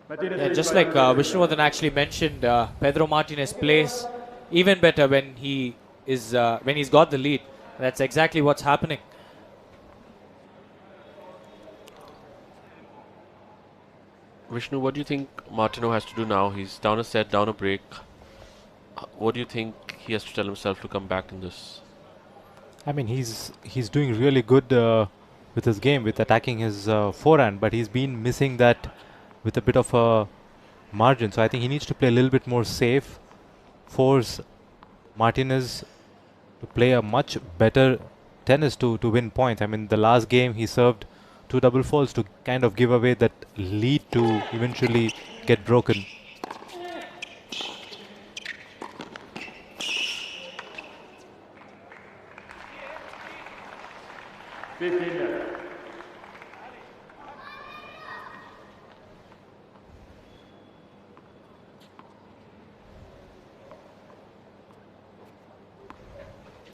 Yeah, just like Vishnuvardhan actually mentioned, Pedro Martinez plays even better when he's got the lead. That's exactly what's happening. Vishnu, what do you think Martino has to do now? He's down a set, down a break. What do you think he has to tell himself to come back in this. I mean, he's doing really good with his game, with attacking his forehand, but he's been missing that with a bit of a margin. So I think he needs to play a little bit more safe, force Martinez to play a much better tennis to win points. I mean, the last game he served 2 double faults to kind of give away that lead to eventually get broken.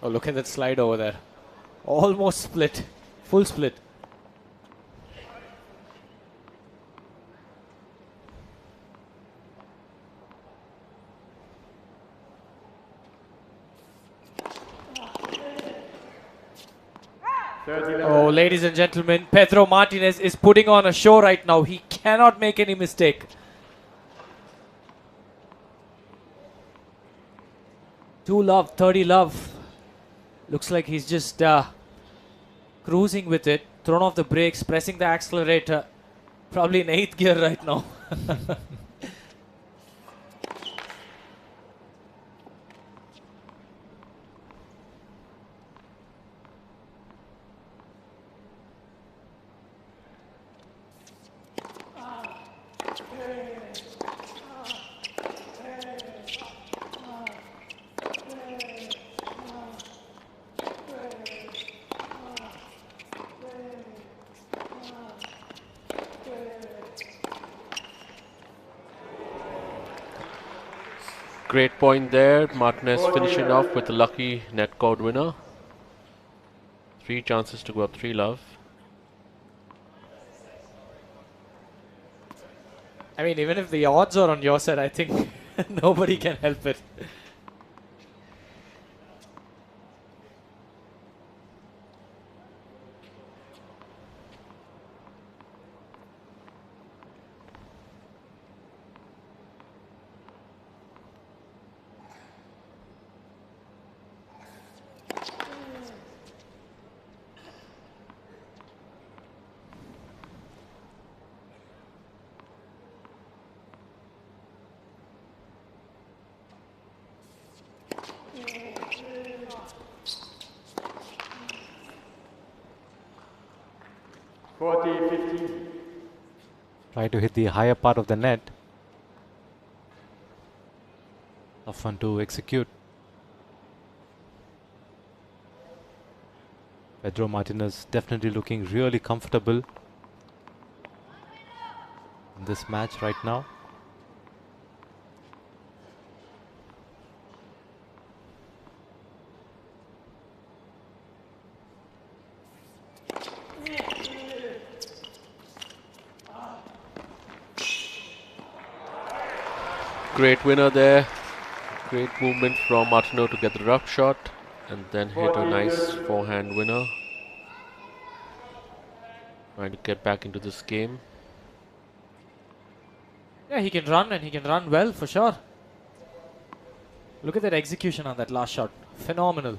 Oh, look at that slide over there. Almost split. Full split. Oh, ladies and gentlemen, Pedro Martinez is putting on a show right now. He cannot make any mistake. 2 love, 30 love. Looks like he's just cruising with it. Thrown off the brakes, pressing the accelerator. Probably in 8th gear right now. Great point there. Martinez finishing off with a lucky net cord winner. 3 chances to go up 3 love. I mean, even if the odds are on your side, I think nobody can help it. Try to hit the higher part of the net. Tough one to execute. Pedro Martinez definitely looking really comfortable in this match right now. Great winner there. Great movement from Martino to get the rough shot and then hit a nice forehand winner. Trying to get back into this game. Yeah, he can run and he can run well for sure. Look at that execution on that last shot. Phenomenal.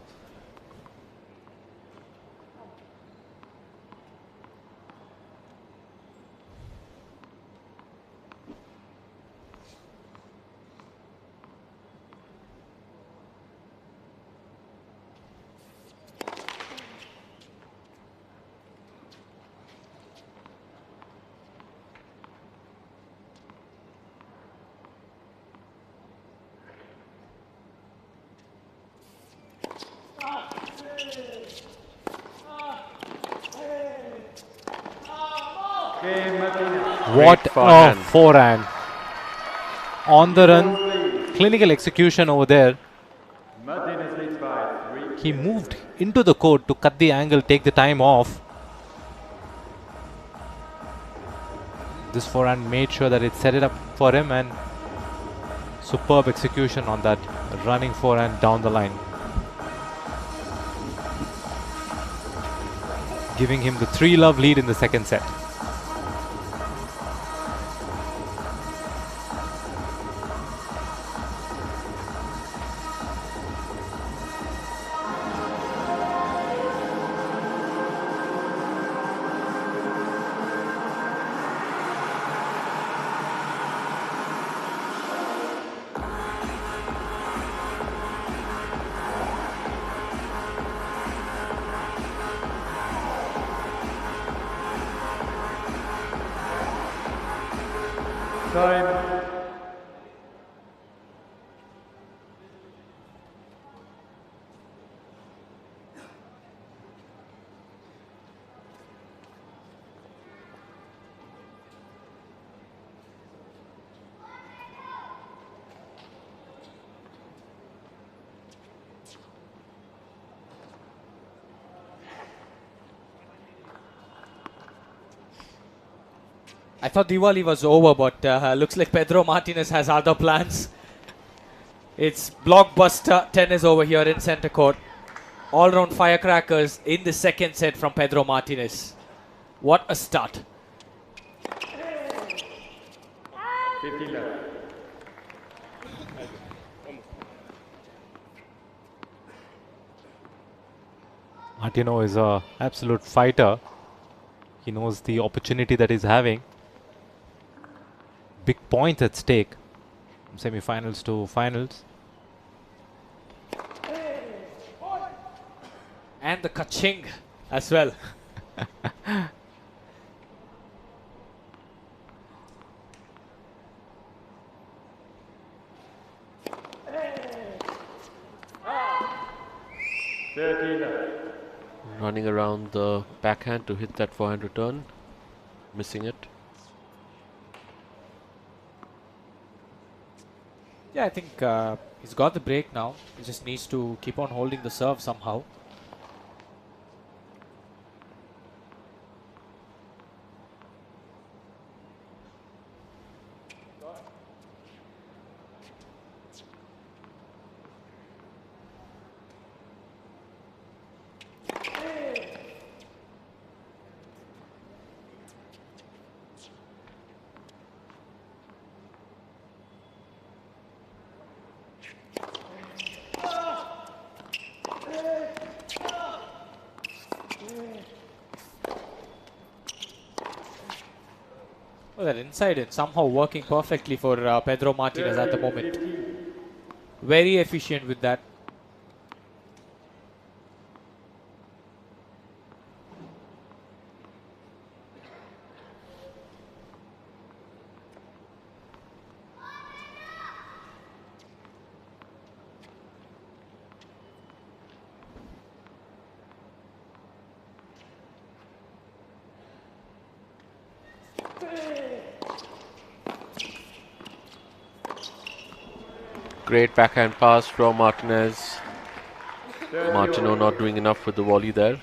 What a forehand. On the run, clinical execution over there. He moved into the court to cut the angle, take the time off. This forehand made sure that it set it up for him, and superb execution on that running forehand down the line, giving him the 3-love lead in the second set. Time. I thought Diwali was over, but looks like Pedro Martinez has other plans. It's blockbuster tennis over here in center court. All-round firecrackers in the second set from Pedro Martinez. What a start. 15 left. Martino is an absolute fighter. He knows the opportunity that he's having. Big points at stake. Semi-finals to finals. And the kaching as well. Running around the backhand to hit that forehand return. Missing it. Yeah, I think he's got the break now. He just needs to keep on holding the serve somehow. Well, that inside is somehow working perfectly for Pedro Martinez at the moment. Very efficient with that. Great backhand pass from Martinez. Martino not doing enough with the volley there.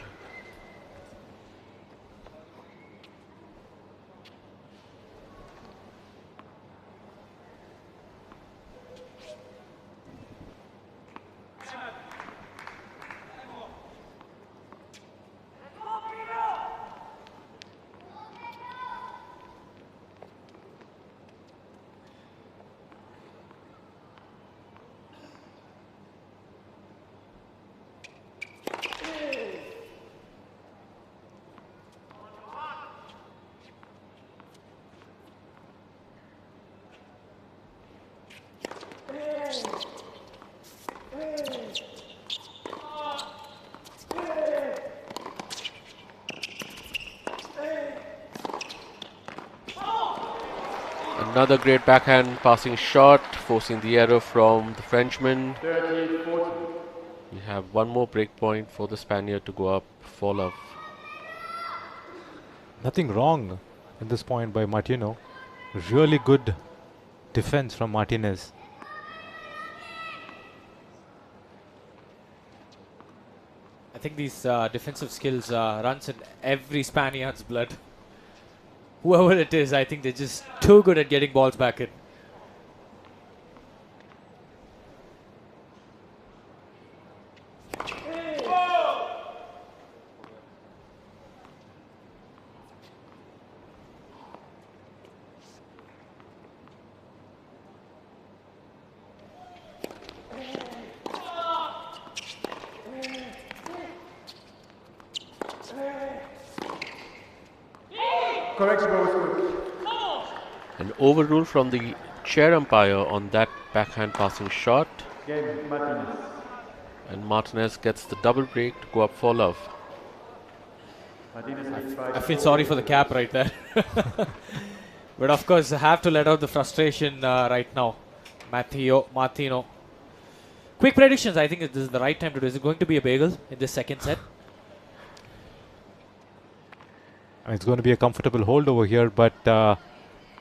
Another great backhand passing shot, forcing the error from the Frenchman. We have one more break point for the Spaniard to go up for love. Nothing wrong at this point by Martino. Really good defense from Martinez. I think these defensive skills runs in every Spaniard's blood. Whoever it is, I think they're just too good at getting balls back in. An overrule from the chair umpire on that backhand passing shot. And Martinez gets the double break to go up for love. I feel sorry for the cap right there. But of course, I have to let out the frustration right now. Martino. Quick predictions. I think this is the right time to do. Is it going to be a bagel in this second set? It's going to be a comfortable hold over here, but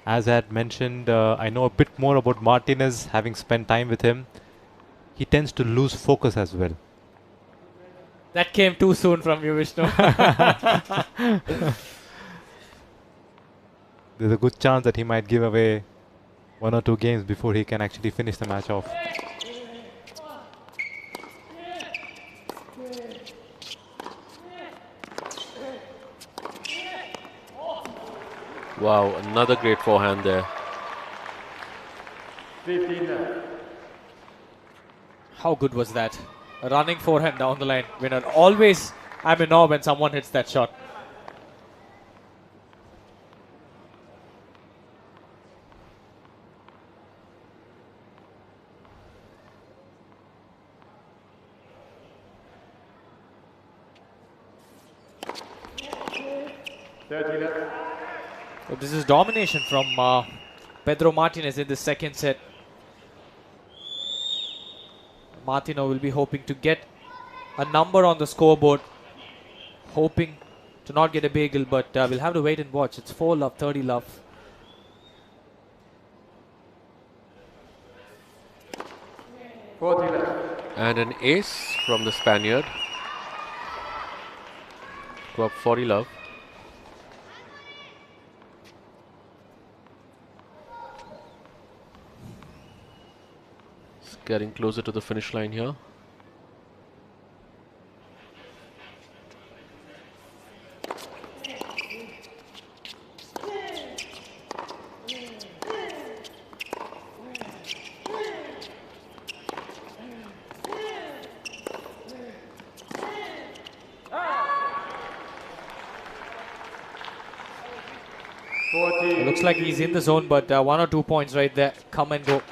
as I had mentioned, I know a bit more about Martinez, having spent time with him. He tends to lose focus as well. That came too soon from you, Vishnu. There's a good chance that he might give away 1 or 2 games before he can actually finish the match off. Wow, another great forehand there. 15 left. How good was that? A running forehand down the line. Winner. Always I'm in awe when someone hits that shot. So this is domination from Pedro Martinez in the second set. Martino will be hoping to get a number on the scoreboard, hoping to not get a bagel, but we'll have to wait and watch. It's 4 love, 30 love. And an ace from the Spaniard. Go up 40 love. It's getting closer to the finish line here. Looks like he's in the zone, but 1 or 2 points right there. Come and go.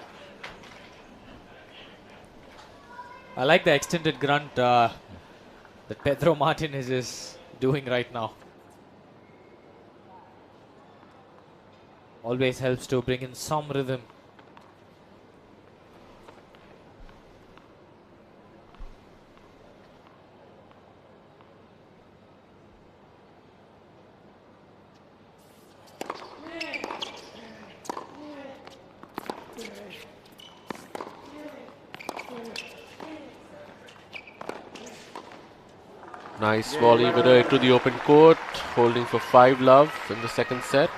I like the extended grunt that Pedro Martinez is doing right now. Always helps to bring in some rhythm. Nice volley winner to the open court, holding for 5 love in the second set.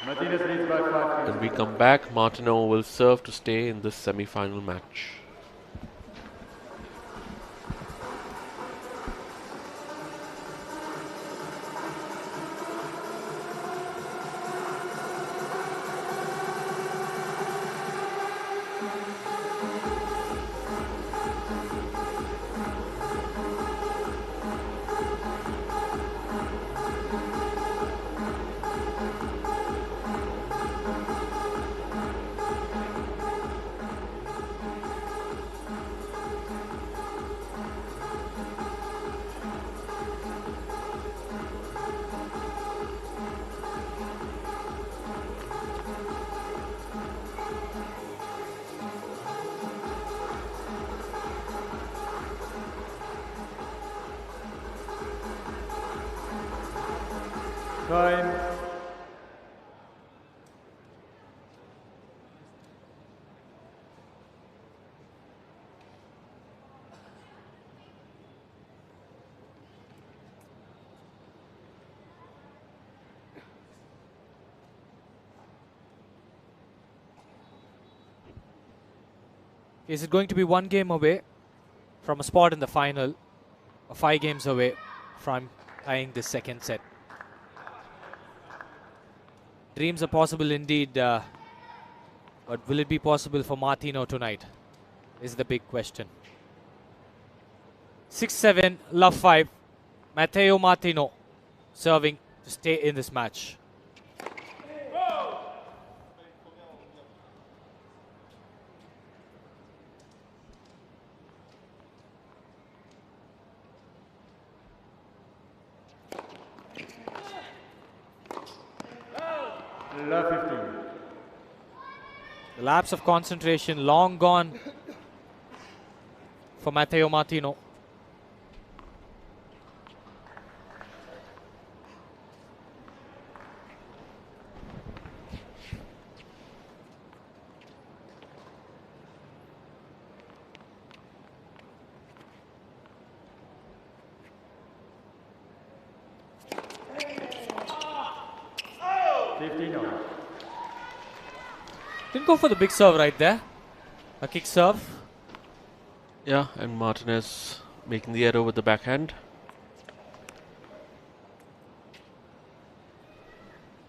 When we come back, Martino will serve to stay in this semi-final match. Time. Is it going to be 1 game away from a spot in the final, or 5 games away from tying the second set? Dreams are possible indeed, but will it be possible for Martino tonight? Is the big question. 6-7, love 5. Matteo Martino serving to stay in this match. Love 15. The lapse of concentration long gone for Matteo Martino. Didn't go for the big serve right there. A kick serve. Yeah, and Martinez making the error with the backhand.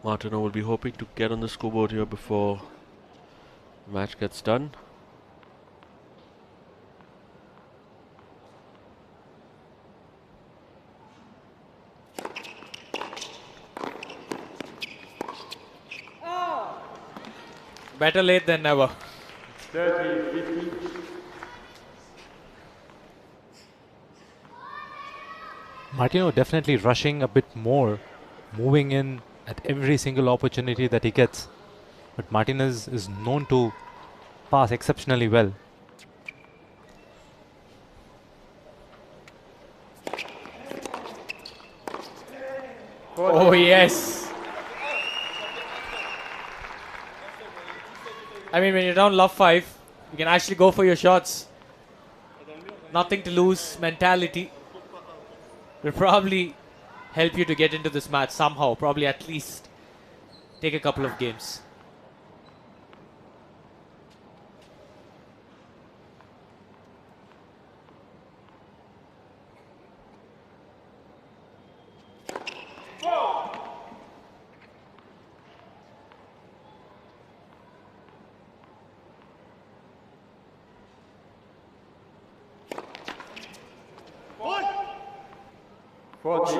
Martino will be hoping to get on the scoreboard here before the match gets done. Better late than never. 30-15. Martino definitely rushing a bit more, moving in at every single opportunity that he gets. But Martinez is known to pass exceptionally well. Oh yes. I mean, when you're down love 5, you can actually go for your shots. Nothing to lose mentality will probably help you to get into this match somehow. Probably at least take a couple of games.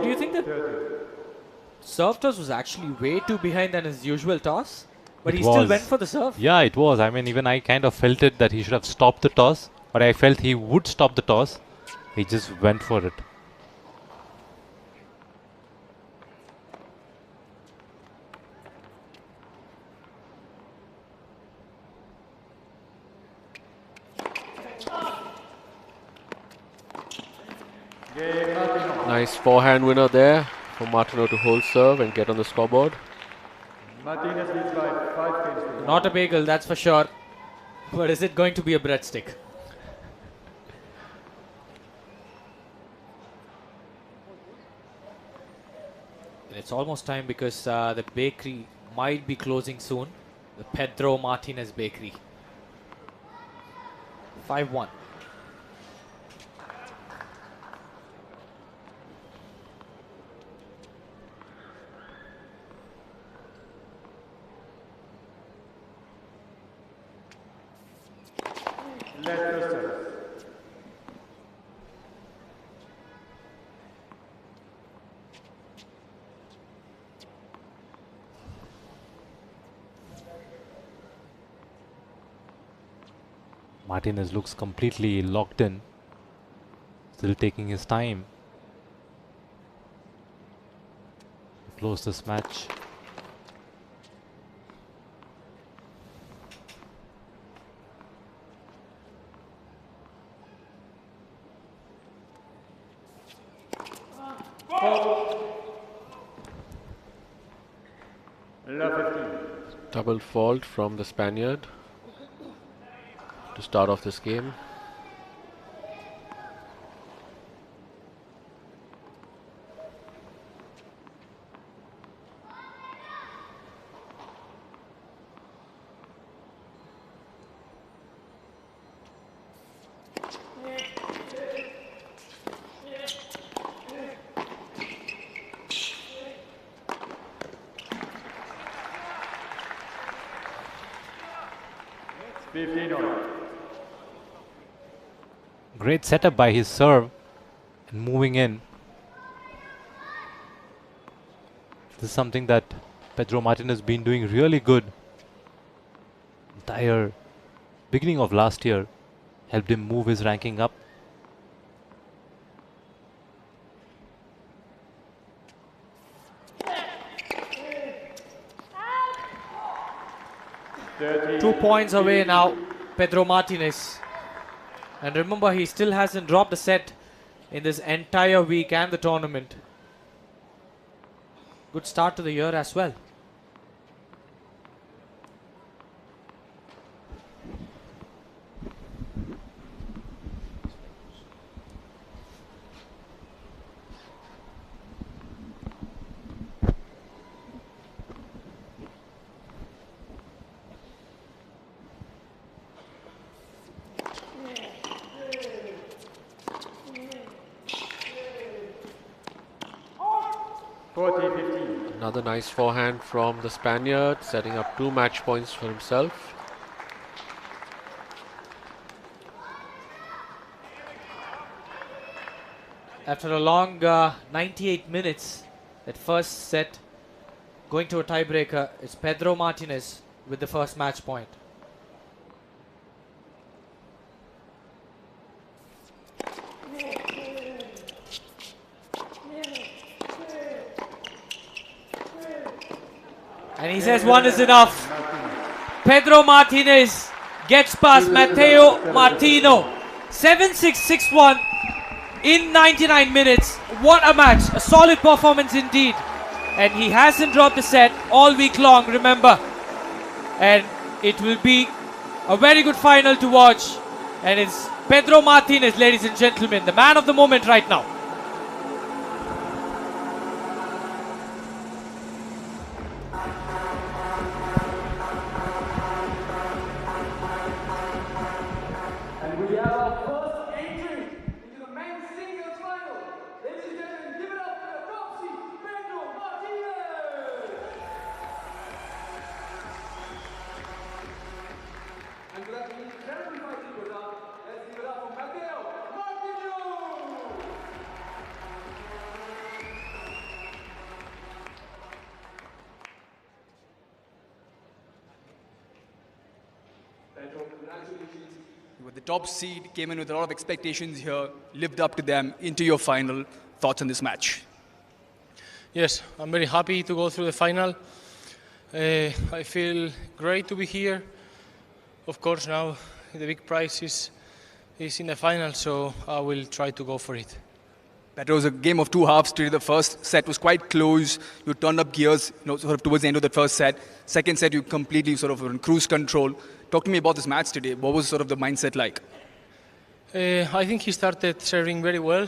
Do you think that serve toss was actually way too behind than his usual toss? But he still went for the serve? Yeah, it was. I mean, even I kind of felt it that he should have stopped the toss. But I felt he would stop the toss. He just went for it. Nice forehand winner there for Martino to hold serve and get on the scoreboard. Martinez leads by 5 games to 1. Not a bagel, that's for sure. But is it going to be a breadstick? And it's almost time because the bakery might be closing soon. The Pedro Martinez Bakery. 5-1. Martinez looks completely locked in, still taking his time to close this match. Double fault from the Spaniard to start off this game. Great setup by his serve and moving in. This is something that Pedro Martinez has been doing really good. Entire beginning of last year helped him move his ranking up. 2 points away now, Pedro Martinez. And remember, he still hasn't dropped a set in this entire week and the tournament. Good start to the year as well. Another nice forehand from the Spaniard, setting up 2 match points for himself. After a long 98 minutes, that first set going to a tiebreaker, it's Pedro Martinez with the first match point. And he says one is enough. Pedro Martinez gets past Matteo Martino. 7-6, 6-1 in 99 minutes. What a match. A solid performance indeed. And he hasn't dropped the set all week long, remember. And it will be a very good final to watch. And it's Pedro Martinez, ladies and gentlemen, the man of the moment right now. You were the top seed, came in with a lot of expectations here, lived up to them, into your final. Thoughts on this match? Yes, I'm very happy to go through the final. I feel great to be here. Of course, now the big prize is in the final, so I will try to go for it. That was a game of 2 halves. Today, the first set was quite close. You turned up gears, sort of towards the end of the first set. Second set, you completely sort of were in cruise control. Talk to me about this match today. What was sort of the mindset like? I think he started serving very well.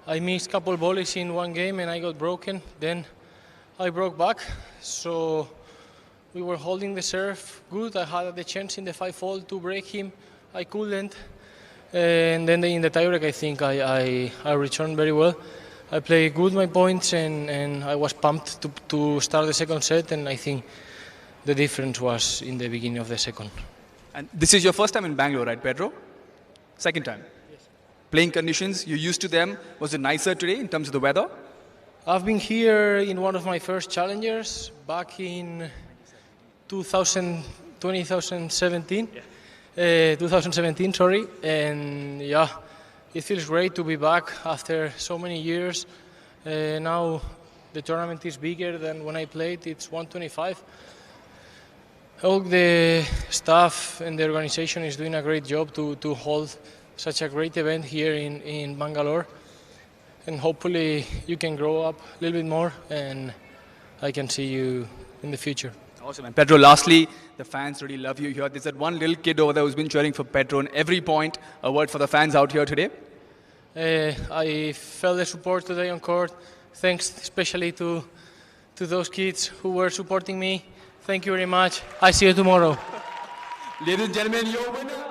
I missed a couple volleys in one game and I got broken. Then I broke back. So we were holding the serve good. I had the chance in the 5-hole to break him. I couldn't. And then in the tiebreak, I think I returned very well. I played good my points and I was pumped to start the second set, and I think the difference was in the beginning of the second. And this is your first time in Bangalore, right, Pedro? Second time? Yes. Playing conditions, you're used to them. Was it nicer today in terms of the weather? I've been here in one of my first challengers back in 2017. Yeah. 2017, sorry, and yeah, it feels great to be back after so many years. Now the tournament is bigger than when I played. It's 125. All the staff and the organization is doing a great job to hold such a great event here in Bangalore, and hopefully you can grow up a little bit more and I can see you in the future. Awesome. And Pedro, lastly, the fans really love you here. There's that one little kid over there who's been cheering for Pedro on every point. A word for the fans out here today? I felt the support today on court. Thanks especially to those kids who were supporting me. Thank you very much. I see you tomorrow. Ladies and gentlemen, your winner.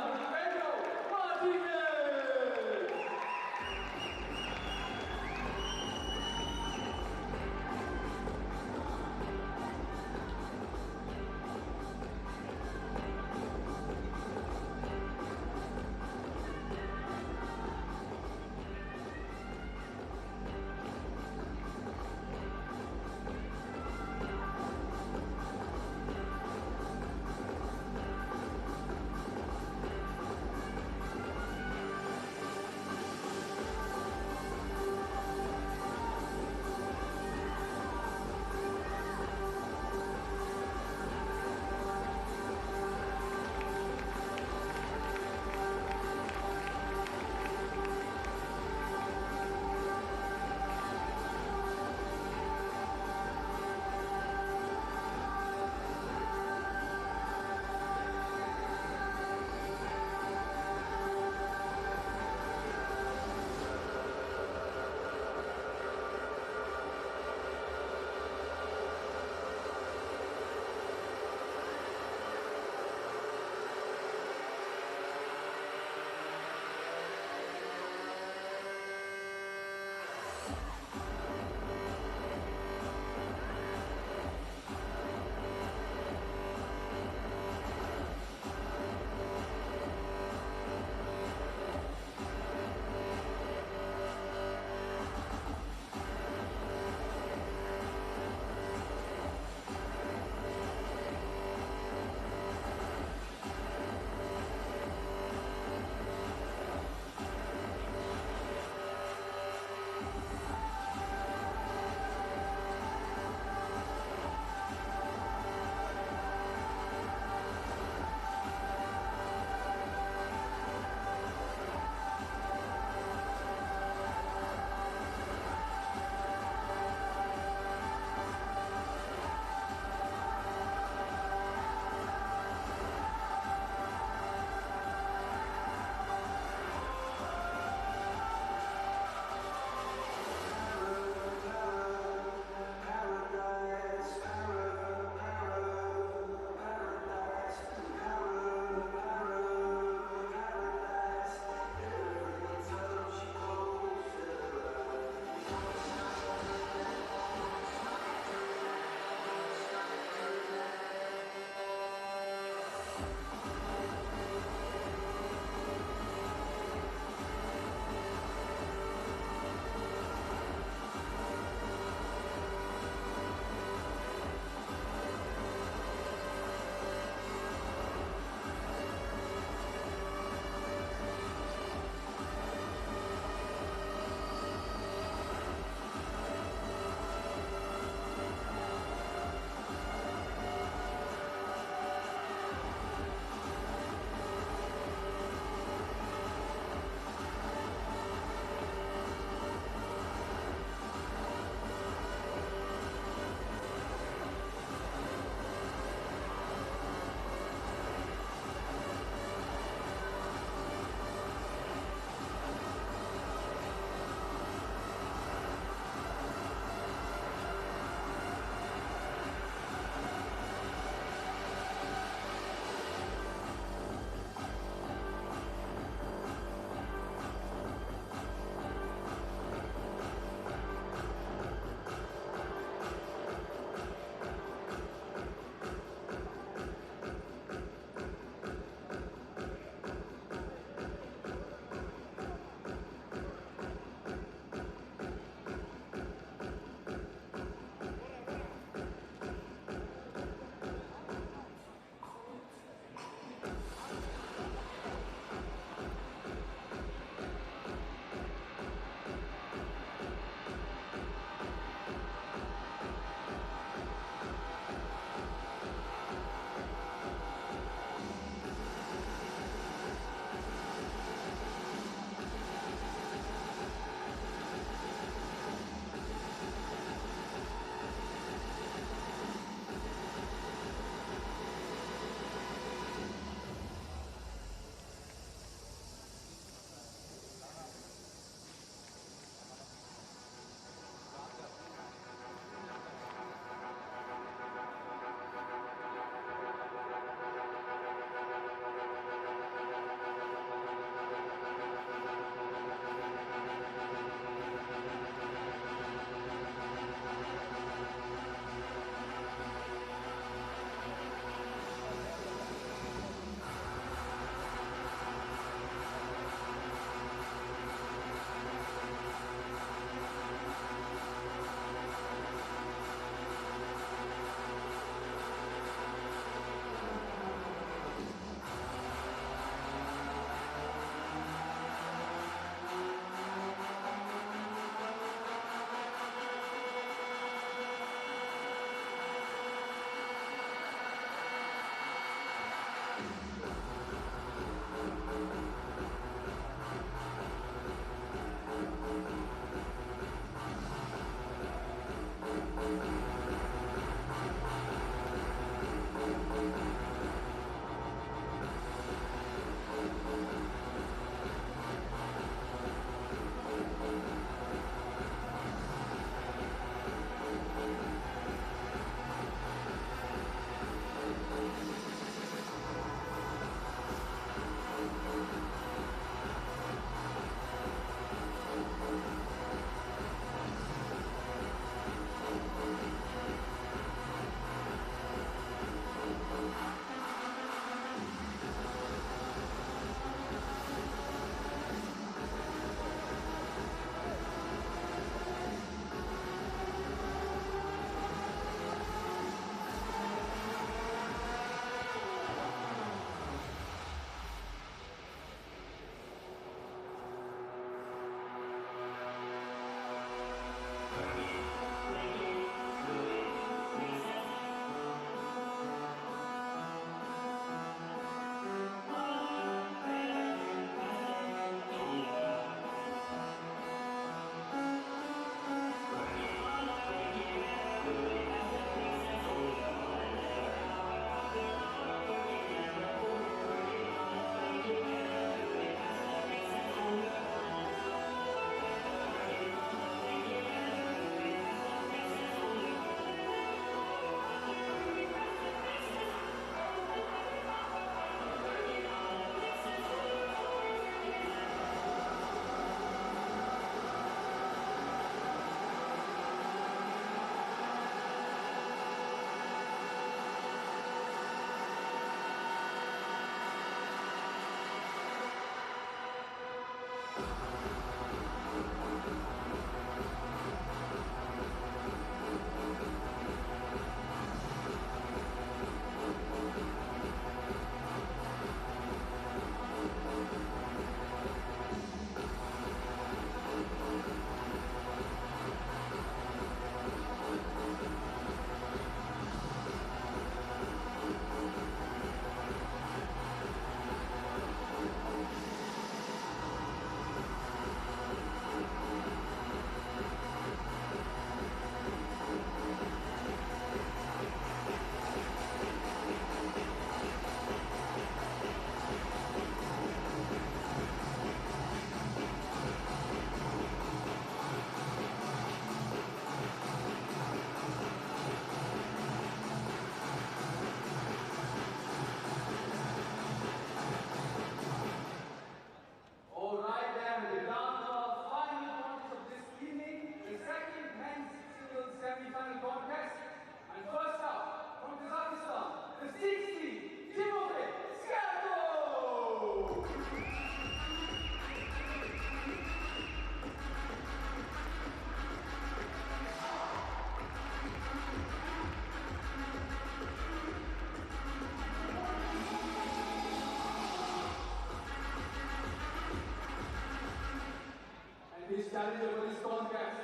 challenger for this contest.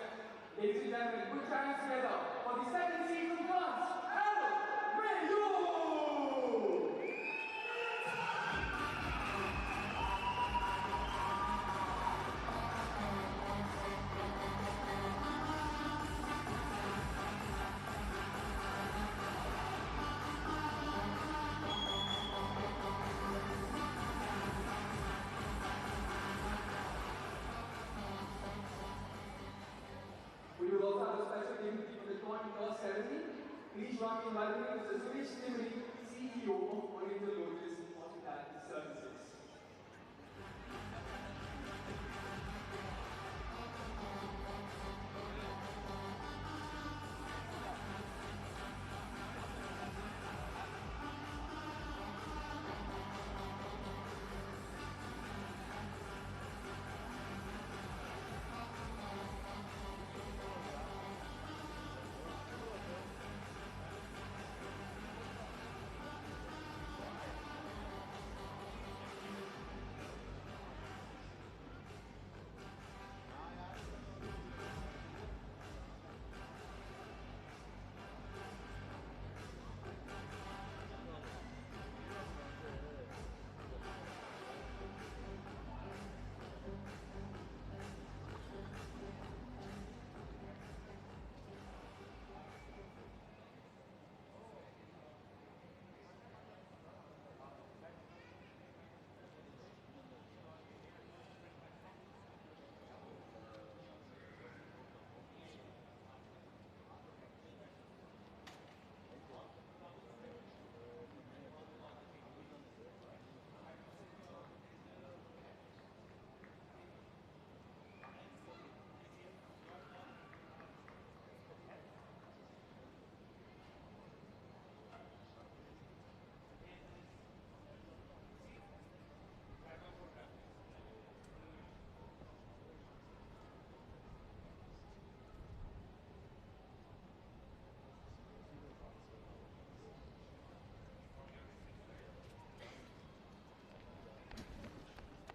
Ladies and gentlemen, put your hands together for the second seed from France, Bengaluru! We will also have a special dignity for the coin toss ceremony. Please join me in welcoming Mr. Suresh, CEO of Oberleitner Hospitality Services.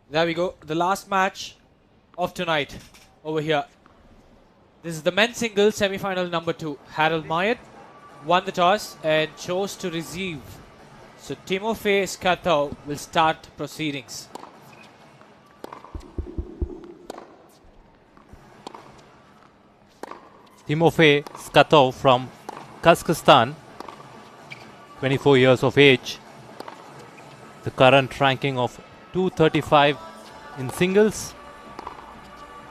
There we go. The last match of tonight over here. This is the men's singles semi-final number 2. Harold Mayet won the toss and chose to receive. So Timofey Skatov will start proceedings. Timofey Skatov from Kazakhstan, 24 years of age. The current ranking of 235 in singles.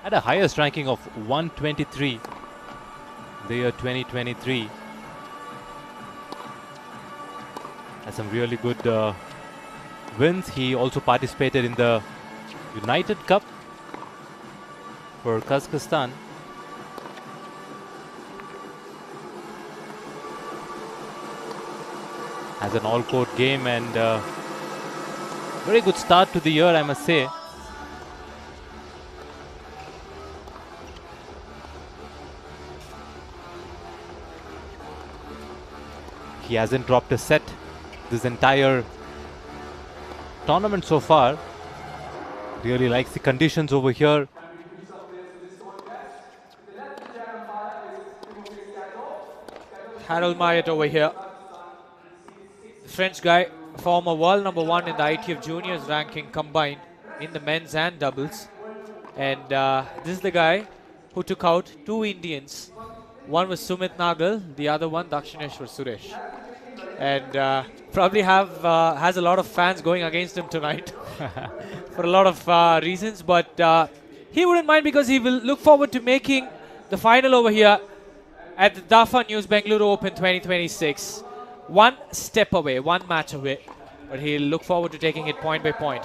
Had a highest ranking of 123 the year 2023. Had some really good wins. He also participated in the United Cup for Kazakhstan. Has an all-court game and very good start to the year, I must say. He hasn't dropped a set this entire tournament so far. Really likes the conditions over here. Harold Mayet over here. The French guy, former world number 1 in the ITF juniors ranking combined in the men's and doubles. And this is the guy who took out 2 Indians. One was Sumit Nagal, the other one Dhakshineswar Suresh. And probably has a lot of fans going against him tonight for a lot of reasons. But he wouldn't mind because he will look forward to making the final over here at the DAFA News Bengaluru Open 2026. One step away, one match away. But he'll look forward to taking it point by point.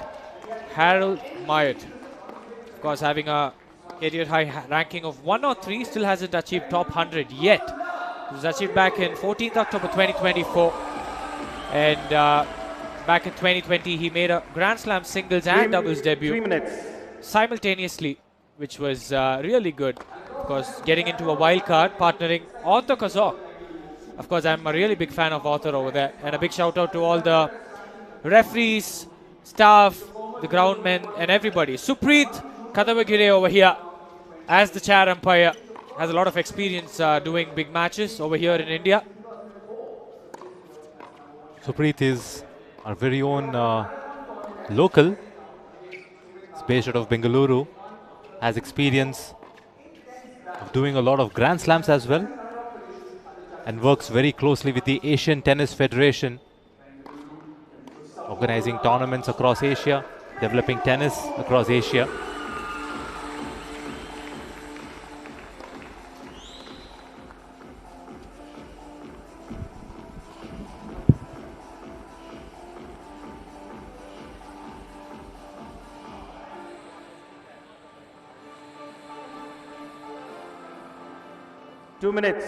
Harold Mayet, of course, having a career high ranking of 103, still hasn't achieved top 100 yet. It was achieved back in 14th October 2024. And back in 2020, he made a Grand Slam singles and doubles debut 3 minutes. simultaneously, which was really good. Of course, getting into a wild card, partnering Arthur Kazak. Of course, I'm a really big fan of Arthur over there. And a big shout out to all the referees, staff, the groundmen, and everybody. Supreet Kadavagire over here. as the chair umpire, has a lot of experience doing big matches over here in India. Supreet is our very own local. He's based out of Bengaluru. Has experience of doing a lot of Grand Slams as well. And works very closely with the Asian Tennis Federation, organizing tournaments across Asia, developing tennis across Asia. Two minutes.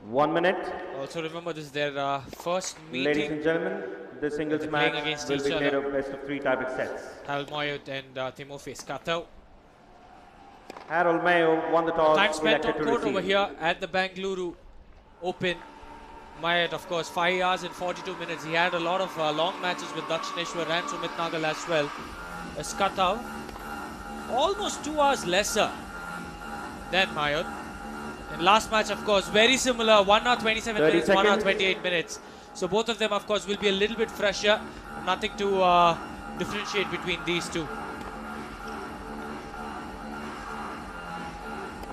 One minute. Also remember, this is their first meeting. Ladies and gentlemen, the singles match will be played of best of 3 tiebreak sets. Harold Moyot and Timofey Skatov. Harold Mayo won the toss. Time spent on elected to court receive. over here at the Bengaluru Open. Moyot, of course, 5 hours and 42 minutes. He had a lot of long matches with Dhakshineswar and Sumit Nagal as well. Skatov, almost 2 hours lesser than Moyot. And last match, of course, very similar, 1 hour 27 minutes, 1 hour 28 minutes. So both of them, of course, will be a little bit fresher. Nothing to differentiate between these two.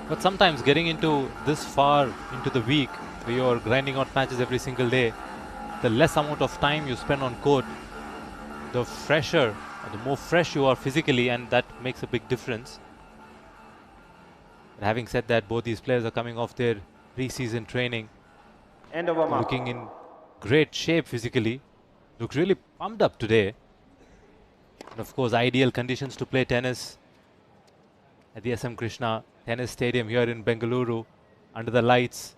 But sometimes getting into this far into the week, where you're grinding out matches every single day, the less amount of time you spend on court, the fresher, or the more fresh you are physically, and that makes a big difference. But having said that, both these players are coming off their pre-season training, End of warm-up. looking in great shape physically. Look really pumped up today. And of course, ideal conditions to play tennis at the SM Krishna Tennis Stadium here in Bengaluru, under the lights.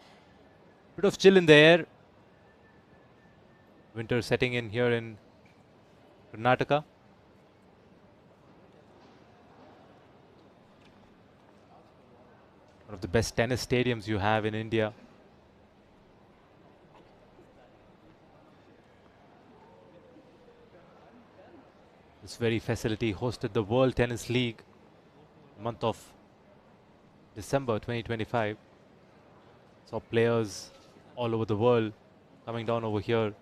Bit of chill in the air. Winter setting in here in Karnataka. One of the best tennis stadiums you have in India. This very facility hosted the World Tennis League month of December 2025. Saw players all over the world coming down over here.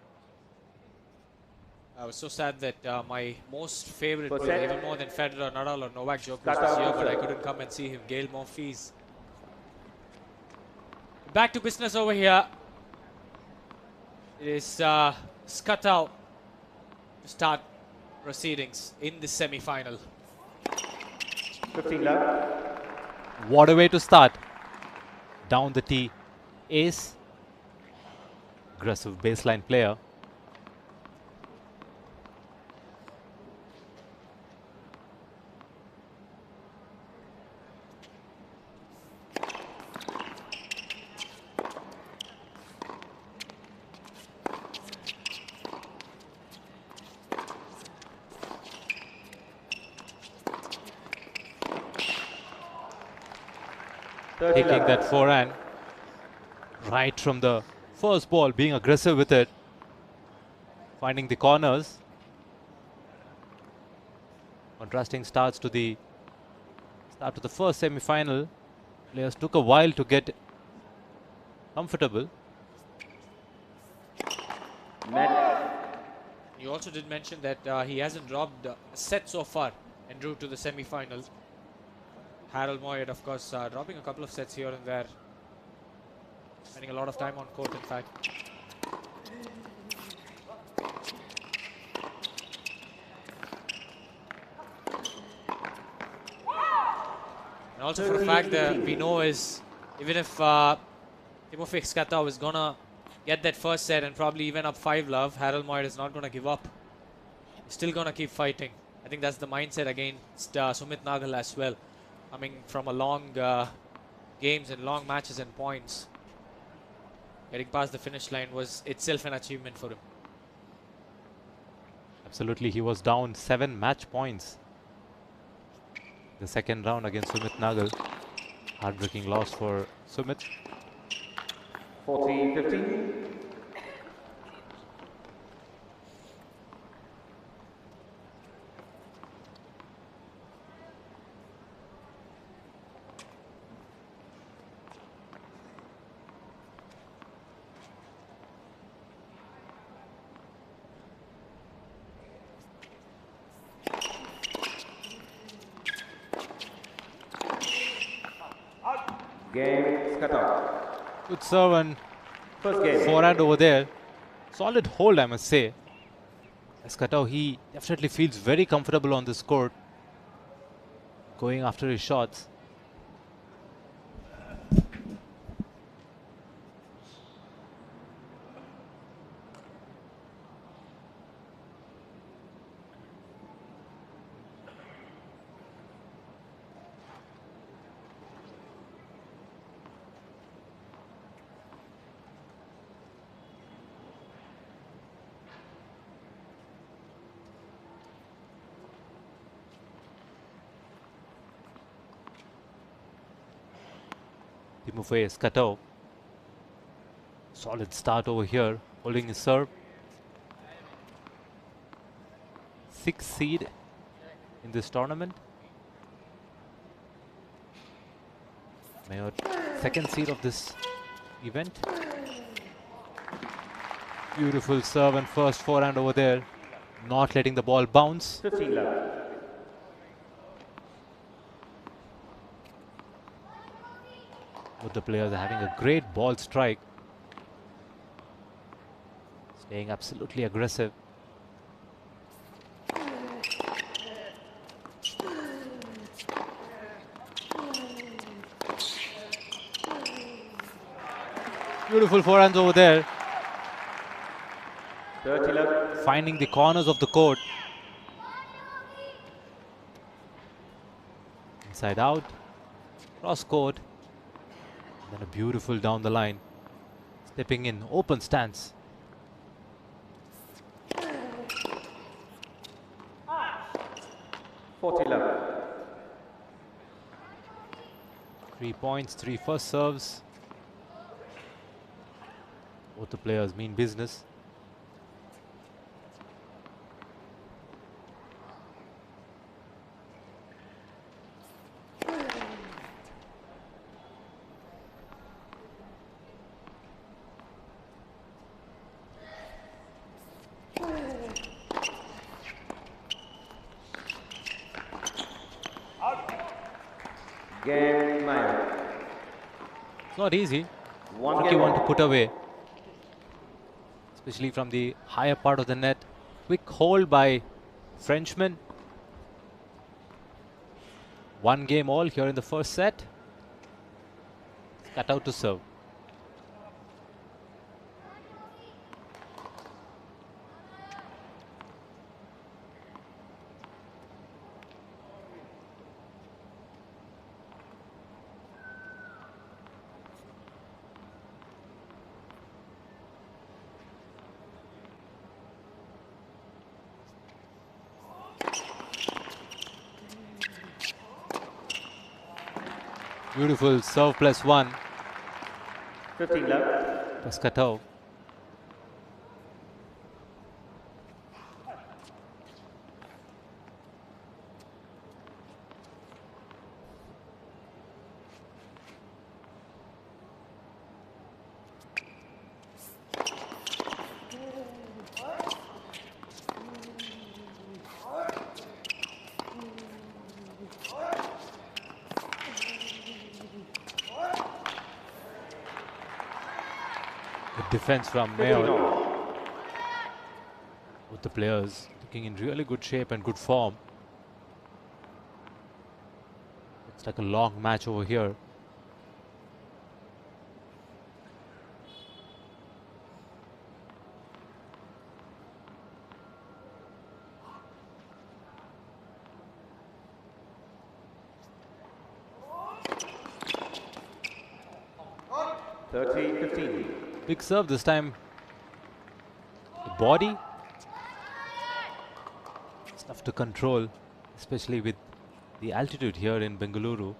I was so sad that my most favorite First player, set. even more than Federer, Nadal or Novak Djokovic Cut was out here, the but I serve. couldn't come and see him. Gail Monfils. Back to business over here. It is Skatov to start proceedings in the semi-final. 15 love. What a way to start. Down the tee. Ace. Aggressive baseline player. Taking that forehand right from the first ball, being aggressive with it, finding the corners. Contrasting starts to the start to the first semi-final. Players took a while to get comfortable. You also did mention that he hasn't dropped a set so far en route to the semi-finals. Harold Moyot, of course, dropping a couple of sets here and there. Spending a lot of time on court, in fact. And also for a fact that we know is, even if Timofey Skatov is going to get that first set and probably even up 5-love, Harold Moyd is not going to give up. He's still going to keep fighting. I think that's the mindset against Sumit Nagal as well. Coming from a long games and long matches and points. Getting past the finish line was itself an achievement for him. Absolutely, he was down 7 match points. The second round against Sumit Nagal. Heartbreaking loss for Sumit. 40-15. Game, Skatov. Good serve and First game. forehand over there. Solid hold, I must say. Skatov, he definitely feels very comfortable on this court, going after his shots. Timofey Skatov. Solid start over here, holding his serve. 6th seed in this tournament. Mayor, 2nd seed of this event. Beautiful serve and first forehand over there. Not letting the ball bounce. 15-love. Both the players are having a great ball strike. Staying absolutely aggressive. Beautiful forehands over there. 30-love. Finding the corners of the court. Inside out. Cross court. Then a beautiful down the line. Stepping in, open stance. $40. 3 points, 3 first serves. Both the players mean business. Game, Mayo. It's not easy. One Tricky game one to on. put away. Especially from the higher part of the net. Quick hold by Frenchman. 1 game all here in the first set. Cut out to serve. Beautiful serve +1. 15-love. Skatov. Defense from Mayor. Both the players looking in really good shape and good form. It's like a long match over here. Big serve this time. The body. It's tough to control, especially with the altitude here in Bengaluru.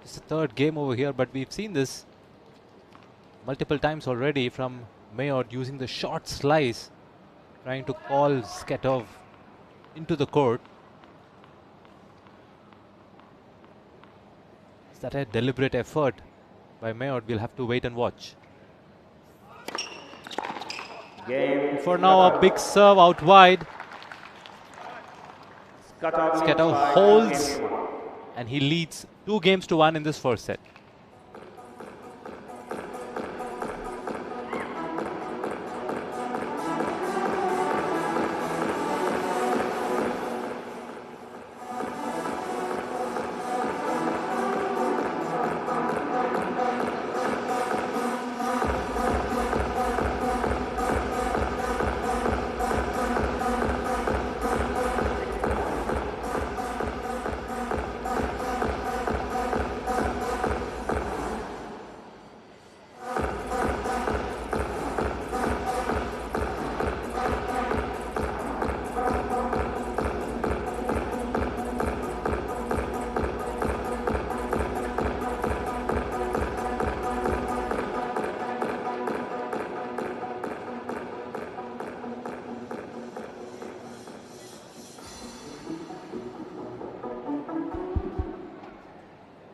It's the third game over here, but we've seen this multiple times already from Mayotte using the short slice, trying to call Sketov into the court. Is that a deliberate effort by Mayotte? We'll have to wait and watch. For now, a big serve out wide. Sketov holds and he leads 2-1 in this first set.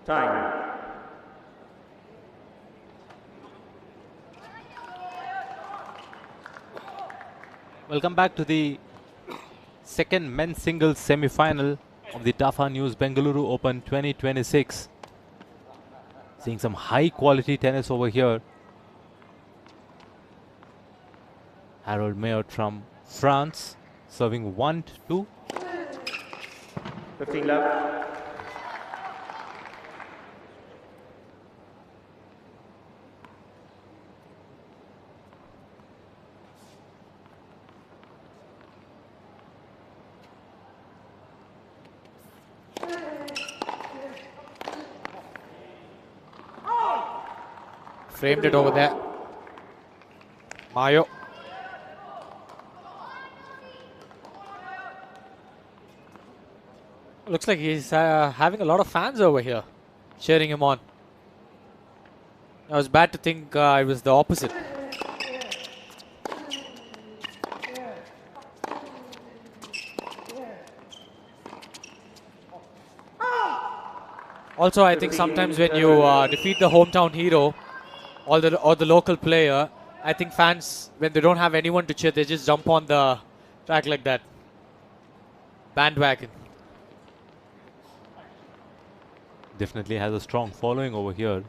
Time. Welcome back to the second men's singles semi-final of the Tafa News Bengaluru Open 2026. Seeing some high quality tennis over here. Harold Mayotte from France serving 1-2. 15 left. Framed it over there. Mayo. Looks like he's having a lot of fans over here cheering him on. It was bad to think it was the opposite. Also, I think sometimes when you defeat the hometown hero or the local player, I think fans, when they don't have anyone to cheer, they just jump on the track like that. Bandwagon. Definitely has a strong following over here.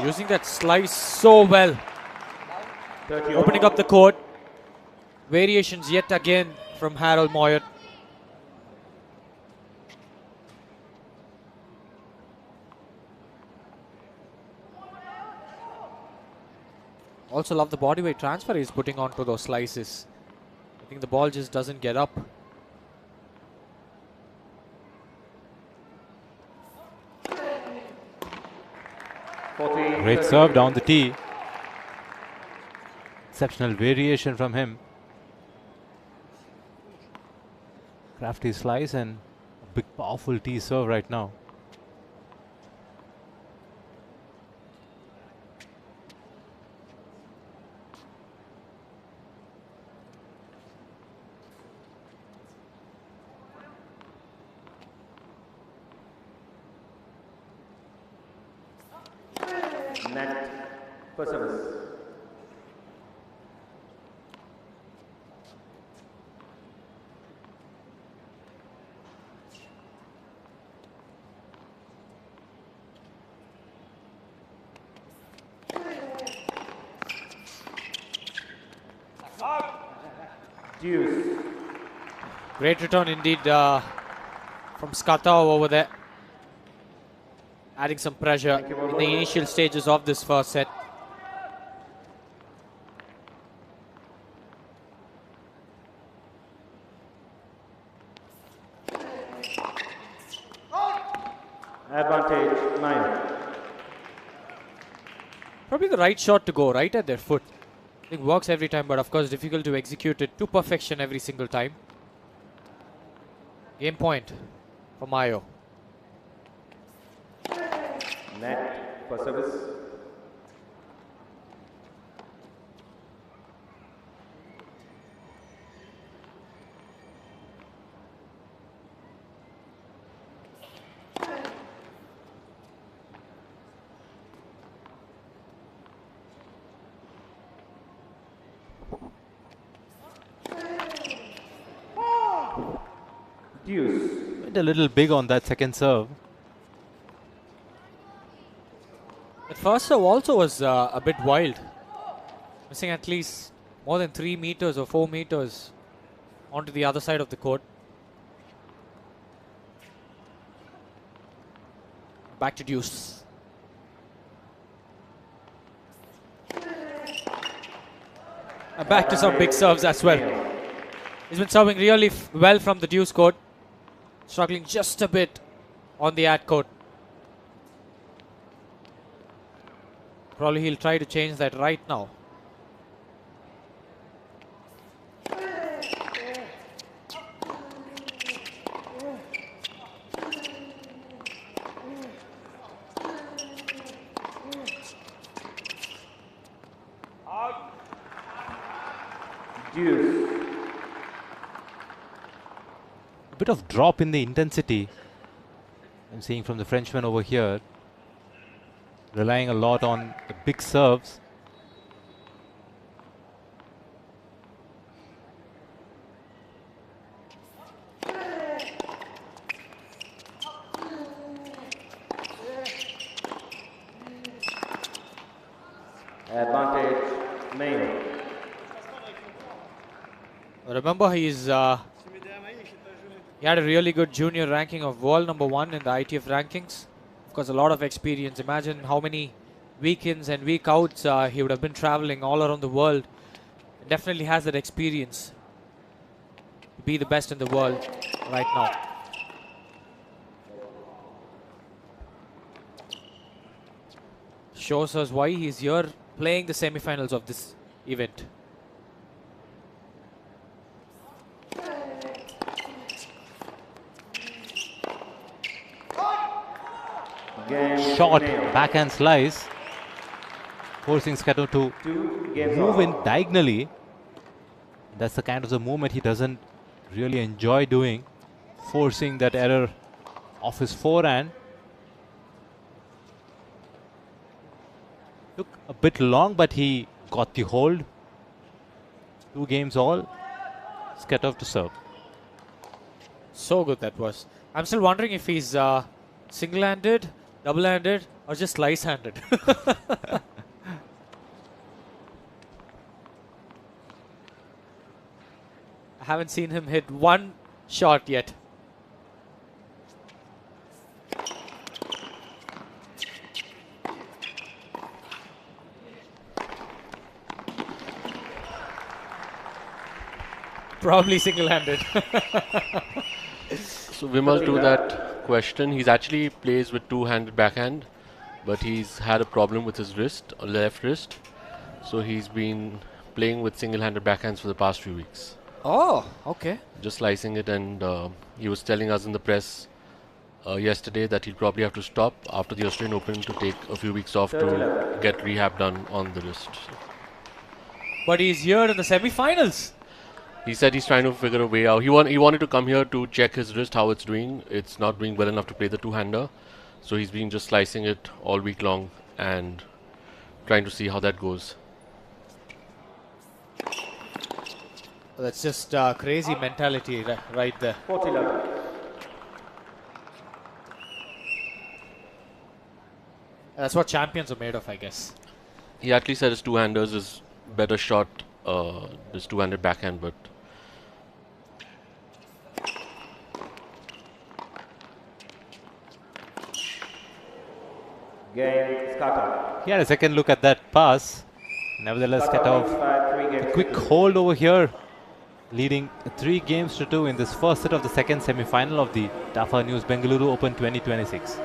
Using that slice so well. Opening up the court. Variations yet again from Harold Mayotte. Also love the body weight transfer he's putting onto those slices. I think the ball just doesn't get up. Great serve down the tee. Exceptional variation from him. Crafty slice and a big powerful tee serve right now. Net for service. Deuce. Great return indeed from Skatov over there. Adding some pressure in the initial stages of this first set. Advantage 9. Probably the right shot to go right at their foot. I think works every time, but of course difficult to execute it to perfection every single time. Game point for Mayo. Net for service. Deuce. Went a little big on that second serve. The first serve also was a bit wild. Missing at least more than 3 meters or 4 meters onto the other side of the court. Back to deuce. And back to some big serves as well. He's been serving really well from the deuce court. Struggling just a bit on the ad court. Probably he'll try to change that right now. Deuce. A bit of drop in the intensity I'm seeing from the Frenchman over here. Relying a lot on the big serves. Advantage main. Remember, he had a really good junior ranking of world #1 in the ITF rankings. Of course, a lot of experience. Imagine how many week-ins and week-outs he would have been traveling all around the world. Definitely has that experience to be the best in the world right now. Shows us why he's here playing the semi-finals of this event. Short backhand slice, forcing Skatov to move in diagonally. That's the kind of the movement he doesn't really enjoy doing, forcing that error off his forehand. Took a bit long, but he got the hold. 2 games all. Skatov to serve. So good that was. I'm still wondering if he's single-handed, double-handed, or just slice-handed. I haven't seen him hit one shot yet. Probably single-handed. So Vimal, to that question, he's actually plays with two-handed backhand. but he's had a problem with his wrist, left wrist. So he's been playing with single-handed backhands for the past few weeks. Oh, okay. Just slicing it, and he was telling us in the press yesterday that he'll probably have to stop after the Australian Open to take a few weeks off to get rehab done on the wrist. But he's here in the semi-finals. He said he's trying to figure a way out. He wanted to come here to check his wrist, how it's doing. It's not doing well enough to play the two-hander. So he's been just slicing it all week long and trying to see how that goes. That's just crazy mentality right there. 40 love. That's what champions are made of, I guess. He actually said his two-handers is better shot, this two-handed backhand, but Game, Skatov. He had a second look at that pass. Nevertheless, Skatov, a quick hold over here, leading 3-2 in this first set of the second semi-final of the TAFA News Bengaluru Open 2026.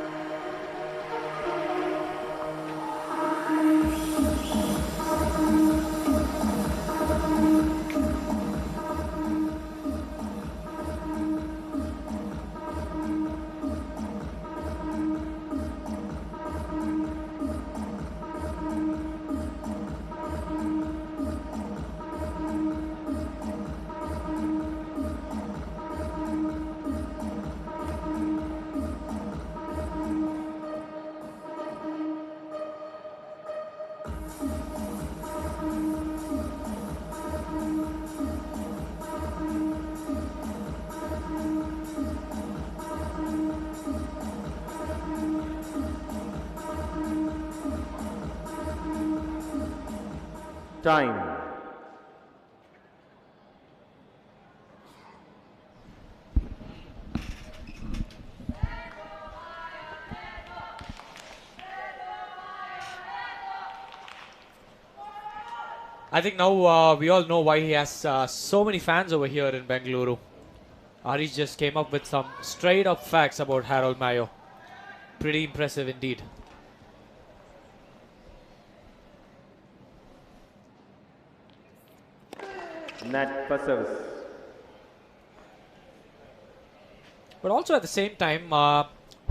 Time. I think now we all know why he has so many fans over here in Bengaluru. Harish just came up with some straight up facts about Harold Mayo. Pretty impressive indeed. Net for service. But also at the same time,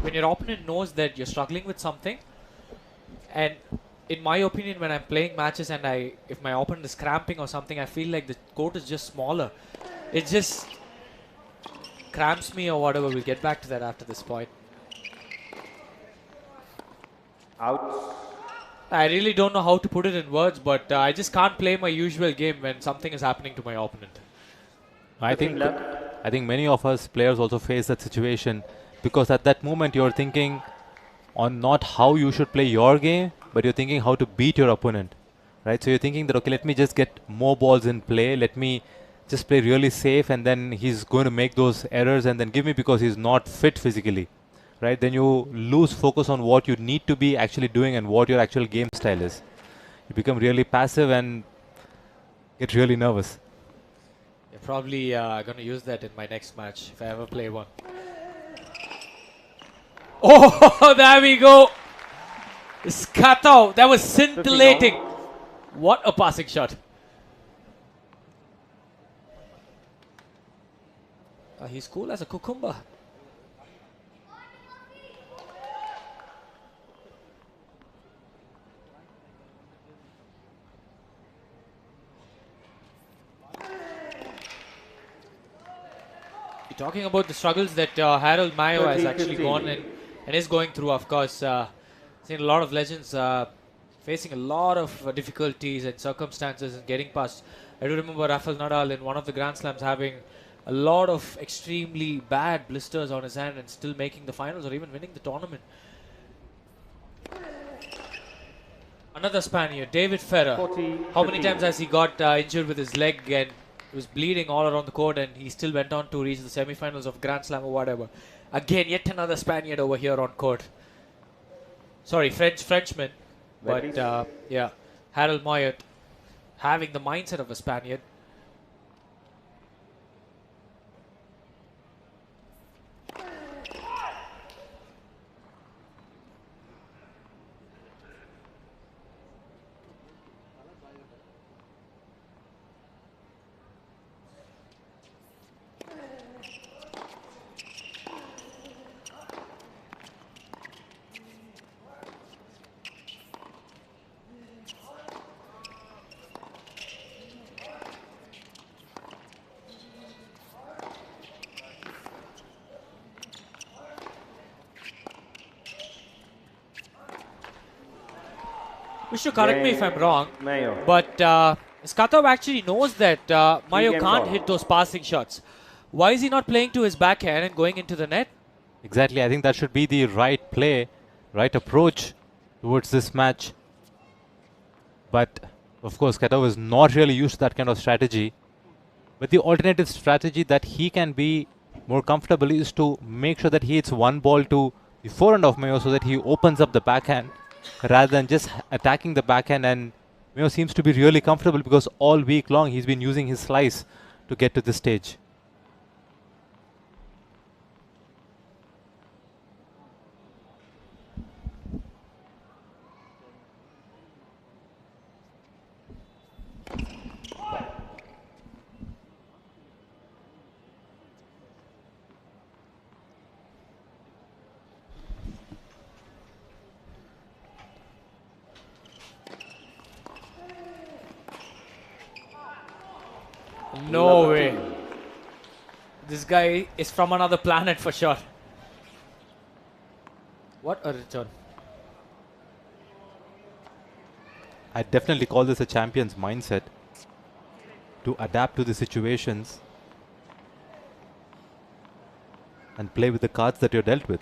when your opponent knows that you're struggling with something, and in my opinion, when I'm playing matches and if my opponent is cramping or something, I feel like the court is just smaller. It just cramps me or whatever. We'll get back to that after this point. Out. I really don't know how to put it in words, but I just can't play my usual game when something is happening to my opponent. I think many of us players also face that situation, because at that moment you're thinking on not how you should play your game, but you're thinking how to beat your opponent, right? So you're thinking that, okay, let me just get more balls in play, let me just play really safe, and then he's going to make those errors and then give me because he's not fit physically, right? Then you lose focus on what you need to be actually doing and what your actual game style is. You become really passive and get really nervous. You're probably going to use that in my next match if I ever play one. Oh, there we go. It's cut out. That was scintillating. What a passing shot. He's cool as a cucumber. You're talking about the struggles that Harold Mayo has actually gone and is going through, of course. Seen a lot of legends facing a lot of difficulties and circumstances and getting past. I do remember Rafael Nadal in one of the Grand Slams having a lot of extremely bad blisters on his hand and still making the finals or even winning the tournament. Another Spaniard, David Ferrer. How many times has he got injured with his leg and was bleeding all around the court, and he still went on to reach the semi-finals of Grand Slam or whatever. Again, yet another Spaniard over here on court. Sorry, Frenchman. But yeah, Harold Mayo having the mindset of a Spaniard. Wish to correct me if I'm wrong, Mayo. but Skatov actually knows that Mayo game can't ball. hit those passing shots. Why is he not playing to his backhand and going into the net? Exactly, I think that should be the right play, right approach towards this match. But of course, Skatov is not really used to that kind of strategy. But the alternative strategy that he can be more comfortable is to make sure that he hits one ball to the forehand of Mayo so that he opens up the backhand rather than just attacking the backhand. And Mayo seems to be really comfortable because all week long he's been using his slice to get to this stage. No way. This guy is from another planet for sure. What a return. I definitely call this a champion's mindset to adapt to the situations and play with the cards that you're dealt with.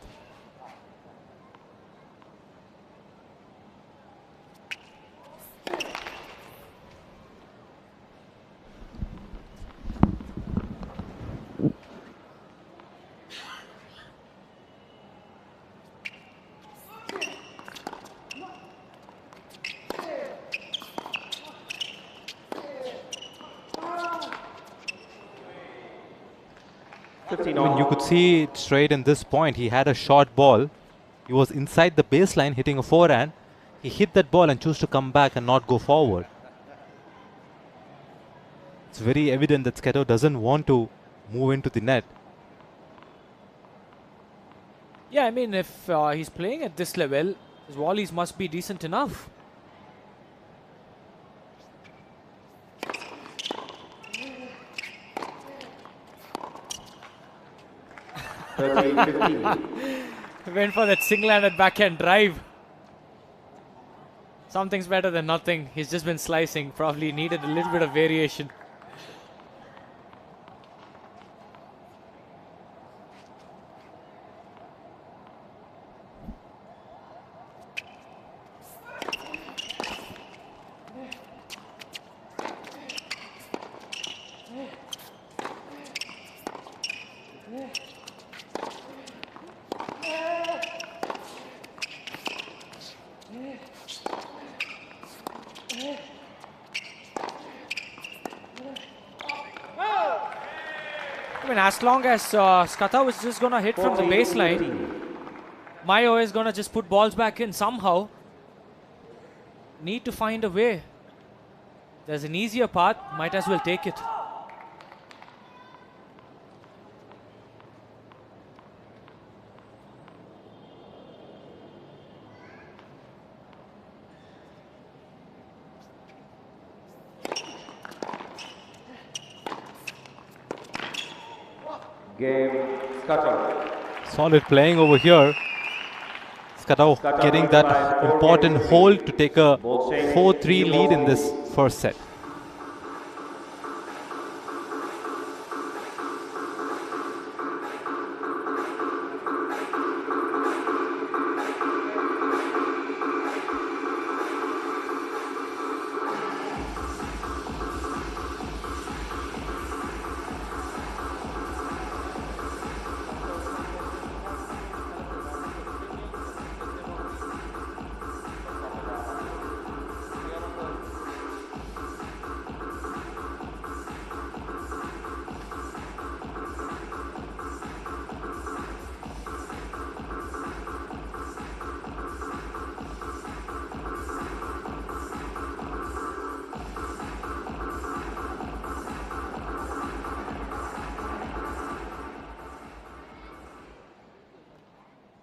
I mean, you could see it straight in this point. He had a short ball. He was inside the baseline hitting a forehand. He hit that ball and chose to come back and not go forward. It's very evident that Skatov doesn't want to move into the net. Yeah, I mean, if he's playing at this level, his volleys must be decent enough. Went for that single-handed backhand drive. Something's better than nothing. He's just been slicing. Probably needed a little bit of variation. I mean, as long as Skatov is just going to hit from the baseline, Mayo is going to just put balls back in somehow. Need to find a way. There's an easier path, might as well take it. Game, Skatov. Solid playing over here. Skatov getting that important hold to take a 4-3 lead in this first set.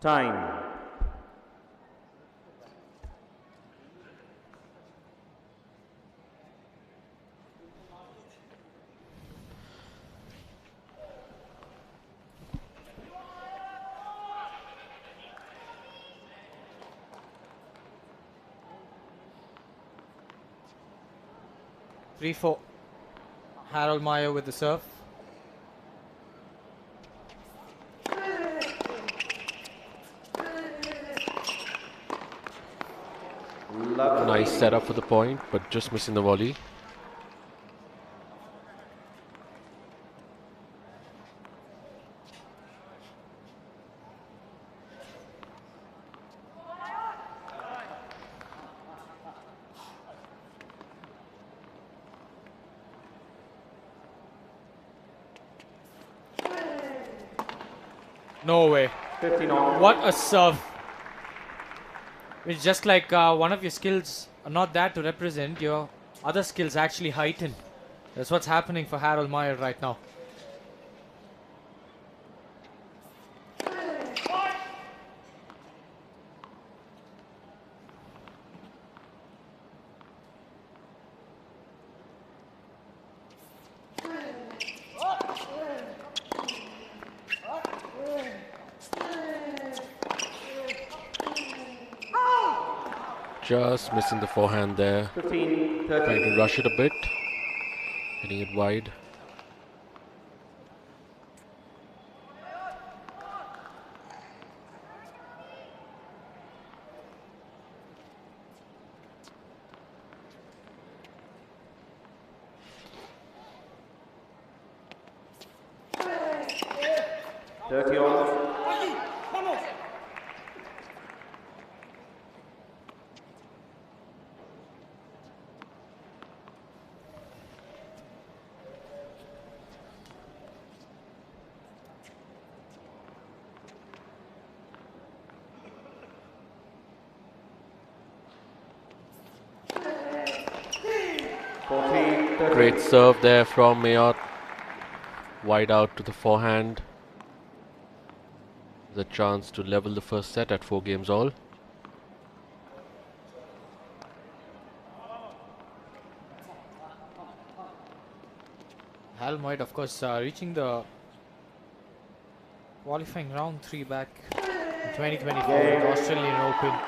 Time. 3-4. Harold Meyer with the serve. Nice setup for the point, but just missing the volley. No way. 15 all. What a serve. It's just like one of your skills are not there to represent, your other skills actually heighten. That's what's happening for Harold Meyer right now. Just missing the forehand there. 15, 30. Trying to rush it a bit. Hitting it wide. Great serve there from Mayotte. Wide out to the forehand. The chance to level the first set at 4 games all. Hal might, of course, reaching the qualifying round 3 back in 2024 with the Australian Open.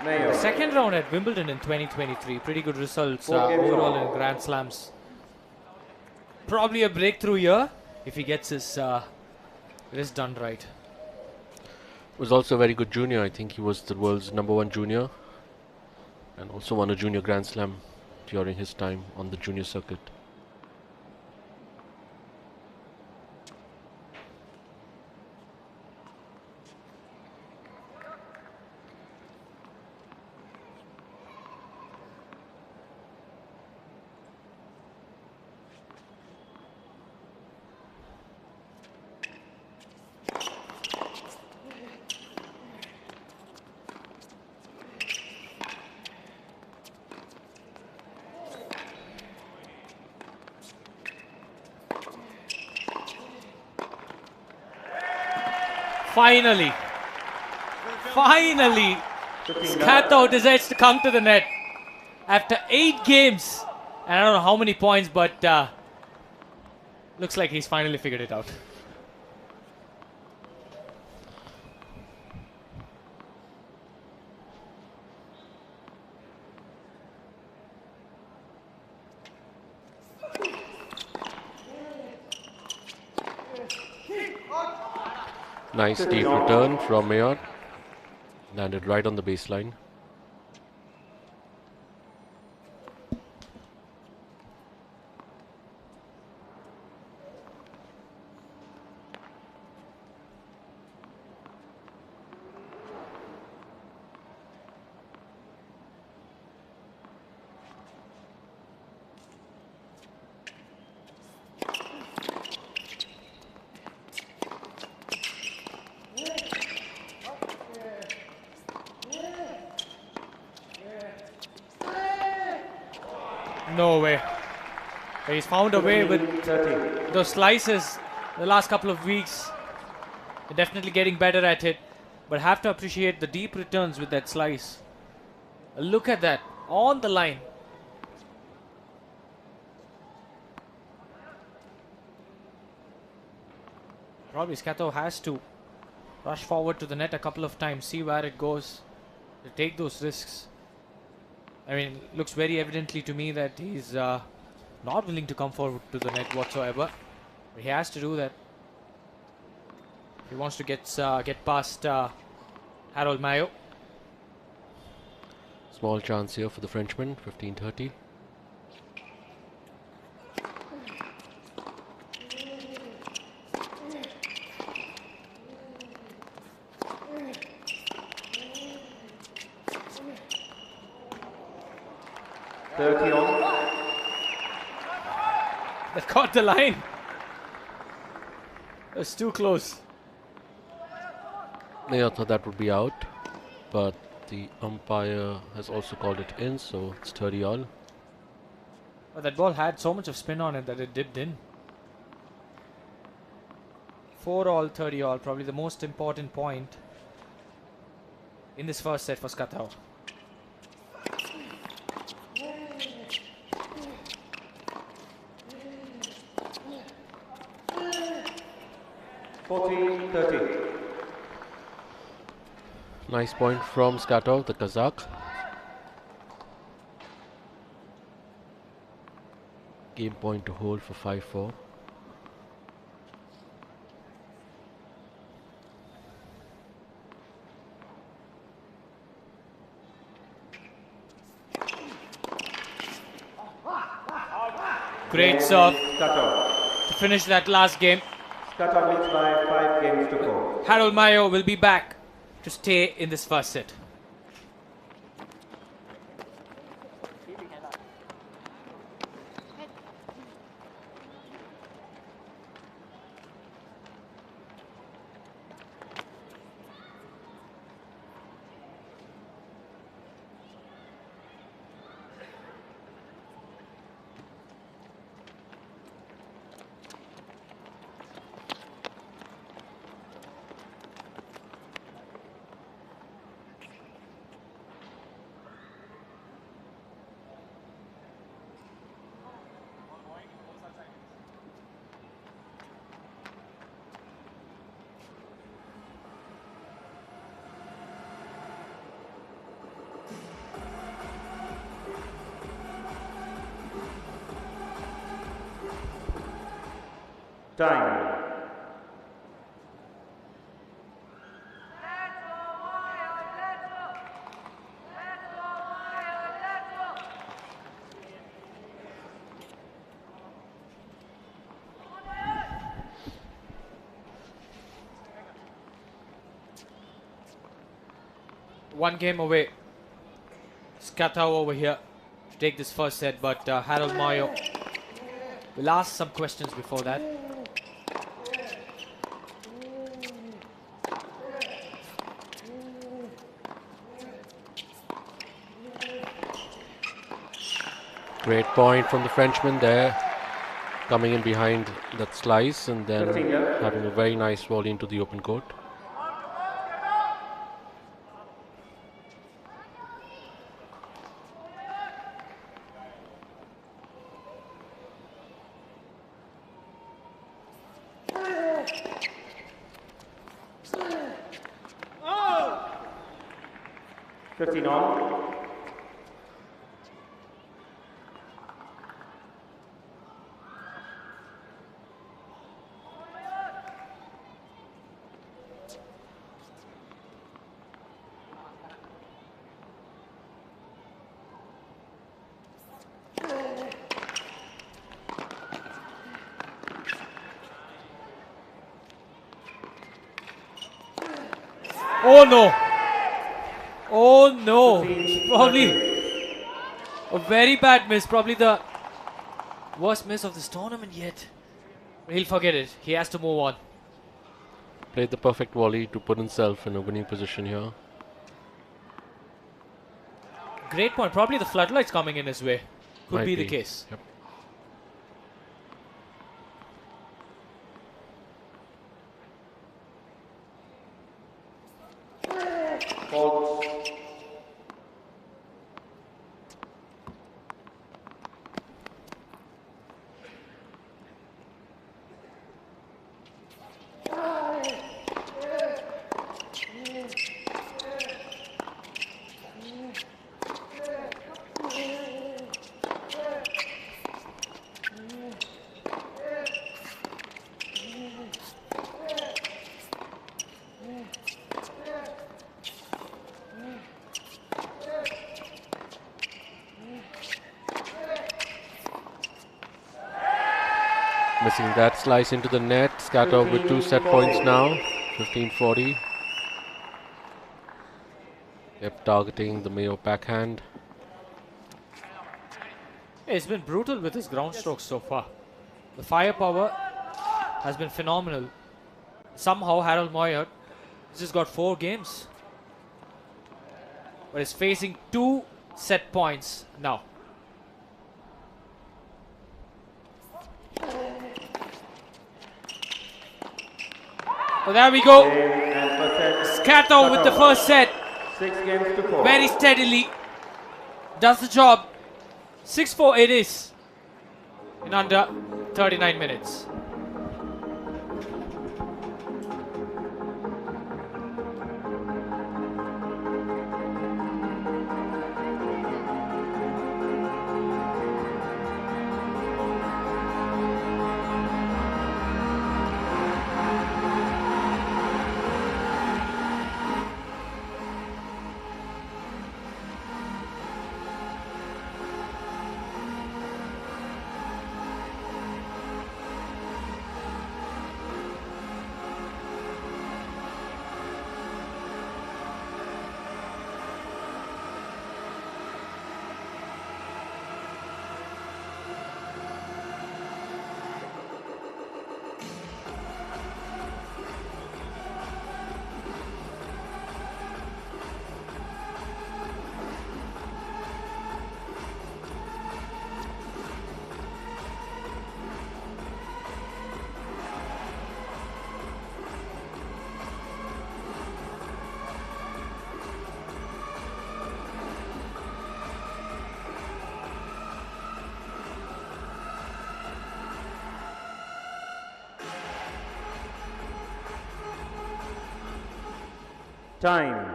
The second round at Wimbledon in 2023. Pretty good results overall in Grand Slams. Probably a breakthrough year if he gets his wrist done right. Was also a very good junior. I think he was the world's #1 junior. And also won a junior Grand Slam during his time on the junior circuit. Finally, Skato decides to come to the net after 8 games. And I don't know how many points, but looks like he's finally figured it out. Nice deep return from Mayotte. Landed right on the baseline. No way. But he's found a way with those slices the last couple of weeks. They're definitely getting better at it. But have to appreciate the deep returns with that slice. Look at that. On the line. Probably Skato has to rush forward to the net a couple of times. See where it goes. To take those risks. I mean, looks very evidently to me that he's not willing to come forward to the net whatsoever. But he has to do that. He wants to get past Harold Mayo. Small chance here for the Frenchman, 15-30. That caught the line. It was too close. Yeah, I thought that would be out, but the umpire has also called it in, so it's 30 all. But that ball had so much of spin on it that it dipped in. 4 all, 30 all, probably the most important point in this first set for Skatau. Nice point from Skatov, the Kazakh. Game point to hold for 5-4. Great serve to finish that last game. Skatov leads by 5 games to 4. Harold Mayo will be back to stay in this first set. Time. One game away. Skatau over here to take this first set, but Harold Mayo will ask some questions before that. Great point from the Frenchman there, coming in behind that slice and then having a very nice volley into the open court. Oh no! Oh no! Probably a very bad miss. Probably the worst miss of this tournament yet. He'll forget it. He has to move on. Played the perfect volley to put himself in a winning position here. Great point. Probably the floodlights coming in his way. Could be the case. Yep. Missing that slice into the net. Skatov with 2 set points now. 15-40. Kept targeting the Mayo backhand. It's been brutal with his ground strokes so far. The firepower has been phenomenal. Somehow Harold Moyer has just got 4 games. But is facing 2 set points now. Oh, there we go. Skatov with the first set. 6 games to 4. Very steadily. Does the job. 6-4 it is. In under 39 minutes. Time.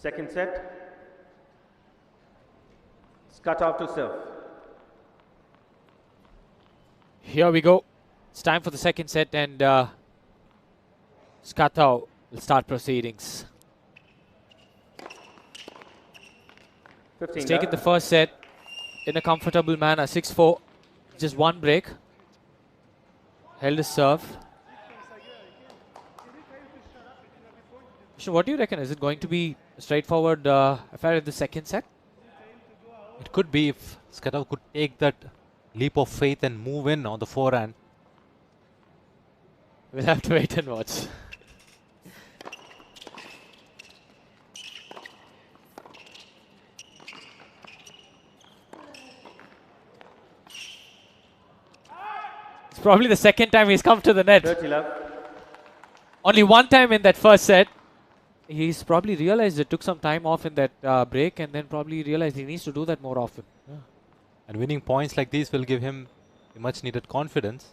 Second set. Skatov to serve. Here we go. It's time for the second set, and Skatov will start proceedings. He's taken the first set in a comfortable manner. 6-4. Just one break. Held his serve. So what do you reckon? Is it going to be a straightforward affair in the second set? It could be if Skatov could take that leap of faith and move in on the forehand. We'll have to wait and watch. It's probably the second time he's come to the net. Only one time in that first set. He's probably realized it took some time off in that break, and then probably realized he needs to do that more often. Yeah. And winning points like these will give him a much needed confidence.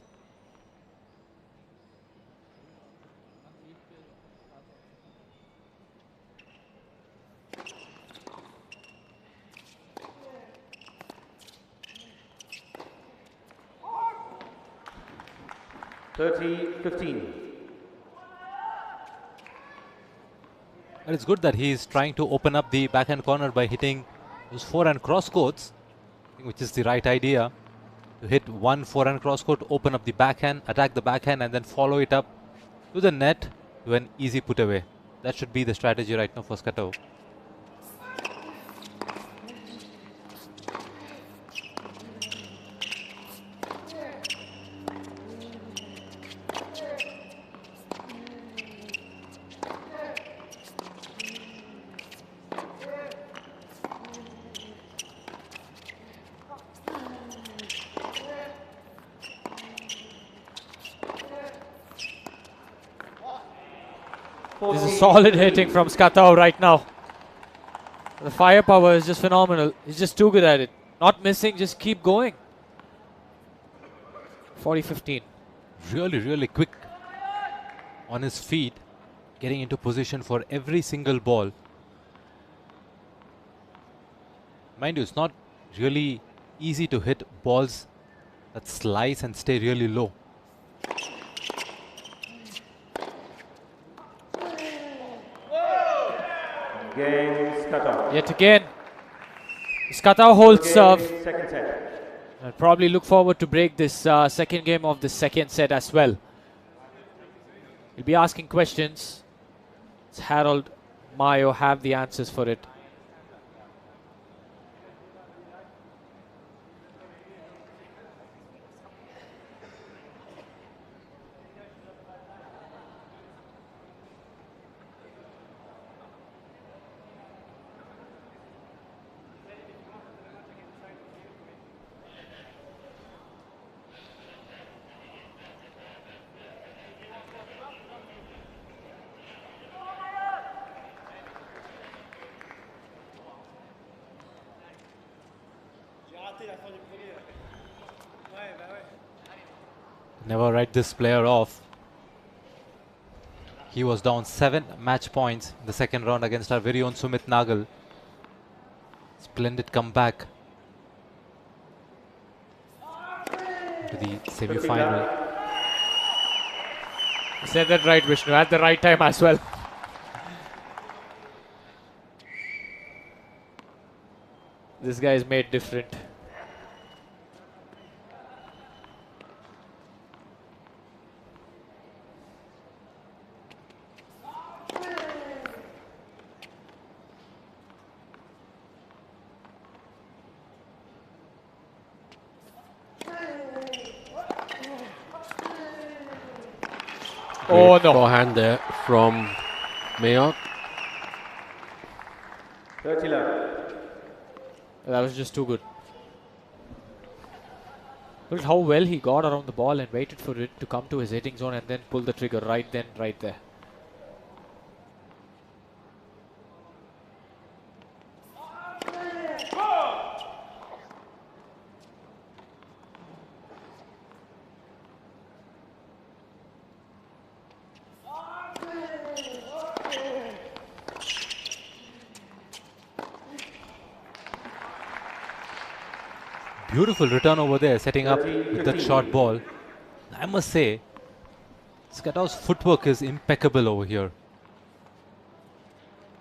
And it's good that he is trying to open up the backhand corner by hitting those forehand cross courts, which is the right idea. To hit one forehand cross court, open up the backhand, attack the backhand, and then follow it up to the net to an easy put away. That should be the strategy right now for Skatov. This is solid hitting from Skatov right now. The firepower is just phenomenal. He's just too good at it. Not missing, just keep going. 40-15. Really, really quick on his feet. getting into position for every single ball. Mind you, it's not really easy to hit balls that slice and stay really low. Game Skatov. Yet again, Skatov holds serve. Second set. I'll probably look forward to break this second game of the second set as well. He'll be asking questions. Does Harold Mayo have the answers for it? Never write this player off. He was down 7 match points in the second round against our very own Sumit Nagal. Splendid comeback to the semi-final. You said that right, Vishnu, at the right time as well. This guy is made different. Oh no. Forehand there from Mayock. 30 love. That was just too good. Look at how well he got around the ball and waited for it to come to his hitting zone and then pull the trigger right then, right there. Beautiful return over there, setting up with that short ball. I must say, Skatov's footwork is impeccable over here.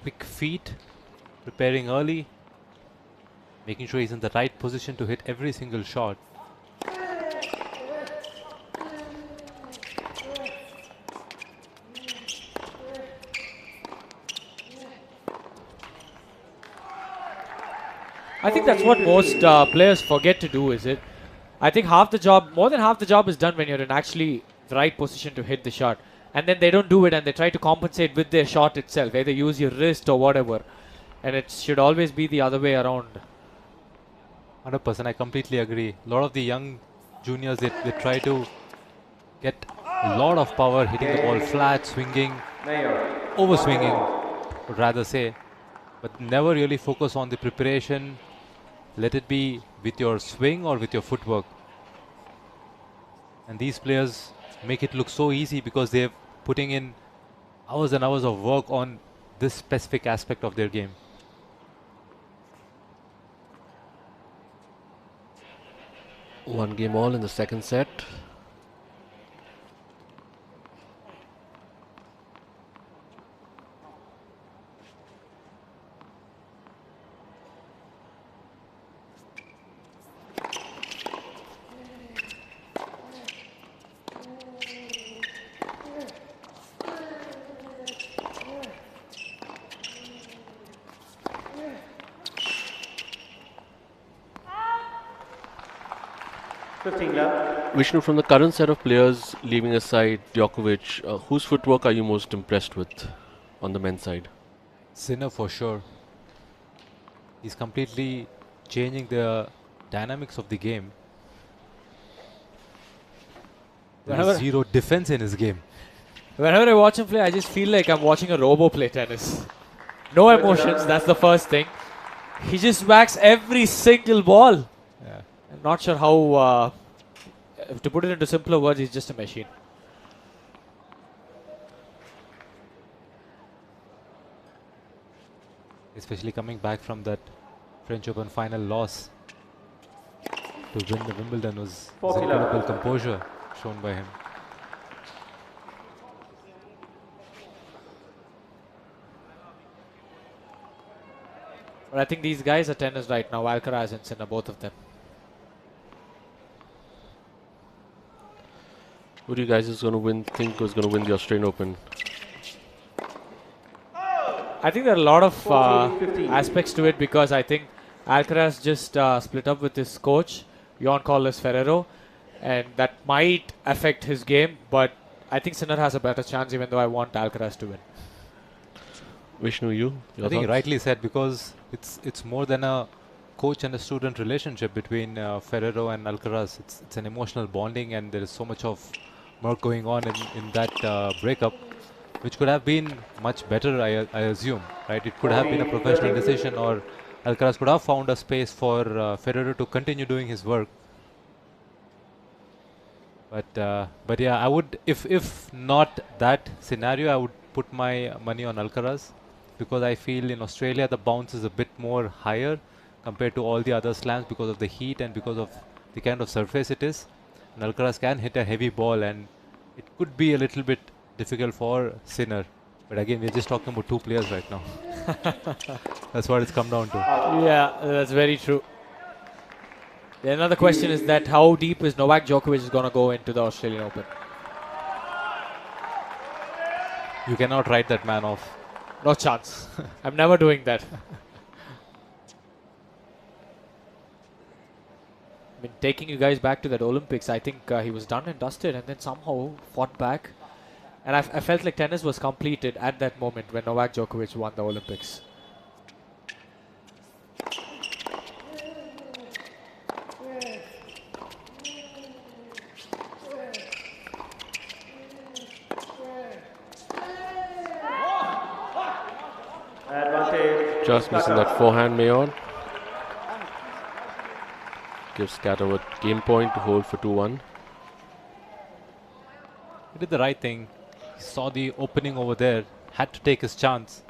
Quick feet, preparing early, making sure he's in the right position to hit every single shot. I think that's what most players forget to do, is it? I think more than half the job is done when you're in actually the right position to hit the shot. And then they don't do it and they try to compensate with their shot itself. Either use your wrist or whatever. And it should always be the other way around. 100%, I completely agree. A lot of the young juniors, they try to get a lot of power, hitting the ball flat, swinging, over swinging, would rather say. But never really focus on the preparation. Let it be with your swing or with your footwork. And these players make it look so easy because they're putting in hours and hours of work on this specific aspect of their game. One game all in the second set. Vishnu, from the current set of players, leaving aside Djokovic, whose footwork are you most impressed with on the men's side? Sinner for sure. He's completely changing the dynamics of the game. There's zero defense in his game. Whenever I watch him play, I just feel like I'm watching a robo play tennis. No emotions, that's the first thing. He just whacks every single ball. Yeah. I'm not sure how, to put it into simpler words, he's just a machine. especially coming back from that French Open final loss to win the Wimbledon was incredible composure shown by him. But I think these guys are tennis right now, Alcaraz and Sinner, both of them. Who do you guys think is going to win the Australian Open? I think there are a lot of aspects to it, because I think Alcaraz just split up with his coach, Juan Carlos Ferrero, and that might affect his game, but I think Sinner has a better chance, even though I want Alcaraz to win. Vishnu, your I think thoughts? rightly said, because it's more than a coach and a student relationship between Ferrero and Alcaraz. It's an emotional bonding, and there is so much of work going on in that breakup, which could have been much better, I assume, right? It could have been a professional decision, or Alcaraz could have found a space for Ferrero to continue doing his work. But yeah, I would, if not that scenario, I would put my money on Alcaraz, because I feel in Australia the bounce is a bit more higher compared to all the other slams because of the heat and because of the kind of surface it is. And Alcaraz can hit a heavy ball, and it could be a little bit difficult for Sinner. But again, we're just talking about two players right now. That's what it's come down to. Yeah, that's very true. The another question is that how deep is Novak Djokovic is going to go into the Australian Open? You cannot write that man off. No chance. I'm never doing that. I mean, taking you guys back to that Olympics, I think he was done and dusted, and then somehow fought back. And I felt like tennis was completed at that moment when Novak Djokovic won the Olympics. Just missing that forehand, Mayon. Gives Skato a game point to hold for 2-1. He did the right thing. He saw the opening over there, had to take his chance.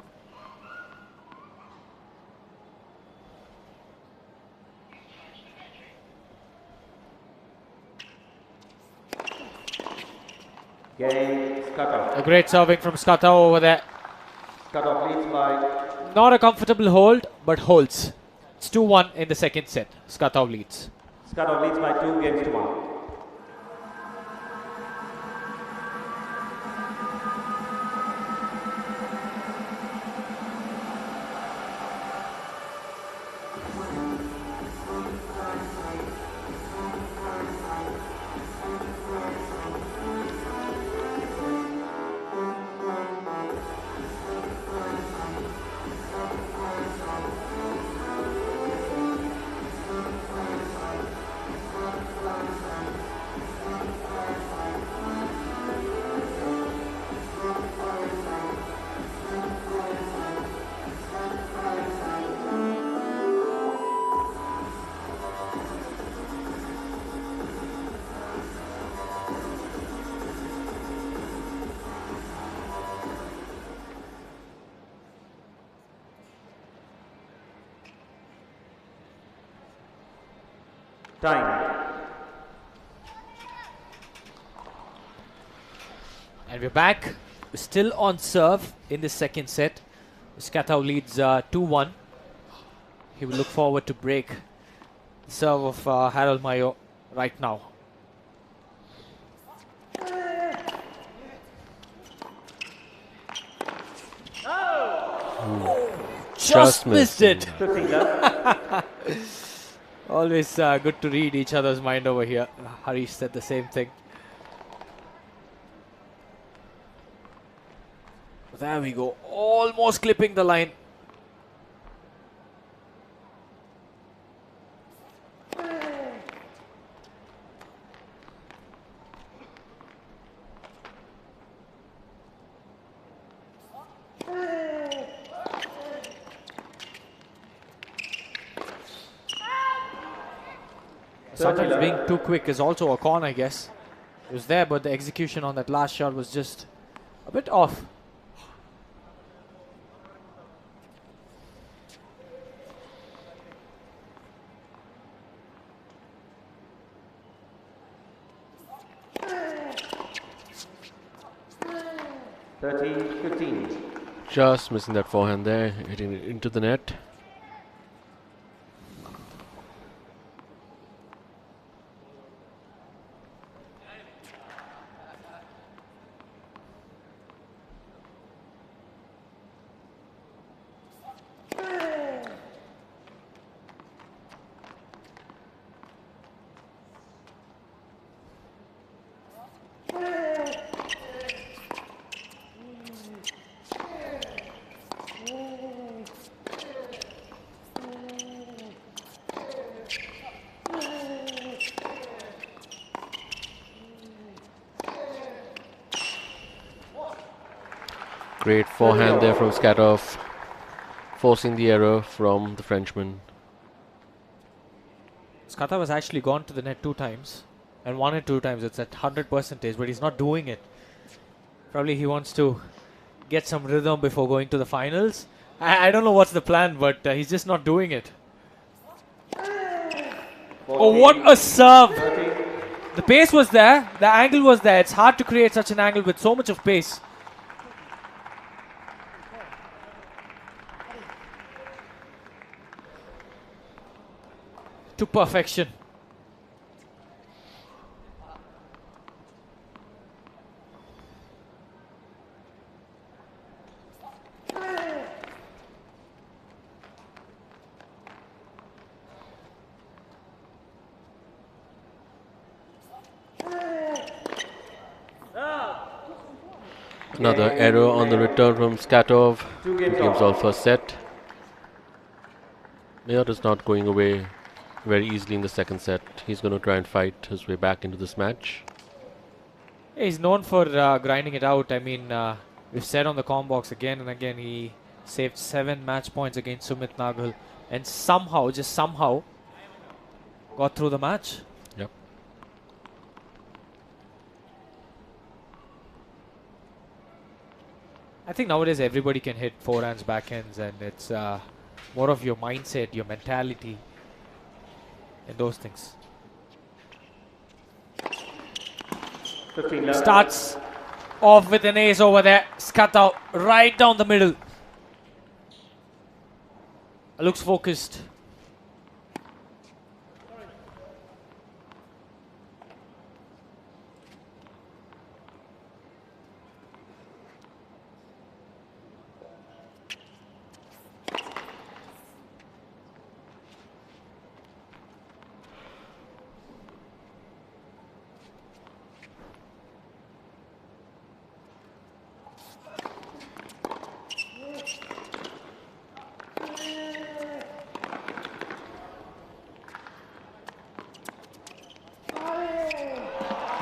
Game, Skato. A great serving from Skato over there. Skato leads by... Not a comfortable hold, but holds. It's 2-1 in the second set. Skato leads. Skato leads by 2 games to 1. Time. And we're back. We're still on serve in the second set. Skato leads 2-1. He will look forward to break the serve of Harold Mayo right now. Just missed it. Always good to read each other's mind over here. Harish said the same thing. There we go. Almost clipping the line. Sometimes being too quick is also a con, I guess. It was there, but the execution on that last shot was just a bit off. 30-15. Just missing that forehand there, hitting it into the net. Great forehand there from Skatov, forcing the error from the Frenchman. Skatov has actually gone to the net 2 times and won it 2 times. It's at 100%, but he's not doing it. Probably he wants to get some rhythm before going to the finals. I don't know what's the plan, but he's just not doing it. 14, Oh, what a serve! 30. The pace was there, the angle was there. It's hard to create such an angle with so much of pace. To perfection. Another error on the return from Skatov. 2 Two games games off. all first set. Mayotte is not going away very easily in the second set. He's going to try and fight his way back into this match. He's known for grinding it out. I mean, we've said on the com box again and again, he saved 7 match points against Sumit Nagal and somehow, just somehow, got through the match. Yep. I think nowadays everybody can hit forehands, backhands, and it's more of your mindset, your mentality, and those things. 15 love. Starts off with an ace over there. Skatov right down the middle. Looks focused.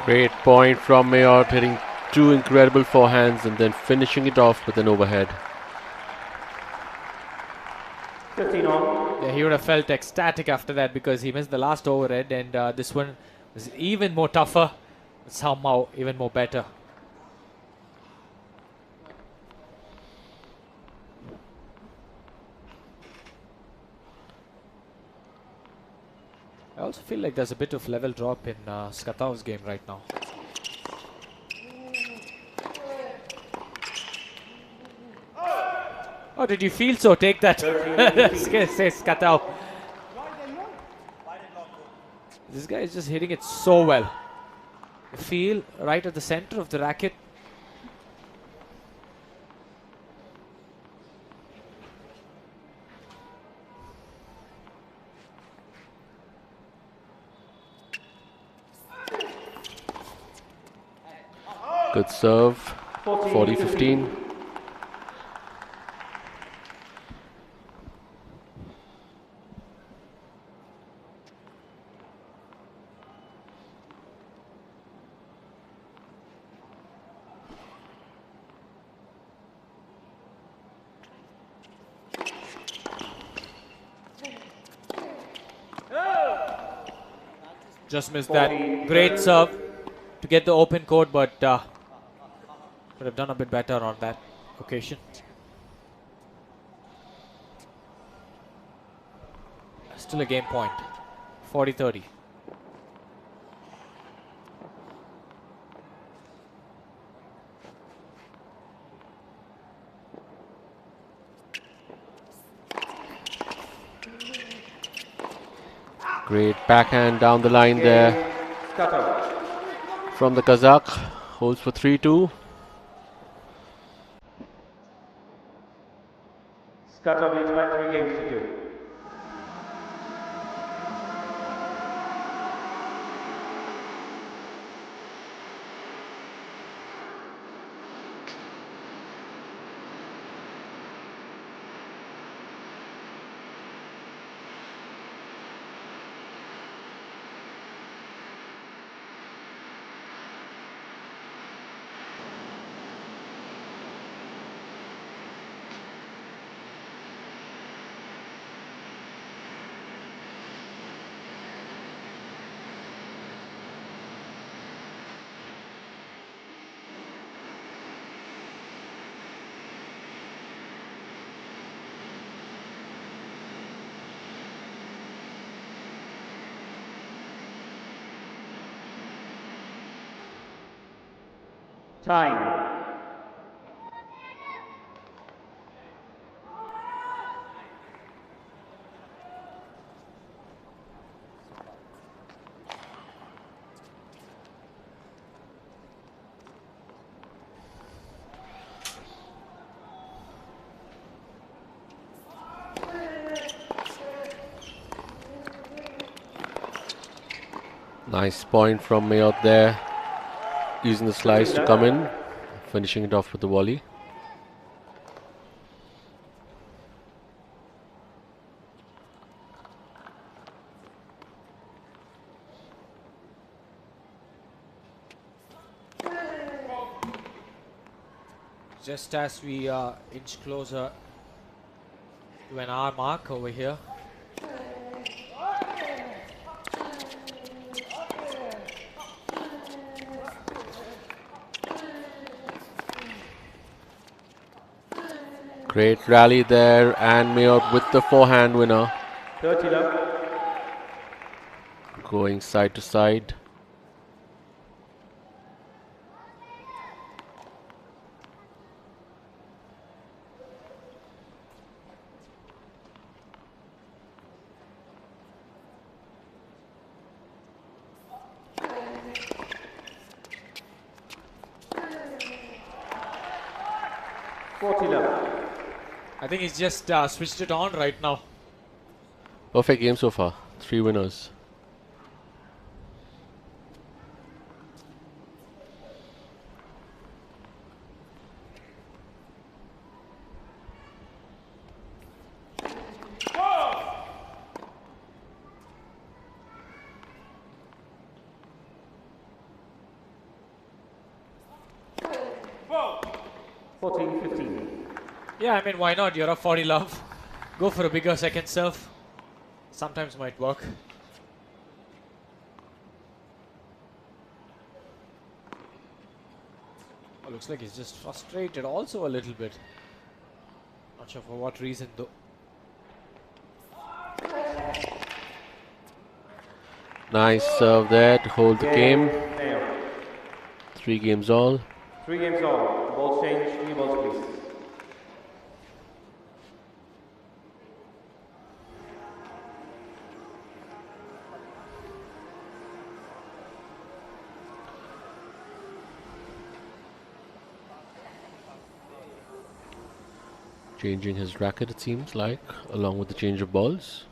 Great point from Mayotte, hitting 2 incredible forehands and then finishing it off with an overhead. 15 on. Yeah, he would have felt ecstatic after that because he missed the last overhead, and this one was even more tougher, but somehow even more better. I also feel like there's a bit of level drop in Skatov's game right now. Oh, did you feel so? Take that. Says Skatov. This guy is just hitting it so well. The feel right at the center of the racket. Good serve. 40-15. Just missed that. Great serve to get the open court, but could have done a bit better on that occasion. Still a game point. 40-30. Great backhand down the line there from the Kazakh. Holds for 3-2. Skatov leads by 3 games to 2. Time. Nice point from Mayot there. Using the slice to come in. Finishing it off with the volley. Just as we inch closer to an hour mark over here. Great rally there, and Mayot with the forehand winner. 30 love. Going side to side. I think he's just switched it on right now. Perfect game so far. 3 winners. Yeah, I mean, why not? You're up 40 love. Go for a bigger second serve. Sometimes might work. Oh, looks like he's just frustrated also a little bit. Not sure for what reason though. Nice serve there to hold the game. 3 games all. 3 games all. Balls change. New balls, please. Changing his racket, it seems like, along with the change of balls.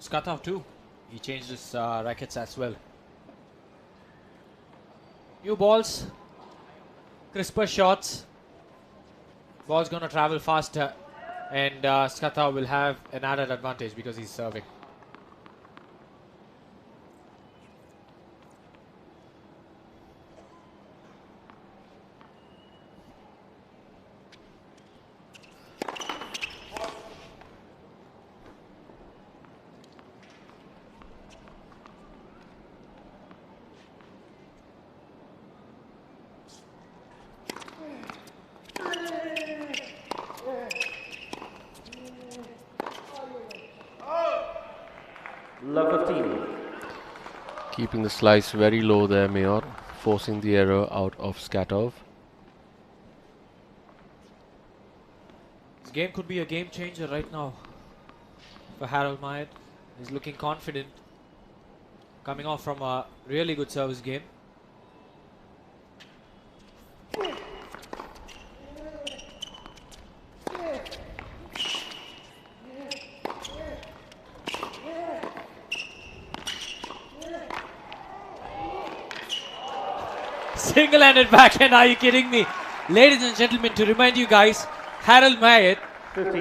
Skatov too. He changed his rackets as well. New balls, crisper shots. Ball's gonna travel faster, and Skatov will have an added advantage because he's serving. Love 15. Keeping the slice very low there, Mayot, forcing the error out of Skatov. This game could be a game changer right now for Harold Mayat. He's looking confident, coming off from a really good service game. Single-handed backhand, are you kidding me? Ladies and gentlemen, to remind you guys, Harold Mayet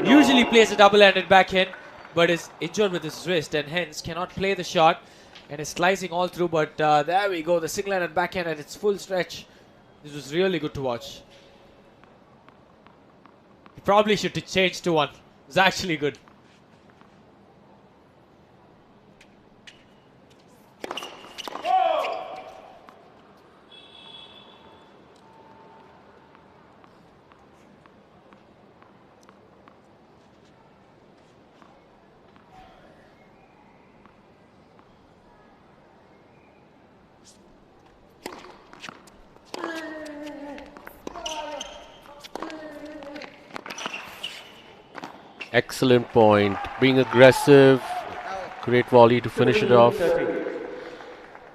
usually plays a double-handed backhand, but is injured with his wrist and hence cannot play the shot and is slicing all through. But there we go, the single-handed backhand at its full stretch. This was really good to watch. He probably should change to one. It was actually good. Excellent point. Being aggressive. Great volley to finish it off.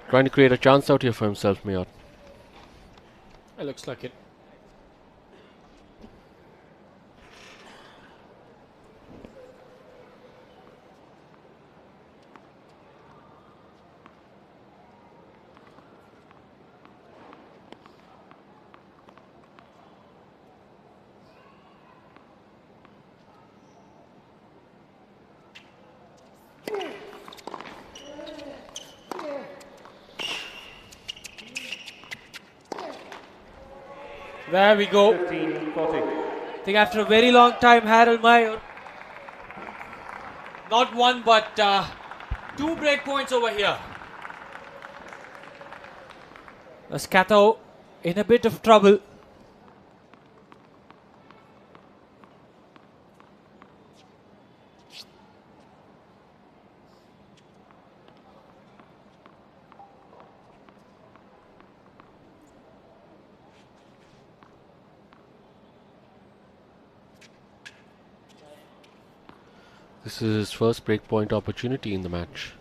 Trying to create a chance out here for himself, Mayot. It looks like it. There we go. 15-40. I think after a very long time, Harold Mayur, not one but 2 break points over here. Skato in a bit of trouble. This is his first breakpoint opportunity in the match.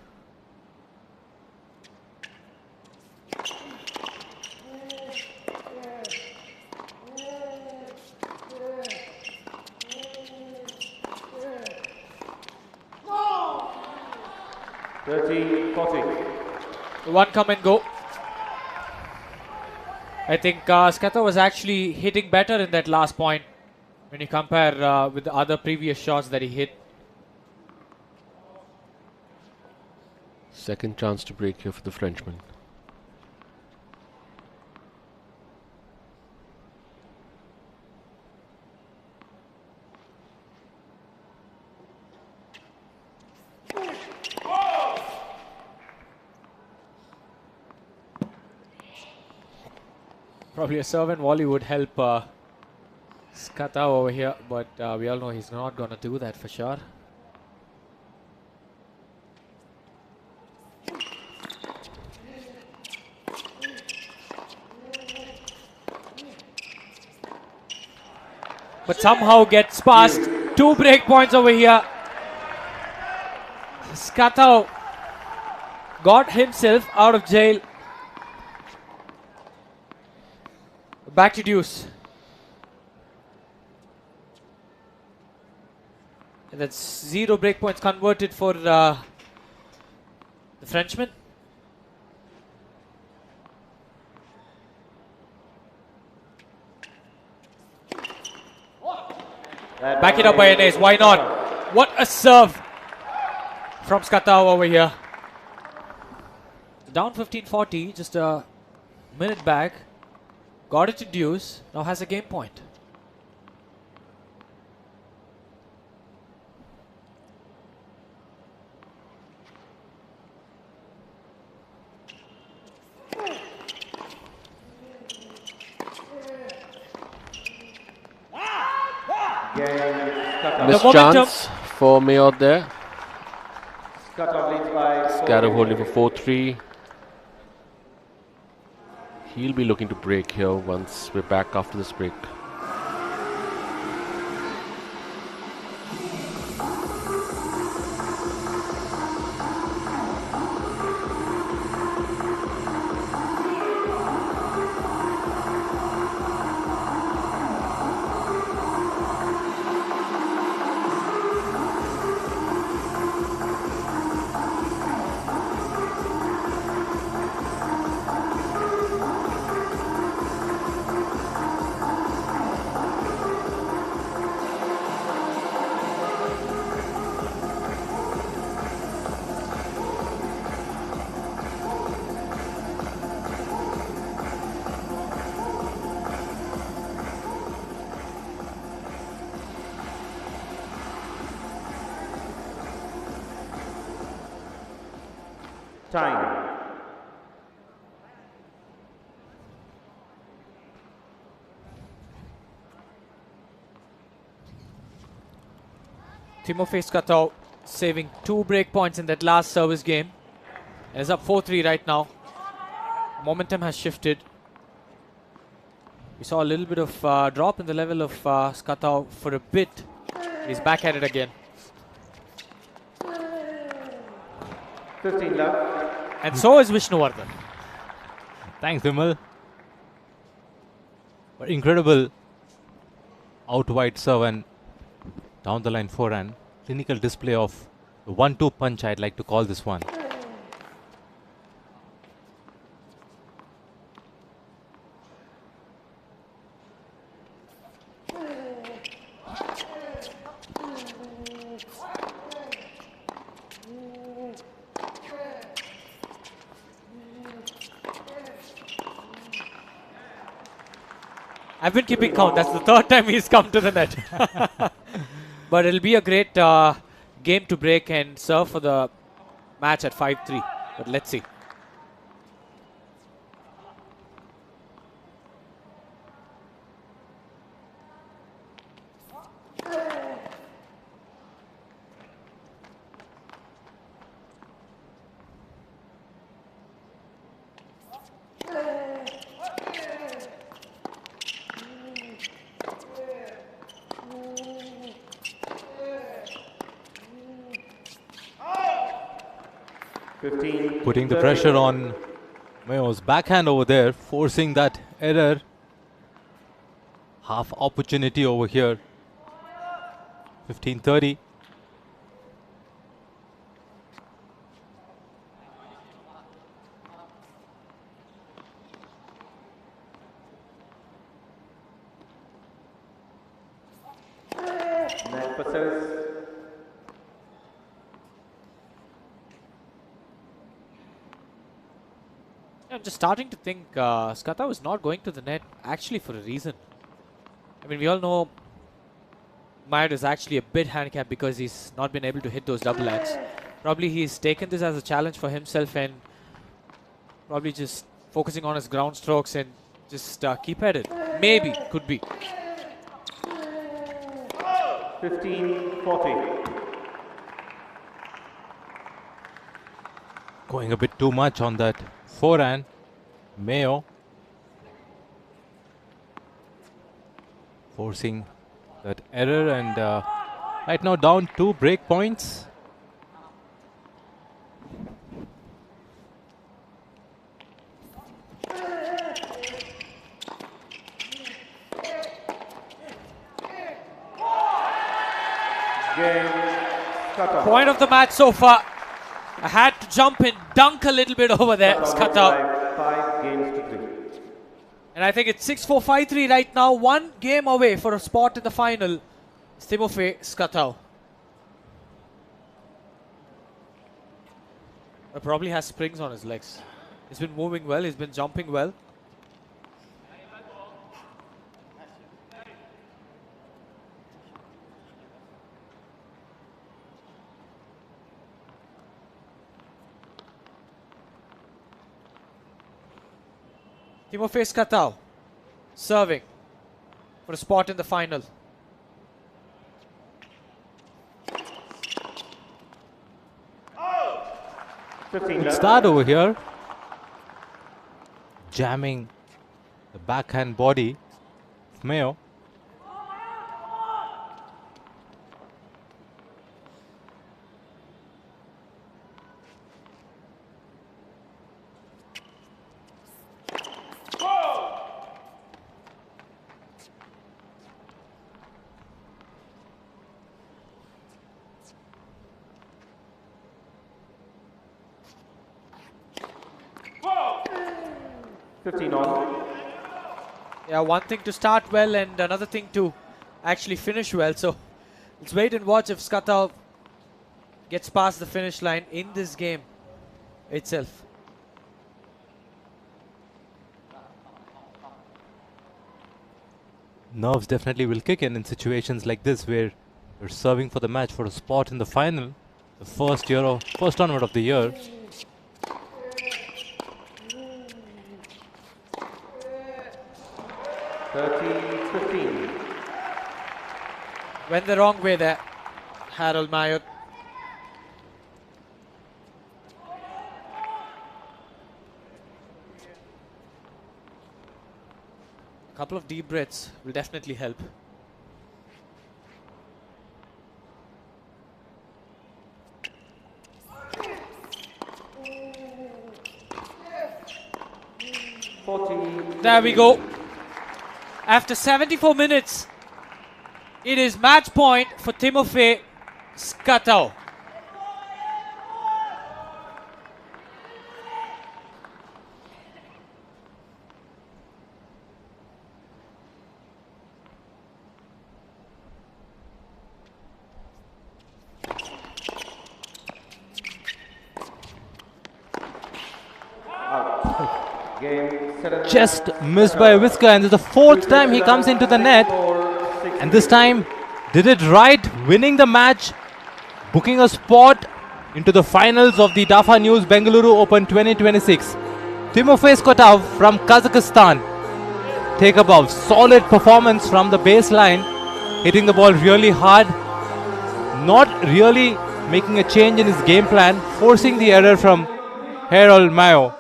One come and go. I think Skato was actually hitting better in that last point when you compare with the other previous shots that he hit. Second chance to break here for the Frenchman. Probably a serve and volley would help Skata over here, but we all know he's not going to do that for sure. But somehow gets past. 2 break points over here. Skata got himself out of jail. Back to deuce. And that's 0 break points converted for the Frenchman. Back it up by an ace. Why not? What a serve from Skata over here. Down 15-40, just a minute back. Got it to deuce. Now has a game point. Missed chance for Mayot there. Skato holding for 4-3. He'll be looking to break here once we're back after this break. Time. Timofey Skatov saving 2 break points in that last service game. And is up 4-3 right now. Momentum has shifted. We saw a little bit of drop in the level of Skatov for a bit. He's back at it again. 15 love. And so is Vishnuvardhan. Thanks, Vimal. But incredible out wide serve and down the line forehand. Clinical display of the 1-2 punch, I'd like to call this one. I've been keeping count. That's the 3rd time he's come to the net. But it'll be a great game to break and serve for the match at 5-3. But let's see. Putting the pressure on Mayo's backhand over there, forcing that error. Half opportunity over here. 15-30. Net passes. I'm just starting to think Skatov is not going to the net actually for a reason. I mean, we all know Mayur is actually a bit handicapped because he's not been able to hit those double hands. Probably he's taken this as a challenge for himself and probably just focusing on his ground strokes and just keep at it. Maybe, could be. 15-40. Going a bit too much on that forehand. Mayo forcing that error and right now down 2 break points. Point of the match so far. I had to jump and dunk a little bit over there, Skatov. 5 games to 3. And I think it's 6-4, 5-3 right now. 1 game away for a spot in the final. Timofey Skatov. Probably has springs on his legs. He's been moving well. He's been jumping well. Timofey Skatov serving for a spot in the final. Good start over here. Jamming the backhand body of Mayo. Yeah, one thing to start well and another thing to actually finish well. So let's wait and watch if Skatov gets past the finish line in this game itself. Nerves definitely will kick in situations like this where you're serving for the match for a spot in the final. The first tournament of the year. 30-15. Went the wrong way there, Harold Mayot. A couple of deep breaths will definitely help. There we go. After 74 minutes, it is match point for Timofey Skatau. Just missed by a whisker, and this is the fourth time he comes into the net, and this time did it right, winning the match, booking a spot into the finals of the DAFA News Bengaluru Open 2026. Timofey Skatau from Kazakhstan. Take above, solid performance from the baseline, hitting the ball really hard, not really making a change in his game plan, forcing the error from Harold Mayo.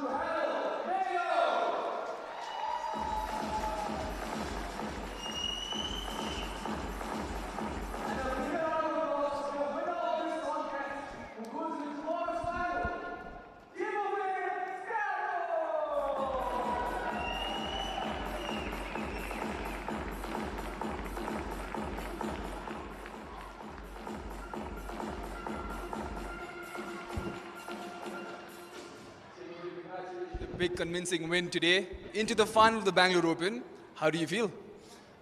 Big convincing win today into the final of the Bengaluru Open. How do you feel?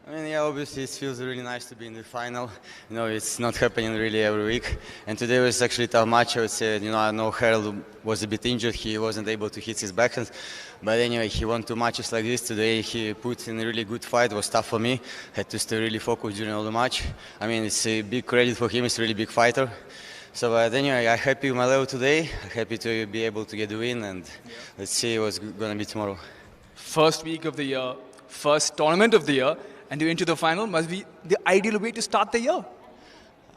I mean, yeah, obviously it feels really nice to be in the final. You know, it's not happening really every week. And today was actually a tough match. I would say, you know, I know Harold was a bit injured. He wasn't able to hit his backhand. But anyway, he won 2 matches like this. Today he put in a really good fight. It was tough for me. Had to stay really focused during all the match. I mean, it's a big credit for him. He's a really big fighter. So anyway, I'm happy with my level today. I'm happy to be able to get the win, and let's see what's going to be tomorrow. First week of the year, first tournament of the year, and you're into the final. Must be the ideal way to start the year.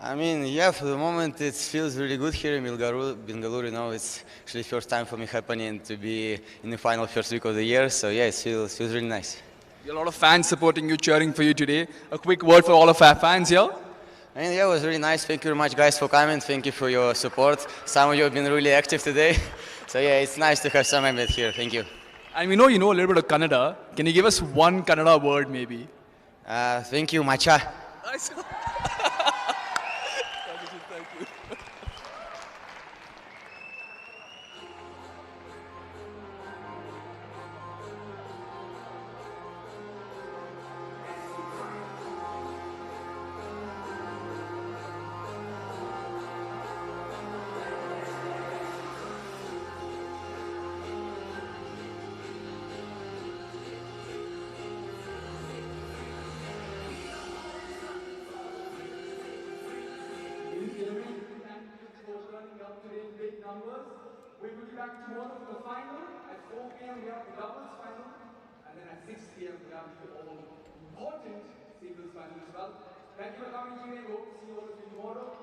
I mean, yeah, for the moment it feels really good here in Bengaluru. You know, it's actually the first time for me happening to be in the final first week of the year. So yeah, it feels really nice. A lot of fans supporting you, cheering for you today. A quick word for all of our fans here. I mean, yeah, it was really nice. Thank you very much, guys, for coming. Thank you for your support. Some of you have been really active today. So yeah, it's nice to have some members here. Thank you. And we know you know a little bit of Kannada. Can you give us one Kannada word, maybe? Thank you, Macha. Nice. Thank you. We will be back tomorrow for the final. At 4 p.m. we have the doubles final. And then at 6 p.m. we have the all important singles final as well. Thank you for coming today. Hope to see all of you tomorrow.